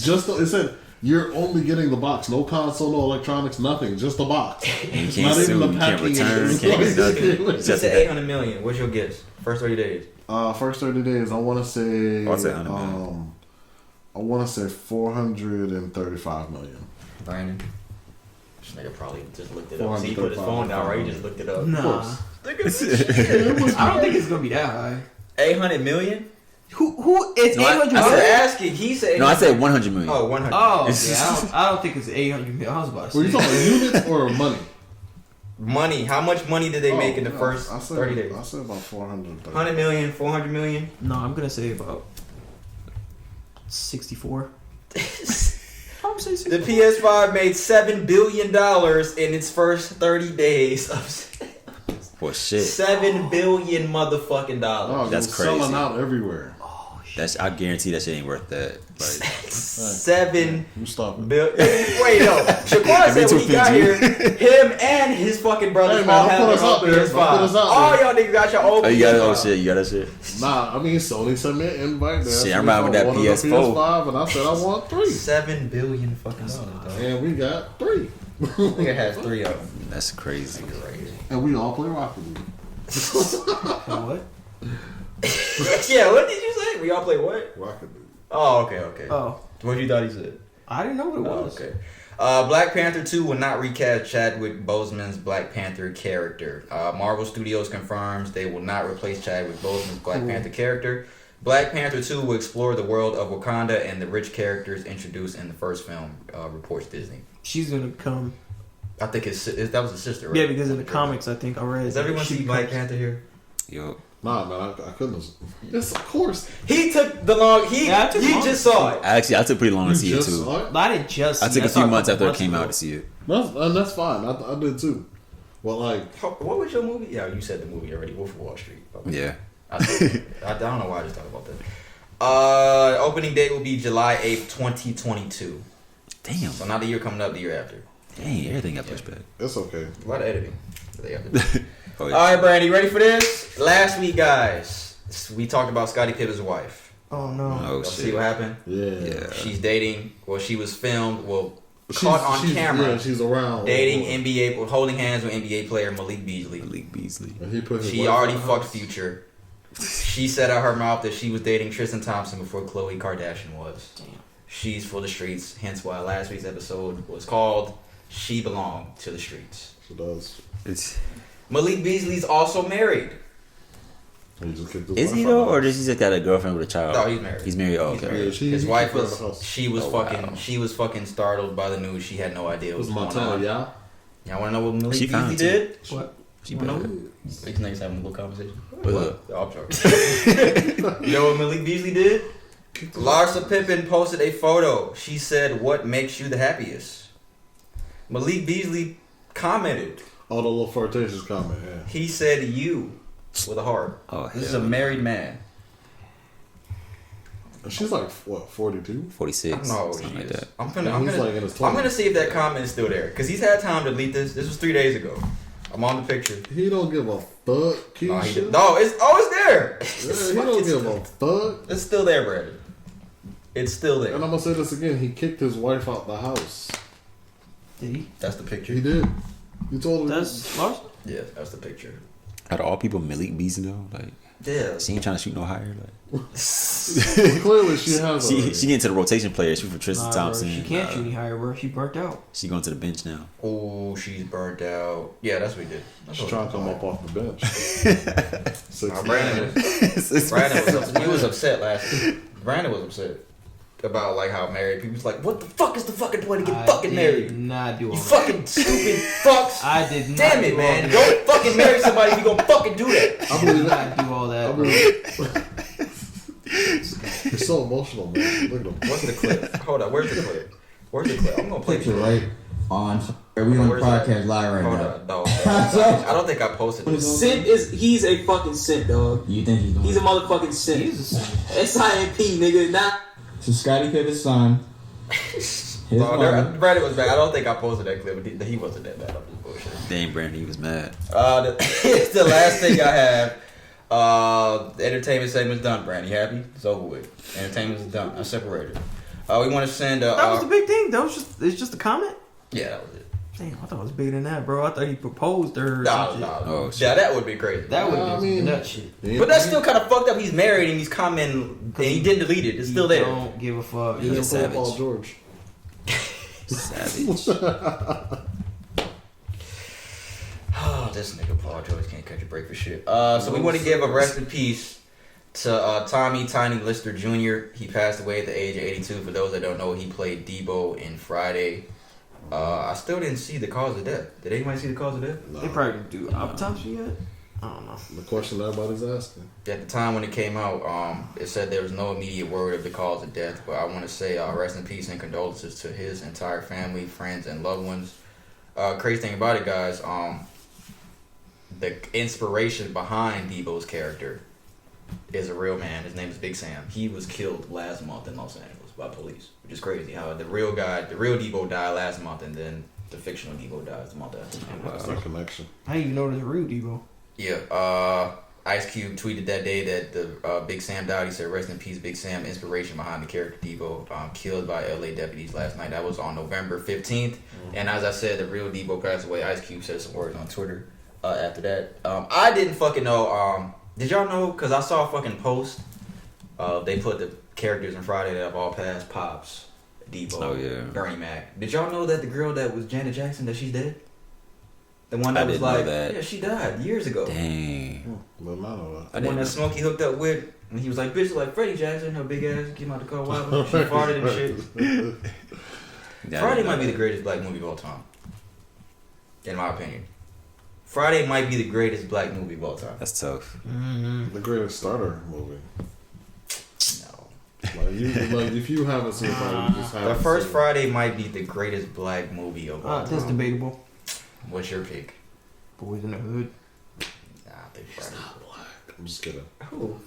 Just it said you're only getting the box, no console, no electronics, nothing, just the box. And It's you can't sue, you can't return, you can't get nothing. He said $800 million. What's your guess? First 30 days. First 30 days, I want to say. I'll say 100 million. I want to say 435 million. Brandon. This nigga probably just looked it up. See, he put his phone down, right? He just looked it up. Nah. Look at this shit. I don't think it's gonna be that high. 800 million? Who it's No, 800 I was million? asking. He said. No, I said 100 million. Oh, 100. Oh, yeah, I don't think it's 800 million. I was about to Were you say. talking units or money? Money. How much money did they make in the first I said, 30 days? I said about 400. 100 million, 400 million. No, I'm gonna say about 64. I'm saying 64. The PS5 made $7 billion in its first 30 days of Well, shit. $7 billion motherfucking dollars. Oh, That's it's crazy. selling out everywhere. I guarantee that shit ain't worth that. Like, $7 You stop it. billion. Wait, no. Shaquan said when he got here, him and his fucking brothers Hey, man, all don't have put us their own out there. Don't PS5. put us out All there. y'all niggas got your own oh, you got PS5. oh shit, you got that shit. Nah, I mean, Sony sent me an invite. There. Shit, I'm riding with that I wanted a PS4. PS5, and I said I want 3. $7 billion fucking dollars, dog. And we got 3. I think it has 3 of them. That's crazy. Right here. And we all play Rocket League. What? Yeah, what did you say? We all play what? Rocket League. Oh, okay. Oh, What you thought he said? I didn't know what it Oh, was. okay. Black Panther 2 will not recast Chadwick Boseman's Black Panther character. Marvel Studios confirms they will not replace Chadwick Boseman's Black Panther character. Black Panther 2 will explore the world of Wakanda and the rich characters introduced in the first film, reports Disney. She's gonna come. I think that was his sister, right? Yeah, because in the comics, I think I read. Does everyone she see Black becomes- Panther here? Yo, Nah, man, I couldn't. Yes, of course. He took the long. He just saw it. actually, I took pretty long to see it just too. saw it? I didn't just. I see took it. a few saw months after it months came ago. out to see it. That's fine. I did too. Well, like, What was your movie? Yeah, you said the movie already. Wolf of Wall Street. Okay. Yeah. I don't know why I just thought about that. Opening date will be July 8th, 2022. Damn. So not the year coming up, the year after. Dang, everything got pushed back. it's okay. A lot of editing. They have to do. Oh, yeah. All right, Brandy, ready for this? Last week, guys, we talked about Scottie Pippen's wife. Oh no. Oh Y'all see shit. what happened? Yeah. She's dating. Well, she was filmed. Well, caught on she's- camera. Yeah, she's around. Dating NBA, holding hands with NBA player Malik Beasley. Malik Beasley. And he put his She wife already in the fucked house. Future. She said out her mouth that she was dating Tristan Thompson before Khloe Kardashian was. Damn. She's for the streets, hence why last week's episode was called She Belonged to the Streets. She does. It's, Malik Beasley's also married. He just kicked his is wife he out though, of the or house. does he just got a girlfriend with a child? No, he's married. He's married. Oh, He's okay. married. Yeah, His he wife kicked her out was of the house. she was Oh, fucking wow. she was fucking startled by the news. She had no idea It what was was going on. Montana, yeah. Y'all wanna know what Malik She Beasley fine, did? What? She Wanna bad. know? These niggas having a little conversation. What? I'm joking. You know what Malik Beasley did? Larsa Pippen posted a photo. She said, "What makes you the happiest?" Malik Beasley commented. Oh, the little flirtatious comment, yeah. He said, "You," with a heart. Oh, This is a married man. And she's like, what, 42? 46. I don't know how old Something he like is. that. I'm he's like in his gonna 20s. see if that comment is still there because he's had time to delete this. This was 3 days ago. I'm on the picture. He don't give a fuck, No, he Keisha. did- no, it's there. Yeah, he don't give a fuck. It's still there, Brandon. It's still there. And I'm gonna say this again. He kicked his wife out the house. Did he? That's the picture. He did. He told her. That's Larsa? Yeah, that's the picture. Out of all people, Malik Beasley though, like Yeah. She ain't trying to shoot no higher. Like. Clearly, she has. She get into the rotation player. She for Tristan Thompson. Bro, she can't shoot any higher, bro. She burnt out. She going to the bench now. Oh, she's burnt out. Yeah, that's what we did. She's trying to come up off the bench. Brandon was upset last week. Brandon was upset about like how married people was like, what the fuck is the fucking point to get fucking married? Did not do all you that. fucking stupid fucks. I did not. Damn it, man! Don't fucking marry somebody if you gonna fucking do that. I did not do all that. You're so emotional, man. Look at him. What's the clip? Hold on. Where's the clip? I'm gonna play picture right on. We on the podcast live right now. Hold on. I don't think I posted this. He's a fucking simp, dog. You think he's doing? He's a motherfucking simp. SIMP, nigga. Not. So Scottie Pippen's son. Brandon was back. I don't think I posted that clip, but he wasn't that bad. I'm just bullshit. Dang, Brandon, he was mad. The last thing I have. The entertainment segment's done, Brandon. You happy? It's over with. Entertainment's done. I separated. We want to send. That was the big thing. It's just a comment. Yeah, that was it. Damn, I thought it was bigger than that, bro. I thought he proposed her. No. Yeah, that would be crazy. That would be nut shit. But that's still kind of fucked up. He's married and he's commenting, and he didn't delete it. It's still there. Don't give a fuck. He's a savage. Paul George. Savage. Oh, this nigga Paul George can't catch a break for shit. So we want to give a rest in peace to Tommy Tiny Lister Jr. He passed away at the age of 82. For those that don't know, he played Debo in Friday. I still didn't see the cause of death. Did anybody see the cause of death? No. They probably didn't do autopsy yet. I don't know. The question everybody's asking. At the time when it came out, it said there was no immediate word of the cause of death. But I want to say rest in peace and condolences to his entire family, friends, and loved ones. Crazy thing about it, guys. The inspiration behind Debo's character is a real man. His name is Big Sam. He was killed last month in Los Angeles by police, which is crazy. How the real Debo died last month, and then the fictional Debo dies the month after. What's that connection? I didn't even know there's a real Debo. Yeah. Ice Cube tweeted that day that the Big Sam died. He said, "Rest in peace, Big Sam." Inspiration behind the character Debo, killed by LA deputies last night. That was on November 15th. And as I said, the real Debo passed away. Ice Cube said some words on Twitter. After that, I didn't fucking know. Did y'all know? Because I saw a fucking post. They put the characters in Friday that have all passed: Pops, Debo, Bernie Mac. Did y'all know that the girl that was Janet Jackson, that she's dead? The one that was like, yeah, she died years ago. Dang. Well, I know that. The one that Smokey hooked up with, and he was like, "Bitch, like Freddie Jackson, her big ass came out the car wild. She farted and shit." Friday might be the greatest black movie of all time, in my opinion. Friday might be the greatest black movie of all time. That's tough. Mm-hmm. The greatest starter movie. No. Like if you haven't seen Friday, you just haven't. The first Friday might be the greatest black movie of all time. That's debatable. What's your pick? Boys in the Hood. Nah, I think Friday. It's not black. I'm just kidding. Who?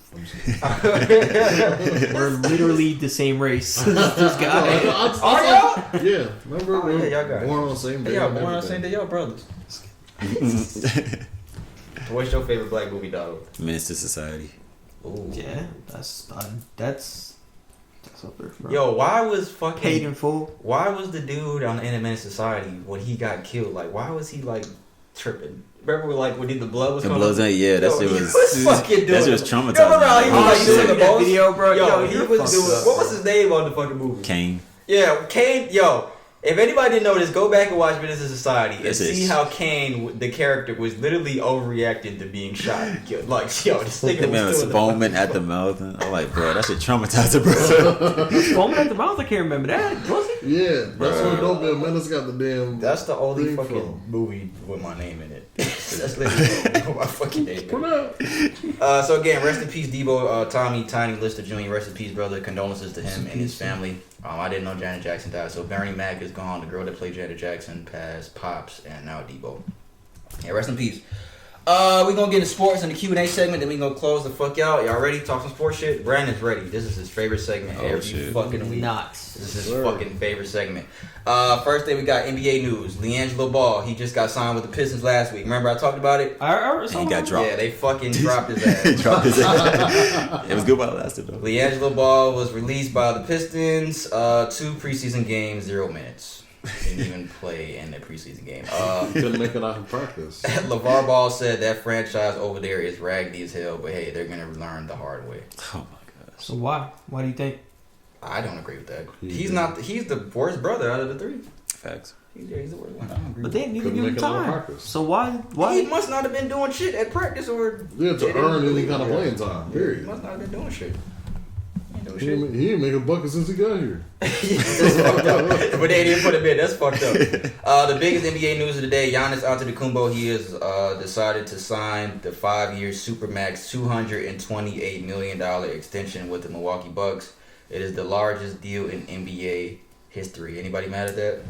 We're literally the same race. This guy. Are y'all? Yeah. Remember? Oh, yeah, y'all got born on the same day. Yeah, born on the same day. Y'all brothers. What's your favorite black movie, dog? Menace to Society. Ooh. Yeah, that's up there. Bro. Yo, why was fucking Paid in Full? Why was the dude on the end of Menace to Society when he got killed? Like, why was he like tripping? Remember, like when the blood was coming? That shit was fucking doing. That shit was traumatizing. You remember how he was like doing the most? Video, bro. Yo, he was doing. What was his name on the fucking movie? Kane. Yeah, Kane. Yo. If anybody didn't know this, go back and watch Menace to Society and see how Kane, the character, was literally overreacting to being shot. Like, yo, this nigga was foaming at the mouth. And I'm like, bro, that shit traumatizing, bro. Foaming at the mouth? I can't remember that. Was he? Yeah, that's what Don't Be a Menace got the damn. That's the only fucking movie with my name in it. That's literally my fucking name. So again, rest in peace, Debo, Tommy Tiny Lister Jr. Rest in peace, brother. Condolences to him and his family. I didn't know Janet Jackson died. So Bernie Mac is gone. The girl that played Janet Jackson passed. Pops and now Debo. Yeah, rest in peace. We're gonna get into sports in the Q&A segment. Then we gonna close the fuck out. Y'all ready? Talk some sports shit. Brandon's ready. This is his favorite segment every fucking week. This is his fucking favorite segment. First thing we got NBA news. LiAngelo Ball. He just got signed with the Pistons last week. Remember I talked about it? He got dropped. Yeah, they fucking dropped his ass. He dropped his ass. It was good while it lasted though. LiAngelo Ball was released by the Pistons. 2 preseason games, 0 minutes. Didn't even play in the preseason game. Couldn't make it out of practice. LeVar Ball said that franchise over there is raggedy as hell, but hey, they're gonna learn the hard way. Oh my gosh. So why? Why do you think? I don't agree with that. He's not. He's the worst brother out of the three. Facts. He's the worst one. I don't agree. But they need to Couldn't give him make it out of time. practice. So why? He must not have been doing shit at practice or To earn any kind of playing time. He Period. must not have been doing shit. He didn't make a bucket since he got here. That's fucked up. But they didn't put him in. That's fucked up. The biggest NBA news of the day: Giannis Antetokounmpo. He has decided to sign the 5-year supermax $228 million extension with the Milwaukee Bucks. It is the largest deal in NBA history. Anybody mad at that?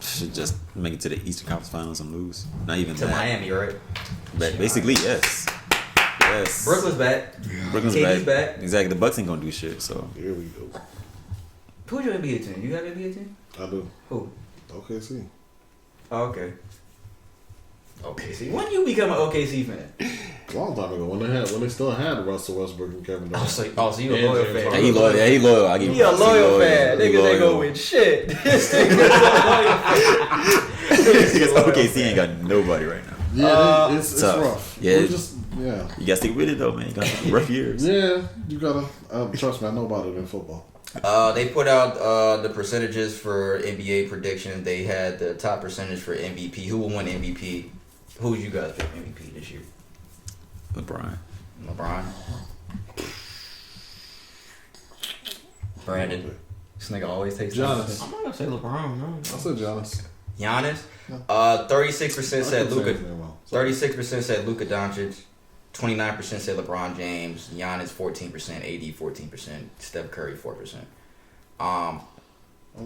Should just make it to the Eastern Conference Finals and lose. Not even To that. Miami, right? But basically, yes. Yes. Brooklyn's back. Brooklyn's KD's back. back. Exactly. The Bucks ain't gonna do shit. So here we go. Who's your NBA team? You have an NBA team? I do. Who? OKC. Oh, okay. OKC. When you become an OKC fan? A long time ago, when they still had Russell Westbrook and Kevin Durant. So you a loyal fan? yeah, he loyal. Yeah, he loyal. I give He a loyal fan. Niggas ain't gonna win shit. This Because OKC ain't got nobody right now. Yeah, it's rough. Yeah, Yeah. You gotta stick with it though, man. You gotta rough years. Yeah, you gotta trust me. I know about it in football. They put out the percentages for NBA predictions. They had the top percentage for MVP. Who will win MVP? Who you guys pick MVP this year? LeBron. Brandon. This nigga always takes Giannis. I'm not gonna say LeBron. No. I said Giannis. 36% said Luka. Well. 36% said Luka Doncic. 29% said LeBron James. Giannis 14%. AD 14%. Steph Curry 4%. I'm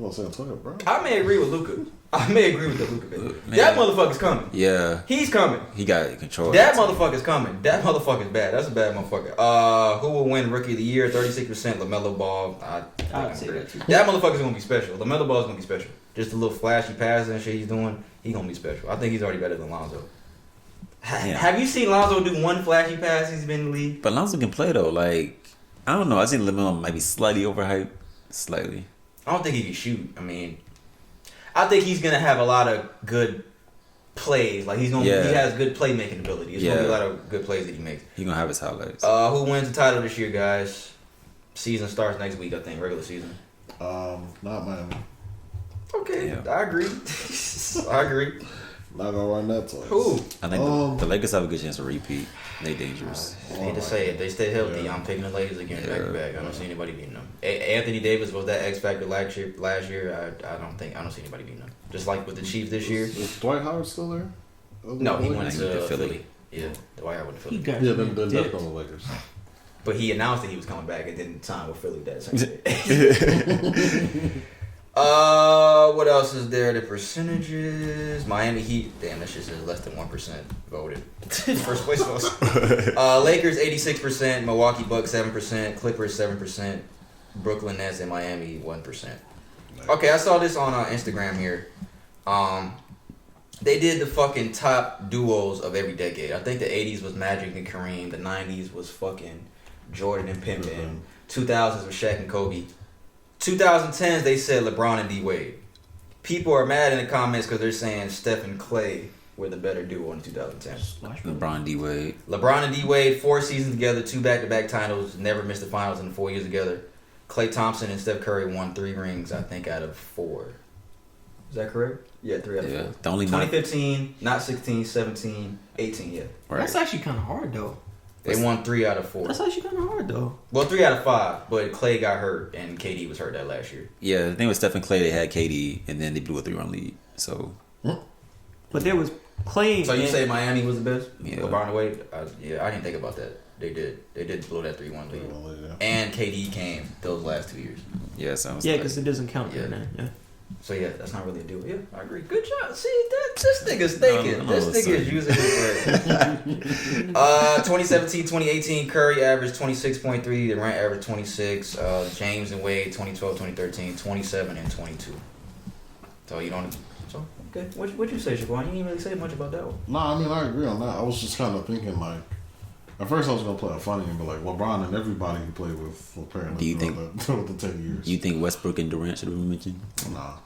gonna say Antonio Brown. I may agree with Luka. I may agree with the Luka bit. That motherfucker's coming. Yeah. He's coming. He got control. That motherfucker's coming. That motherfucker's bad. That's a bad motherfucker. Who will win Rookie of the Year? 36% LaMelo Ball. I'd say that too. That motherfucker's gonna be special. LaMelo Ball's gonna be special. Just a little flashy passes and shit he's doing. He's gonna be special. I think he's already better than Lonzo. Have you seen Lonzo do one flashy pass since he's been in the league? But Lonzo can play though. Like I don't know. I think LaMelo might be slightly overhyped. Slightly. I don't think he can shoot. I mean, I think he's gonna have a lot of good plays. Like he has good playmaking ability. There's gonna be a lot of good plays that he makes. He's gonna have his highlights. Who wins the title this year, guys? Season starts next week, I think. Regular season. Not Miami. Okay, Yeah. I agree. I agree. Not gonna run that twice. Who? I think the Lakers have a good chance to repeat. They dangerous. I hate to say it. They stay healthy. I'm picking the Lakers again back to back. I don't see anybody beating them. Anthony Davis was that X factor last year. I don't see anybody beating them. Just like with the Chiefs this year. Is Dwight Howard still there? No, he went to Philly. Philly. Yeah, Dwight Howard went to Philly. Yeah, then that's on the Lakers. But he announced that he was coming back and didn't sign with Philly that same day. What else is there? The percentages. Miami Heat. Damn, that shit says less than 1% voted. First place votes. Lakers 86%. Milwaukee Bucks 7%. Clippers 7%. Brooklyn Nets and Miami 1%. Okay, I saw this on Instagram here. They did the fucking top duos of every decade. I think the 80s was Magic and Kareem. The 90s was fucking Jordan and Pippen. 2000s was Shaq and Kobe. 2010s, they said LeBron and D Wade. People are mad in the comments because they're saying Steph and Clay were the better duo in 2010. LeBron, D Wade. LeBron and D Wade, 4 seasons together, 2 back-to-back titles, never missed the finals in 4 years together. Klay Thompson and Steph Curry won 3 rings, I think, out of 4. Is that correct? Yeah, 3 out of 4. The only 2015, not 16, 17, 18, yeah. Right. That's actually kind of hard though. They won 3 out of 4. That's actually kind of hard though. Well, 3 out of 5, but Clay got hurt and KD was hurt that last year. Yeah, the thing with Steph and Clay, they had KD, and then they blew a 3-run lead. So, but there was Clay. So you say Miami was the best? Yeah. LeBron and Wade? I didn't think about that. They did blow that 3-1 lead. And KD came those last 2 years. Yeah, sounds because it doesn't count. Yeah. Yeah. So yeah, that's not really a deal. Yeah, I agree. Good job. See, this nigga's thinking. This nigga is using his brain. 2017, 2018, Curry averaged 26.3. Durant averaged 26. James and Wade, 2012, 2013, 27 and 22. So you don't. So okay. What you say, Shaquan? You didn't really say much about that one. No, I mean I agree on that. I was just kind of thinking like. At first, I was gonna play a funny and be like LeBron and everybody he played with apparently. Do you think with the 10 years? You think Westbrook and Durant should have been mentioned? Nah.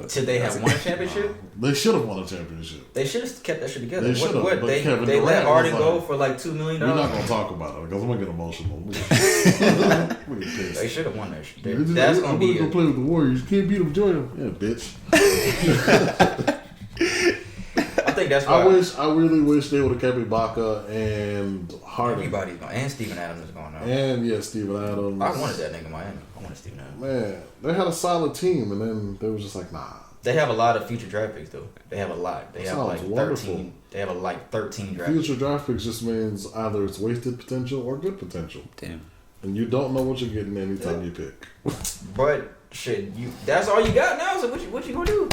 Should they have won a championship? They should have won a championship. They should have kept that shit together. They should have. What? They let Harden go for like $2 million. We're not gonna talk about it because I'm gonna get emotional. They should have won that shit. That's gonna be. Go play with the Warriors. You can't beat them, join them. Yeah, bitch. I think that's why. I really wish they would have kept Ibaka and Harden. Everybody's going, and Steven Adams is going now. And Steven Adams. I wanted that nigga in Miami. I wanted Steven Adams. Man, they had a solid team, and then they was just like, nah. They have a lot of future draft picks though. They have a lot. They have like 13. Wonderful. They have like 13 draft Future draft picks just means either it's wasted potential or good potential. Damn. And you don't know what you're getting anytime you pick. But shit, that's all you got now. So what you gonna do?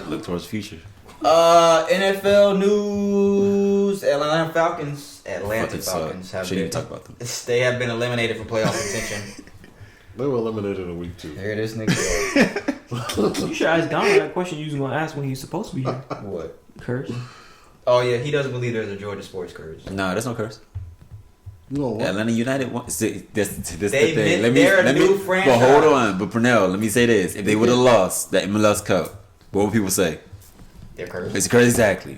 Look towards the future. NFL news: Atlanta Falcons have been, talk about them. They have been eliminated from playoff contention. They were eliminated in week 2. Here this nigga. You should ask Donald that question you was gonna ask when he was supposed to be here. What? Curse. Oh yeah, he doesn't believe there's a Georgia sports curse. No, there's no curse. You know what? Atlanta United wants this the thing. They're a new franchise. But hold on, but Pernell, let me say this: if they would have lost that MLS Cup, what would people say? They're cursed. It's a curse, exactly.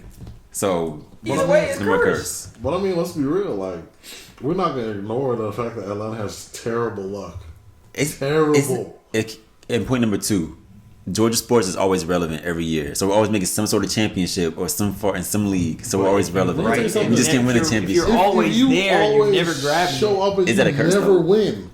So either way, it's curse. But I mean, let's be real. Like, we're not gonna ignore the fact that Atlanta has terrible luck. It's terrible. And point number 2, Georgia sports is always relevant every year. So we're always making some sort of championship or some league. So we're always relevant. Right. We just can't win a championship. If you're always there, you're never grabbing. Show up and is that a curse? Never win.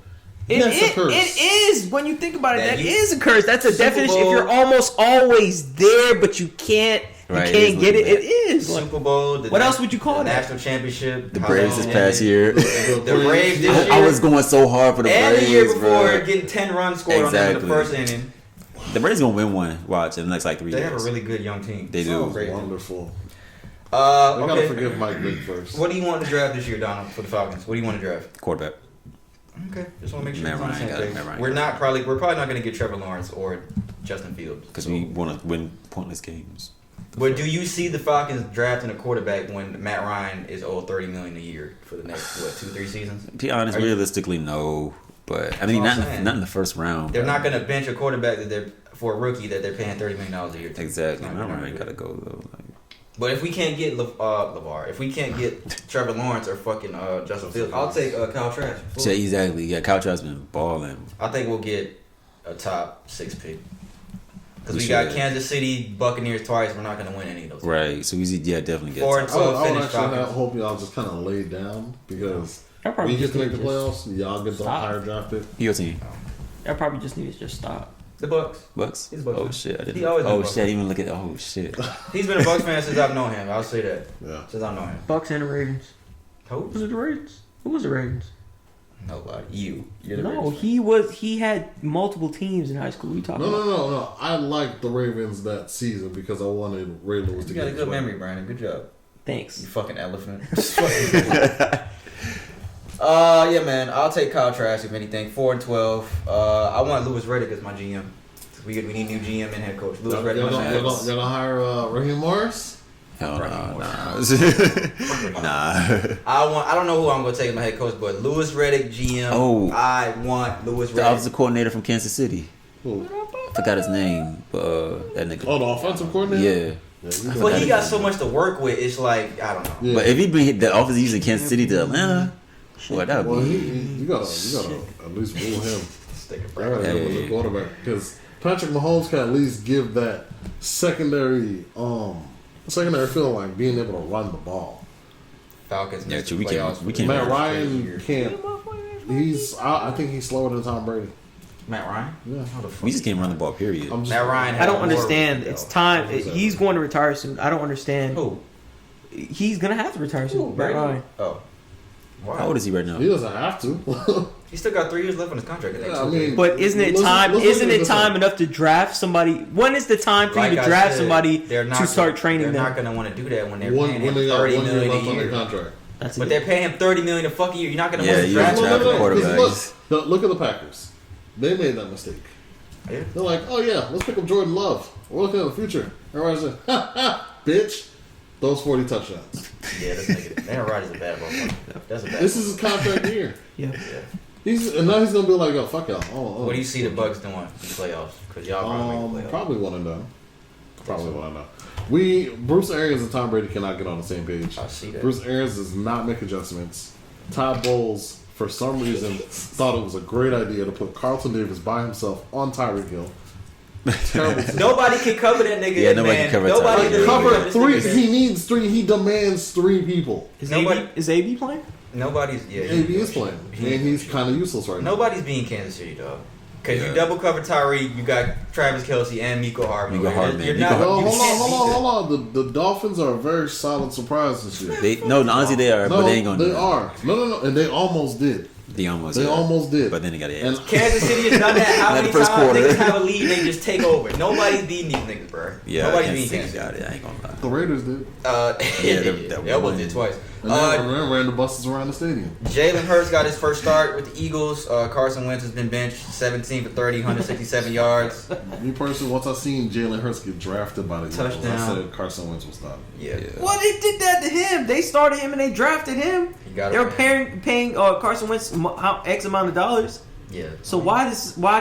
That's a curse. It is. When you think about it, that is a curse. That's a definition. If you're almost always there, but you can't get it. It is. Super Bowl. What else would you call it? National championship. The Braves this past year. The Braves this year. I was going so hard for the Braves. And the year before, getting 10 runs scored on them in the first inning. The Braves gonna win one. Watch in the next like 3 years. They have a really good young team. They do. Wonderful. They gotta forgive Mike Vick first. What do you want to draft this year, Donald, for the Falcons? What do you want to draft? Quarterback. Okay, just want to make sure. Matt Ryan got it. We're probably not going to get Trevor Lawrence or Justin Fields because we want to win pointless games. But do you see the Falcons drafting a quarterback when Matt Ryan is owed $30 million a year for the next 2-3 seasons? To be honest, realistically, no. But I mean, not in the first round. They're not going to bench a quarterback for a rookie that they're paying $30 million a year. Exactly, Matt Ryan got to go though. But if we can't get LeVar, if we can't get Trevor Lawrence or fucking Justin Fields, I'll take Kyle Trask. Yeah, exactly. Yeah, Kyle Trask been balling. I think we'll get a top 6 pick. Because we got Kansas City Buccaneers twice. We're not going to win any of those. Right. So we definitely get 4-12 finish. I hope y'all just kind of lay down because we get to make the playoffs. Y'all get the higher draft pick. Your team. I probably just need to just stop. The Bucks. He's a Bucks. Oh shit! I didn't. He always oh shit! I didn't even look at. Oh shit! He's been a Bucks fan since I've known him. I'll say that. Yeah. Since I've known him. Bucks and the Ravens. Who was it? The Ravens? Who was the Ravens? Nobody. You're the Ravens. He had multiple teams in high school. We talking? No. I liked the Ravens that season because I wanted Ray Lewis to get. You got a good memory, Brandon. Good job. Thanks. You fucking elephant. Yeah, man. I'll take Kyle Trask if anything. 4-12. I want Louis Riddick as my GM. We need new GM and head coach. Louis Riddick. You're gonna hire Raheem Morris? Hell no, nah. I don't know who I'm gonna take as my head coach, but Louis Riddick GM. Oh, I want Louis Riddick. The offensive coordinator from Kansas City. Who? I forgot his name, but that nigga. Oh, the offensive coordinator. Yeah. But he got so much to work with. It's like I don't know. Yeah. But if he bring the offense using Kansas City to Atlanta, what that would be? You gotta at least rule him. With the quarterback because Patrick Mahomes can at least give that secondary feeling like being able to run the ball. Falcons. Yeah, true. We can't. Matt Ryan can't. I think he's slower than Tom Brady. Matt Ryan? Yeah. We just can't run the ball, period. Matt Ryan. I don't understand. It's time. He's going to retire soon. I don't understand. Who? He's going to have to retire soon. Matt Ryan. Oh. Wow. How old is he right now? He doesn't have to. He still got 3 years left on his contract. But isn't it time enough to draft somebody? When is the time for you to draft somebody to start training them? They're not going to want to do that when they're paying him $30 million a year. Contract. But they're paying him $30 million a fucking year. You're not going to want to draft quarterbacks. Look at the Packers. They made that mistake. Yeah. They're like, oh yeah, let's pick up Jordan Love. We're looking at the future. Everybody's like, bitch, those 40 touchdowns. Yeah, that's negative. Aaron Rodgers is a bad motherfucker. That's a bad. This is his contract year. Yeah. And now he's gonna be like, "Oh, fuck y'all." What do you see the Bucks doing in the playoffs? Because y'all probably make the playoffs. Probably one and done. Bruce Arians and Tom Brady cannot get on the same page. I see that. Bruce Arians does not make adjustments. Todd Bowles, for some reason, thought it was a great idea to put Carlton Davis by himself on Tyreek Hill. Nobody can cover that nigga. Yeah, nobody can cover Nobody cover three. He needs three. He demands three people. Is AB playing? Nobody's. Yeah, AB is playing, and he's kind of useless right now. Nobody's beating Kansas City, dog. Because you double cover Tyreek, you got Travis Kelce and Miko Hardman. Hold on. The Dolphins are a very solid surprise this year. Honestly they are, but they ain't gonna do that. They are. No, and they almost did. They almost did. But then they got it. Kansas City has done that. How many times niggas have a lead, they just take over. Nobody's beating these niggas, bro. Yeah, nobody's beating Kansas City. Got it. I ain't gonna lie. The Raiders did. They almost did twice. And they ran the buses around the stadium. Jalen Hurts got his first start with the Eagles. Carson Wentz has been benched 17 for 30, 167 yards. Me personally, once I seen Jalen Hurts get drafted by the Eagles, I said Carson Wentz will stop. Yeah. Well, they did that to him. They started him and they drafted him. They were paying Carson Wentz X amount of dollars. Yeah. So why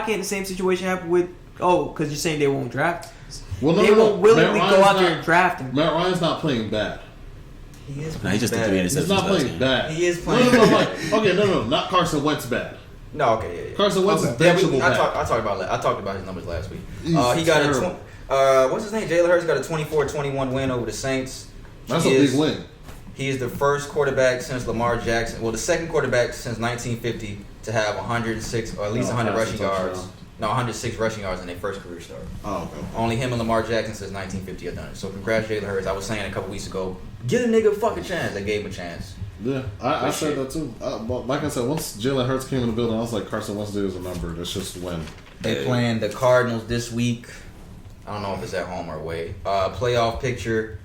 can't the same situation happen with? Because you're saying they won't draft. Well, they won't willingly go out there and draft him. Matt Ryan's not playing bad. He is. He just threw 3 interceptions. He's not playing bad. He is playing. No, not Carson Wentz bad. No, okay, yeah. Carson Wentz is benchable bad. I talked about his numbers last week. He got terrible. what's his name? Jalen Hurts got a 24-21 win over the Saints. That's a big win. He is the first quarterback since Lamar Jackson. Well, the second quarterback since 1950 to have 106 or at least 100 rushing yards. No, 106 rushing yards in their first career start. Oh, okay. Only him and Lamar Jackson since 1950 have done it. So congrats, Jalen Hurts. I was saying a couple weeks ago, give a nigga a fucking chance. They gave him a chance. Yeah, I said that too. Like I said, once Jalen Hurts came in the building, I was like, Carson Wentz is a number. That's just win. They playing the Cardinals this week. I don't know if it's at home or away. Playoff picture.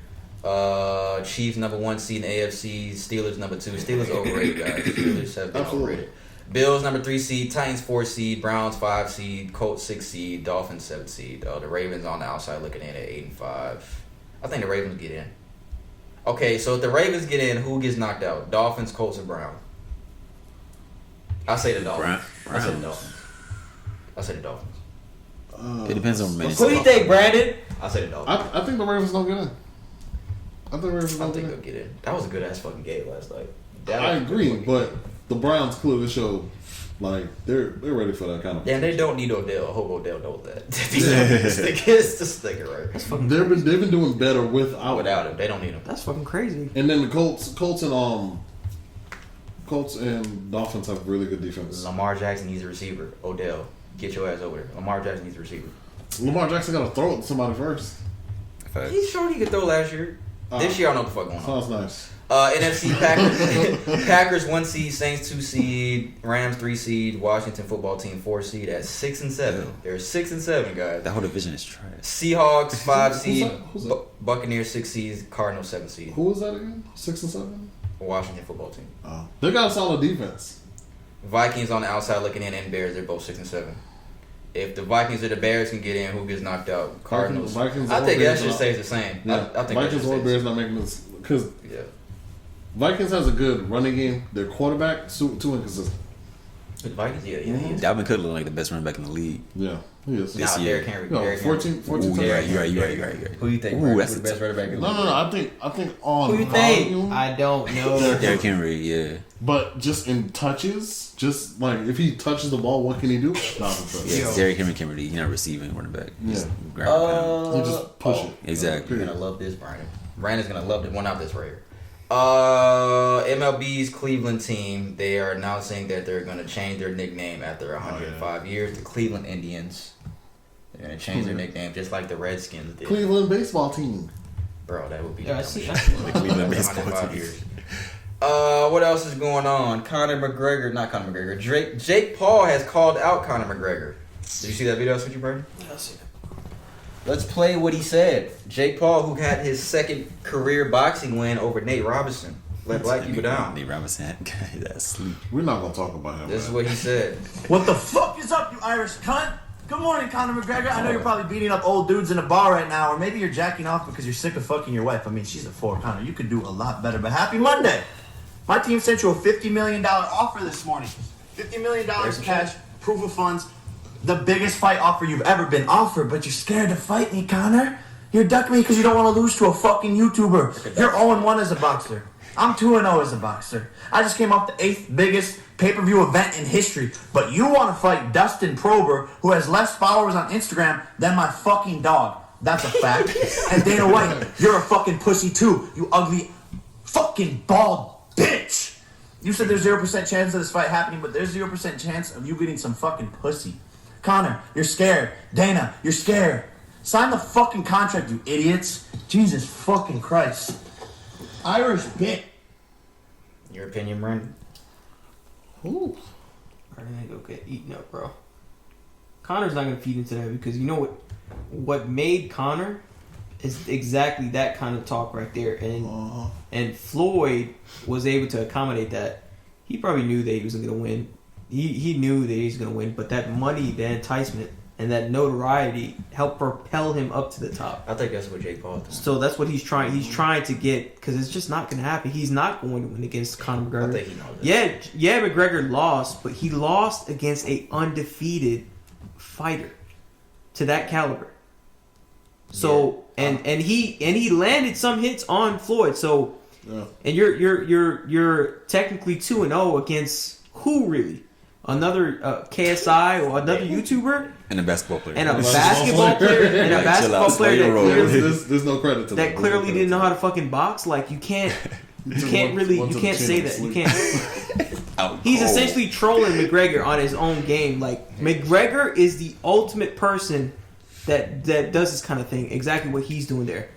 Chiefs number 1 seed in the AFC. Steelers number 2. Steelers overrated, guys. Steelers have been overrated. Bills number 3 seed, Titans 4 seed, Browns 5 seed, Colts 6 seed, Dolphins 7 seed. The Ravens on the outside looking in at 8-5. I think the Ravens get in. Okay, so if the Ravens get in, who gets knocked out? Dolphins, Colts, or Browns? I say the Dolphins. I say the Dolphins. It depends on many. Who do you think, Brandon? I say the Dolphins. I think the Ravens don't get in. I think they'll get in. That was a good ass fucking game last night. I agree, but the Browns clearly showed like they're ready for that kind of. Yeah, and they don't need Odell. I hope Odell knows that. This nigga, right? That's fucking. They've been doing better without him. They don't need him. That's fucking crazy. And then the Colts and Dolphins have really good defense. Lamar Jackson needs a receiver. Odell, get your ass over there. Lamar Jackson needs a receiver. Lamar Jackson got to throw it to somebody first. He showed he could throw last year. This year I don't know what the fuck going on. Sounds nice. NFC Packers 1 seed, Saints 2 seed, Rams 3 seed, Washington football team 4 seed at 6 and 7. Yeah. They're 6 and 7, guys. That whole division is trash. Seahawks 5 seed, Buccaneers 6 seed, Cardinals 7 seed. Who was that again? 6 and 7. Washington football team. Oh, they got a solid defense. Vikings on the outside looking in, and Bears. They're both 6 and 7. If the Vikings or the Bears can get in, who gets knocked out? Cardinals. Vikings I think that shit stays the same. Yeah. I think Vikings or Bears not making this because Vikings has a good running game. Their quarterback too inconsistent. The Vikings, he is. Dalvin Cook look like the best running back in the league. Yeah, he is. This year. Derrick Henry. 14 yeah, you're right. Who do you think? That's the best running back in the league? No. I think on who you think? I don't know. Derrick Henry, yeah. But just in touches, just like if he touches the ball, what can he do? Yeah, Derrick Henry can really. He's not receiving running back. He just push it. Exactly. You're gonna love this, Brandon. Brandon's gonna love the one out this right here. MLB's Cleveland team, they are announcing that they're going to change their nickname after 105 years. The Cleveland Indians. They're going to change their nickname just like the Redskins did. Cleveland baseball team. Bro, that would be I see. The Cleveland baseball team. Years. What else is going on? Jake Paul has called out Connor McGregor. Did you see that video I sent you, Brandon? Yeah, I see that. Let's play what he said. Jake Paul, who had his second career boxing win over Nate Robinson. Let black people down. Nate Robinson had guy that's sleep. We're not going to talk about him. This is what he said. What the fuck is up, you Irish cunt? Good morning, Connor McGregor. I know you're probably beating up old dudes in a bar right now, or maybe you're jacking off because you're sick of fucking your wife. I mean, she's a 4, Connor. You could do a lot better, but happy Monday. My team sent you a $50 million offer this morning. $50 million cash, proof of funds, the biggest fight offer you've ever been offered, but you're scared to fight me, Connor. You're ducking me because you don't want to lose to a fucking YouTuber. You're 0-1 as a boxer. I'm 2-0 as a boxer. I just came off the 8th biggest pay-per-view event in history, but you want to fight Dustin Prober, who has less followers on Instagram than my fucking dog. That's a fact. And Dana White, you're a fucking pussy too, you ugly fucking bald bitch. You said there's 0% chance of this fight happening, but there's 0% chance of you getting some fucking pussy. Connor, you're scared. Dana, you're scared. Sign the fucking contract, you idiots. Jesus fucking Christ. Irish bit. Your opinion, Brandon? Ooh. I think go get eaten up, bro. Connor's not gonna feed into that because you know what made Connor is exactly that kind of talk right there, and Floyd was able to accommodate that. He probably knew that he was gonna win. He knew that he was gonna win, but that money, the enticement, and that notoriety helped propel him up to the top. I think that's what Jake Paul did. So that's what he's trying. He's trying to get, because it's just not going to happen. He's not going to win against Conor McGregor. I think he knows that. Yeah, McGregor lost, but he lost against a undefeated fighter to that caliber. So and he landed some hits on Floyd. So and you're technically 2-0 against who really? Another KSI or another YouTuber and a basketball player that there's no credit to that clearly didn't know how to fucking box. Like you can't say that. You can't. He's essentially trolling McGregor on his own game. Like McGregor is the ultimate person that does this kind of thing. Exactly what he's doing there.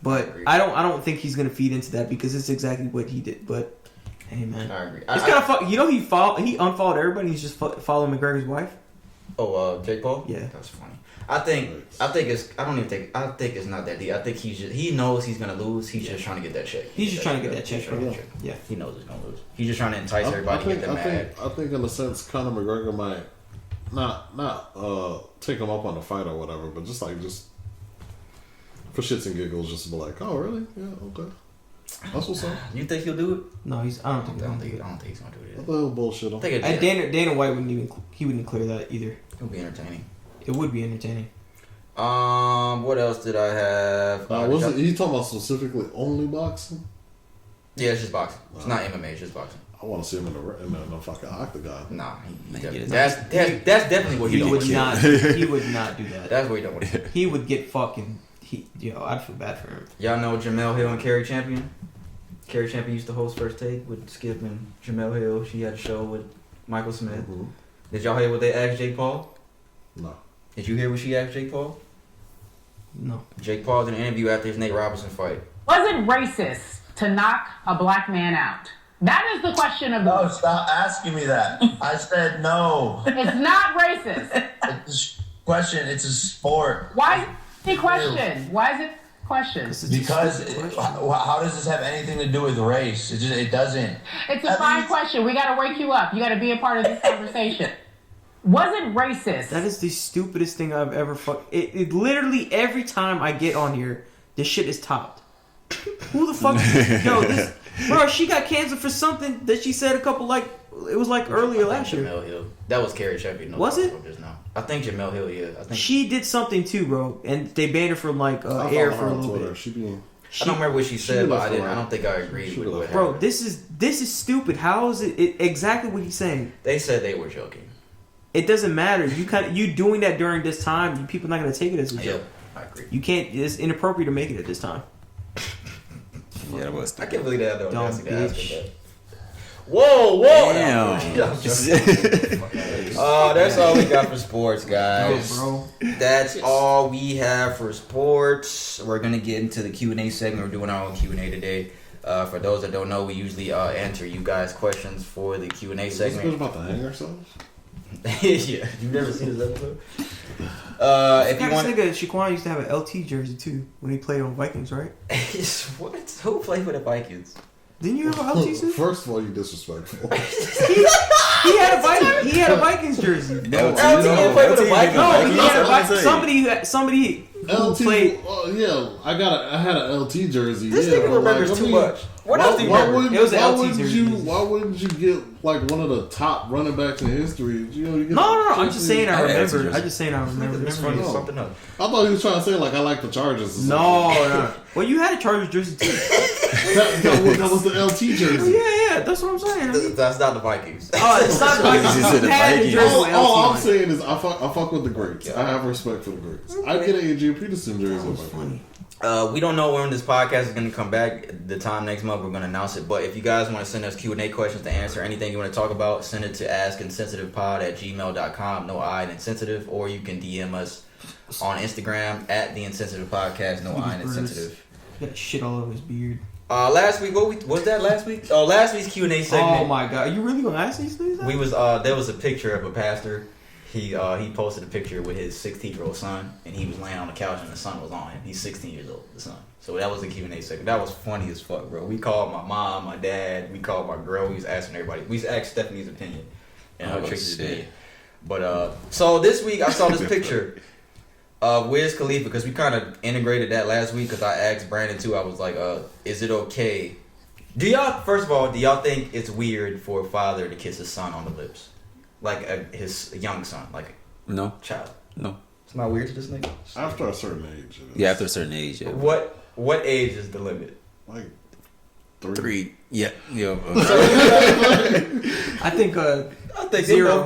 But I don't think he's gonna feed into that because it's exactly what he did. But hey man, I agree. It's kind of he unfollowed everybody. He's just following McGregor's wife. Oh, Jake Paul? Yeah, that's funny. I think it's not that deep. I think he knows he's gonna lose. He's just trying to get that check. He's just trying to get that check. Yeah, he knows he's gonna lose. He's just trying to entice everybody to get them mad. I think in a sense, Conor McGregor might not take him up on the fight or whatever, but just for shits and giggles, just be like, oh really? Yeah, okay. That's what's up. You think he'll do it? No, I don't think he's gonna do it. What the hell bullshit? Dana White wouldn't clear that either. It would be entertaining. It would be entertaining. What else did I have? Was he talking about specifically only boxing? Yeah, it's just boxing. It's not MMA. It's just boxing. I want to see him in the fucking octagon. Nah, that's definitely what he would not. He would not do that. That's what he don't want to do. He would get fucking. I'd feel bad for him. Y'all know Jamel Hill and Carrie Champion? Carrie Champion used to host First Take with Skip and Jamel Hill. She had a show with Michael Smith. Mm-hmm. Did y'all hear what they asked Jake Paul? No. Did you hear what she asked Jake Paul? No. Jake Paul did an interview after his Nate Robinson fight. Was it racist to knock a black man out? That is the question of the No, stop asking me that. I said no. It's not racist. It's a question. It's a sport. Why is it a question? Why is it a question? Because how does this have anything to do with race? It doesn't. It's a fine question. We got to wake you up. You got to be a part of this conversation. Was it racist? That is the stupidest thing I've ever It literally every time I get on here, this shit is topped. Who the fuck? Bro, she got canceled for something that she said it was earlier last year. Jamel Hill. That was Carrie Champion. Was it? Just now. I think Jamel Hill. Yeah, I think she did something too, bro, and they banned her from air for a little bit. I don't remember what she said, but I don't think I agreed with what happened. Bro, this is stupid. How is it exactly what he's saying? They said they were joking. It doesn't matter. You doing that during this time, people are not gonna take it as a joke. I agree. You can't. It's inappropriate to make it at this time. Yeah, that was. I can't believe they had the audacity to ask him that. Whoa! Damn. That's all we got for sports, guys. Bro. That's all we have for sports. We're gonna get into the Q&A segment. We're doing our own Q&A today. For those that don't know, we usually answer you guys' questions for the Q&A segment. Is this about to hang ourselves? Yeah, you've never seen this episode. If you want, Shaquan used to have an LT jersey too when he played on Vikings, right? What? Who played for the Vikings? Didn't you have an LT suit? First of all, you disrespectful. he had had a Vikings jersey. LT didn't play with the Vikings. No, he had a Vikings. Somebody LT played. Yeah, I had an LT jersey. This nigga remembers too much. What else do you remember? It was an LT jersey. Why wouldn't you get like one of the top running backs in history? You know, No. I'm just saying I remember. I'm just saying I remember. It's funny. Something else. I thought he was trying to say like I like the Chargers. No. Well, you had a Chargers jersey too. that was the LT jersey. Yeah. That's what I'm saying. That's not the Vikings. Oh, it's not the Vikings. He said the Vikings. All I'm saying is I fuck with the greats. I have respect for the greats. I get an Adrian Peterson jersey. Funny. We don't know when this podcast is going to come back. The time next month, we're going to announce it. But if you guys want to send us Q&A questions to answer anything you want to talk about, send it to askinsensitivepod@gmail.com. No I in insensitive. Or you can DM us on Instagram at the Insensitive Podcast. No I in insensitive. He got shit all over his beard. Last week, was that last week? Oh, last week's Q&A segment. Oh my god, are you really gonna ask these things? We was there was a picture of a pastor. He posted a picture with his 16-year-old son, and he was laying on the couch, and the son was on him. He's 16 years old, the son. So that was the Q&A segment. That was funny as fuck, bro. We called my mom, my dad, we called my girl. We was asking everybody. We was asking Stephanie's opinion and Tracy's opinion. But so this week I saw this picture of Wiz Khalifa, because we kind of integrated that last week, because I asked Brandon too. I was like, is it okay? First of all, do y'all think it's weird for a father to kiss his son on the lips? Like his young son, like no child. No, it's not weird to this nigga. After a certain age. Yeah, after a certain age. Yeah. What age is the limit? Like 3. Yeah. I think 0.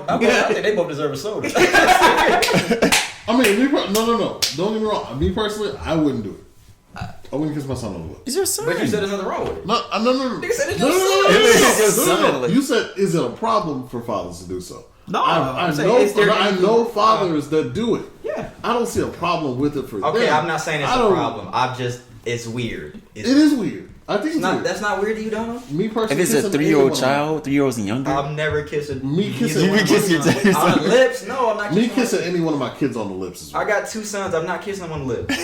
I think they both deserve a soda. I mean, no. Don't get me wrong. Me personally, I wouldn't do it. I wouldn't kiss my son on the lips. Is your son? But you said there's nothing wrong with it. No. Nigga said it's your son. No. You said, is it a problem for fathers to do so? No, I know fathers that do it. Yeah. I don't see a problem with it for them. Okay, I'm not saying it's a problem. It's weird. It is weird. I think it's weird. That's not weird to you, Donald? Me personally, if it's a 3-year-old child, 3-year-olds and younger, I'm never kissing. Me kissing your on the lips? No, I'm not. Me kissing any one of my kids on the lips is weird. I got 2 sons. I'm not kissing them on the lips.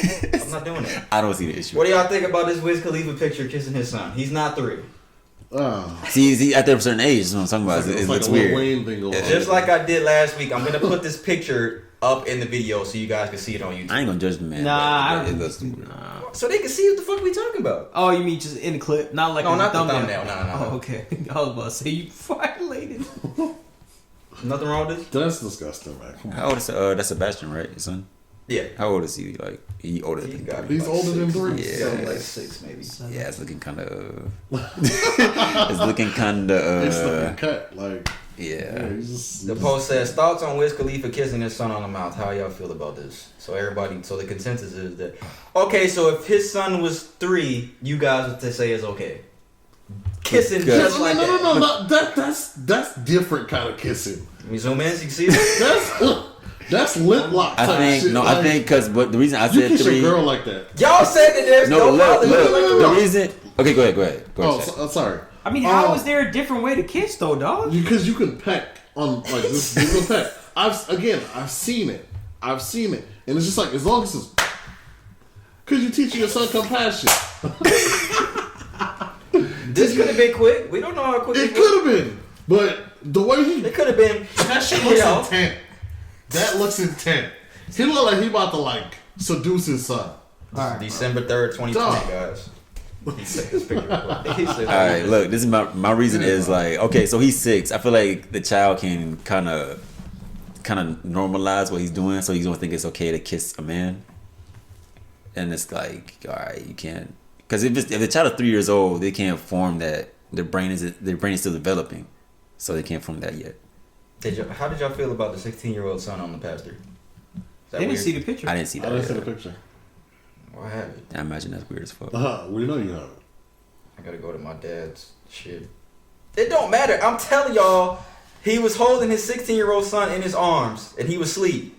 I'm not doing that. I don't see the issue. What do y'all think about this Wiz Khalifa picture kissing his son? He's not 3. See, at a certain age, is what I'm talking about. It looks weird. Lil Wayne thing going on. Just like I did last week, I'm gonna put this picture up in the video so you guys can see it on YouTube. I ain't gonna judge the man. Nah, so they can see what the fuck we talking about. Oh, you mean just in the clip, not like not the thumbnail? No. Oh, okay. I was about to say you violated. Nothing wrong with this. That's disgusting, man. Come on. How old is that's Sebastian, right? His son. Yeah. How old is he? Like he older than He's older than 3. Yeah, like 6 maybe. Yeah, it's looking kind of. It's looking kind of. It's looking cut like. Yeah. The post says thoughts on Wiz Khalifa kissing his son on the mouth. How y'all feel about this? So the consensus is that okay. So if his son was 3, you guys would say it's okay. Kissing just like that. No. That's different kind of kissing. Let me zoom in so you can see it. That's lip lock type shit. I think because the reason I said 3. You kiss your girl like that. Y'all said that there's no father. The reason. Okay, go ahead. Sorry. I mean, how is there a different way to kiss though, dog? Because you can peck on like this. You can peck. I've seen it, and it's just like as long as it's because you're teaching your son compassion. This could have been quick. We don't know how quick it could have been, but the way it could have been. That shit looks intent. That looks intent. He look like he about to like seduce his son. Right. December 3rd, 2020, guys. Alright, look, this is my reason is like, okay, so he's 6. I feel like the child can kind of normalize what he's doing, so he's gonna think it's okay to kiss a man. And it's like, alright, you can't, because if the child is 3 years old, they can't form that. Their brain is still developing, so they can't form that yet. How did y'all feel about the 16-year-old son on the pastor? They didn't see the picture. I didn't see that. I didn't see the picture. Well, I have it. I imagine that's weird as fuck. We know you have it. I gotta go to my dad's shit. It don't matter. I'm telling y'all, he was holding his 16-year-old son in his arms, and he was asleep.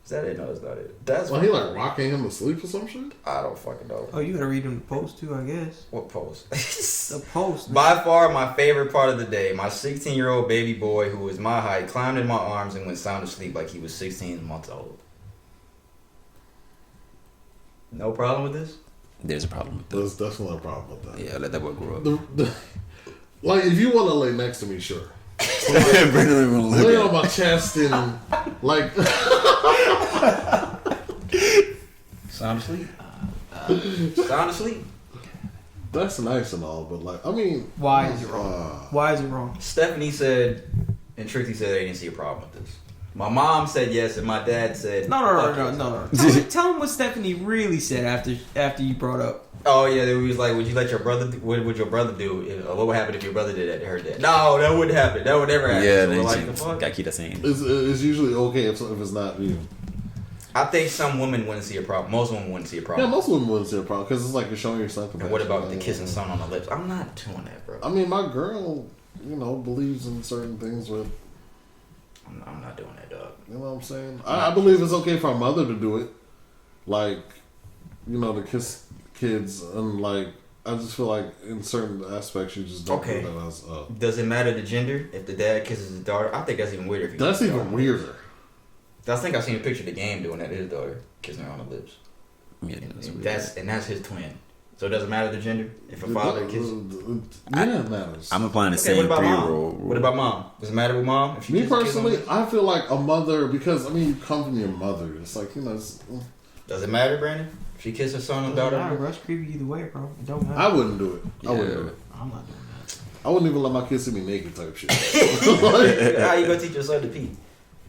Is that it? No, it's not it. That's he like rocking him to sleep or some shit? I don't fucking know. Oh, you gotta read him the post too, I guess. What post? The post. By far my favorite part of the day. My 16-year-old baby boy, who was my height, climbed in my arms and went sound asleep like he was 16 months old. No problem with this? There's a problem with that. There's definitely a problem with that. Yeah, let that boy grow up. Like, if you want to lay next to me, sure. Lay on my chest and like. Sound asleep. Sound asleep. That's nice and all, but like, I mean, why is it wrong? Why is it wrong? Stephanie said, and Trixie said they didn't see a problem with this. My mom said yes, and my dad said no. Tell him what Stephanie really said after you brought up. Oh yeah, they was like, would you let your brother? What would your brother do? What would happen if your brother did that to her dad? No, that wouldn't happen. That would never happen. Yeah, so they like, the fuck? gotta keep that same. It's usually okay if it's not you. I think some women wouldn't see a problem. Most women wouldn't see a problem. Yeah, most women wouldn't see a problem because it's like you're showing yourself. And what about the kissing son on the lips? I'm not doing that, bro. I mean, my girl, believes in certain things, but I'm not doing that, dog. You know what I'm saying? I believe it's okay for a mother to do it, like, to kiss kids, and like, I just feel like in certain aspects you just don't do that as. Does it matter the gender if the dad kisses his daughter? I think that's even weirder. That's even weirder. I think I seen a picture of the game doing that to his daughter, kissing her on the lips. Yeah, that's his twin. So it doesn't matter the gender if a father kisses. Yeah, it matters. I'm applying the same 3-year-old rule. What about mom? Does it matter with mom? If Me personally, I feel like a mother, because I mean, you come from your mother. It's like It's, does it matter, Brandon? If she kisses her son or daughter? That's creepy either way, bro. It don't matter. I wouldn't do it. I wouldn't do it. I'm not doing that. I wouldn't even let my kids see me naked type shit. How you gonna teach your son to pee?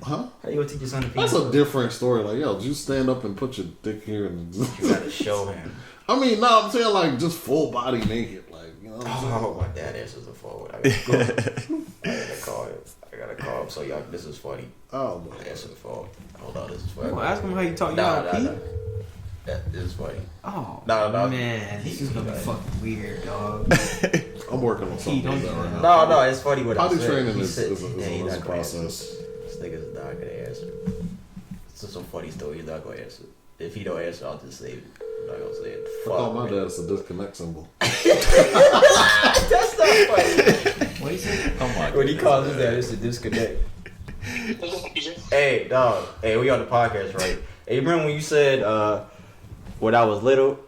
Huh? How you gonna teach your son to pee? That's a different story. Like, yo, just stand up and put your dick here and you gotta show him. I mean, no, I'm saying like just full body naked, like, you know what I'm saying? Oh, my dad answers the phone. I gotta call him. I gotta call him. So y'all, this is funny. Oh, I answer the phone. Hold on, this is funny. Well, ask him how you talk. You gotta pee. This is funny. Oh, no, man, this is gonna be fucking weird, dog. I'm working on something. No, it's funny what I said. Potty training He is said, a process. This nigga's not gonna answer. It's just some funny story. He's not gonna answer. If he don't answer, I'll just save it. I'm not gonna say it. I call my dad, it's a disconnect symbol. That's not funny. What he say? Oh my! When he calls his dad, it's a disconnect. Hey, dog. Hey, we on the podcast, right? Hey, remember when you said when I was little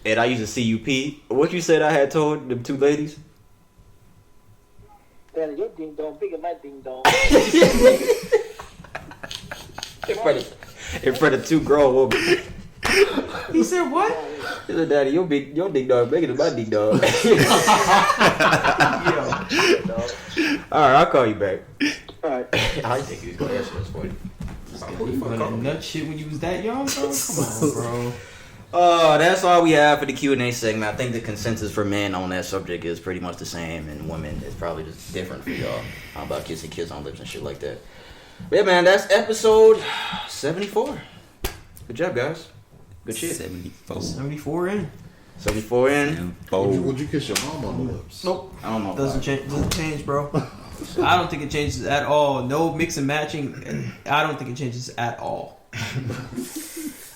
and I used to see you pee? What you said I had told them two ladies? Daddy, your ding dong bigger than my ding dong. In front of two grown women. He said what? He said, "Daddy, your ding dong bigger than my ding dong." Alright, I'll call you back. Alright. I think he was gonna answer this for you. You running nut shit when you was that young, bro? Come on, bro. That's all we have for the Q&A segment. I think the consensus for men on that subject is pretty much the same, and women is probably just different for y'all. How about kissing kids on lips and shit like that? But yeah, man, that's episode 74. Good job, guys. Good shit. 74 in. 74 in. Would you kiss your mom on the lips? Nope. I don't know. Doesn't change, bro. I don't think it changes at all. No mix and matching. I don't think it changes at all.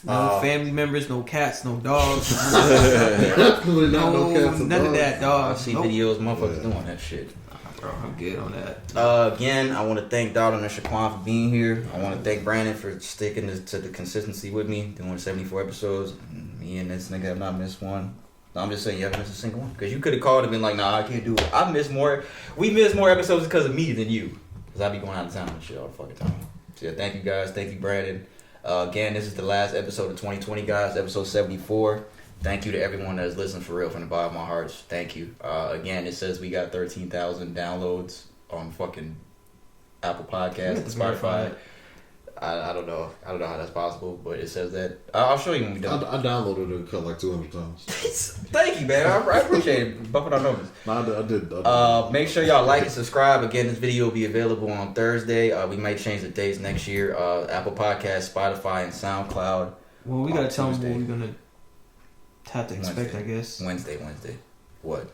No family members, no cats, no dogs. Definitely no cats and none dogs. of that, dog. I see videos, motherfuckers doing that shit. Bro, I'm good on that. Again, I want to thank Donald and Shaquan for being here. I want to thank Brandon for sticking to the consistency with me, doing 74 episodes. Me and this nigga have not missed one. No, I'm just saying you haven't missed a single one. Because you could have called and been like, nah, I can't do it. We missed more episodes because of me than you. Because I be going out of town and shit all the fucking time. So yeah, thank you guys. Thank you, Brandon. Again, this is the last episode of 2020, guys. Episode 74. Thank you to everyone that has listened for real from the bottom of my heart. Thank you. Again, it says we got 13,000 downloads on fucking Apple Podcasts and Spotify. I don't know. I don't know how that's possible, but it says that. I'll show you when we done. I downloaded it like 200 times. Thank you, man. I appreciate it. Bumping our numbers. No, I did. Make sure y'all like and subscribe. Again, this video will be available on Thursday. We may change the dates next year. Apple Podcasts, Spotify, and SoundCloud. Well, we gotta tell them what we're gonna have to expect, Wednesday. I guess. Wednesday. What?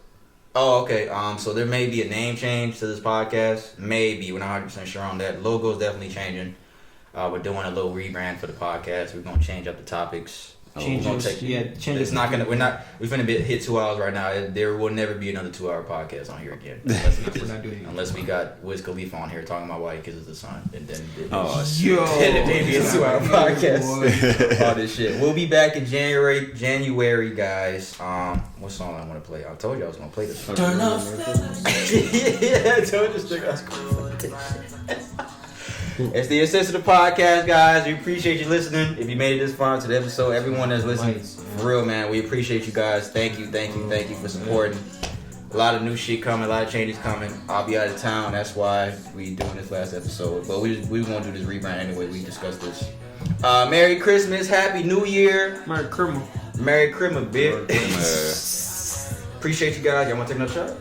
Oh, okay. So there may be a name change to this podcast. Maybe. We're not 100% sure on that. Logo's definitely changing. We're doing a little rebrand for the podcast. We're gonna change up the topics. It's not gonna. We're finna hit 2 hours right now. There will never be another 2-hour podcast on here again. Unless we got Wiz Khalifa on here talking about why he kisses the sun, and then it may be a 2-hour podcast. All this shit. We'll be back in January, guys. What song I want to play? I told you I was gonna play this. Turn off. Yeah, I told you I was gonna play. It's the Insensitive Podcast, guys. We appreciate you listening. If you made it this far into the episode, everyone that's listening, for real, man, we appreciate you guys. Thank you for supporting. A lot of new shit coming, a lot of changes coming. I'll be out of town. That's why we doing this last episode. But we gonna do this rebrand anyway. We discussed this. Merry Christmas, Happy New Year. Merry Christmas. Merry Christmas, bitch. Appreciate you guys. Y'all want to take another shot?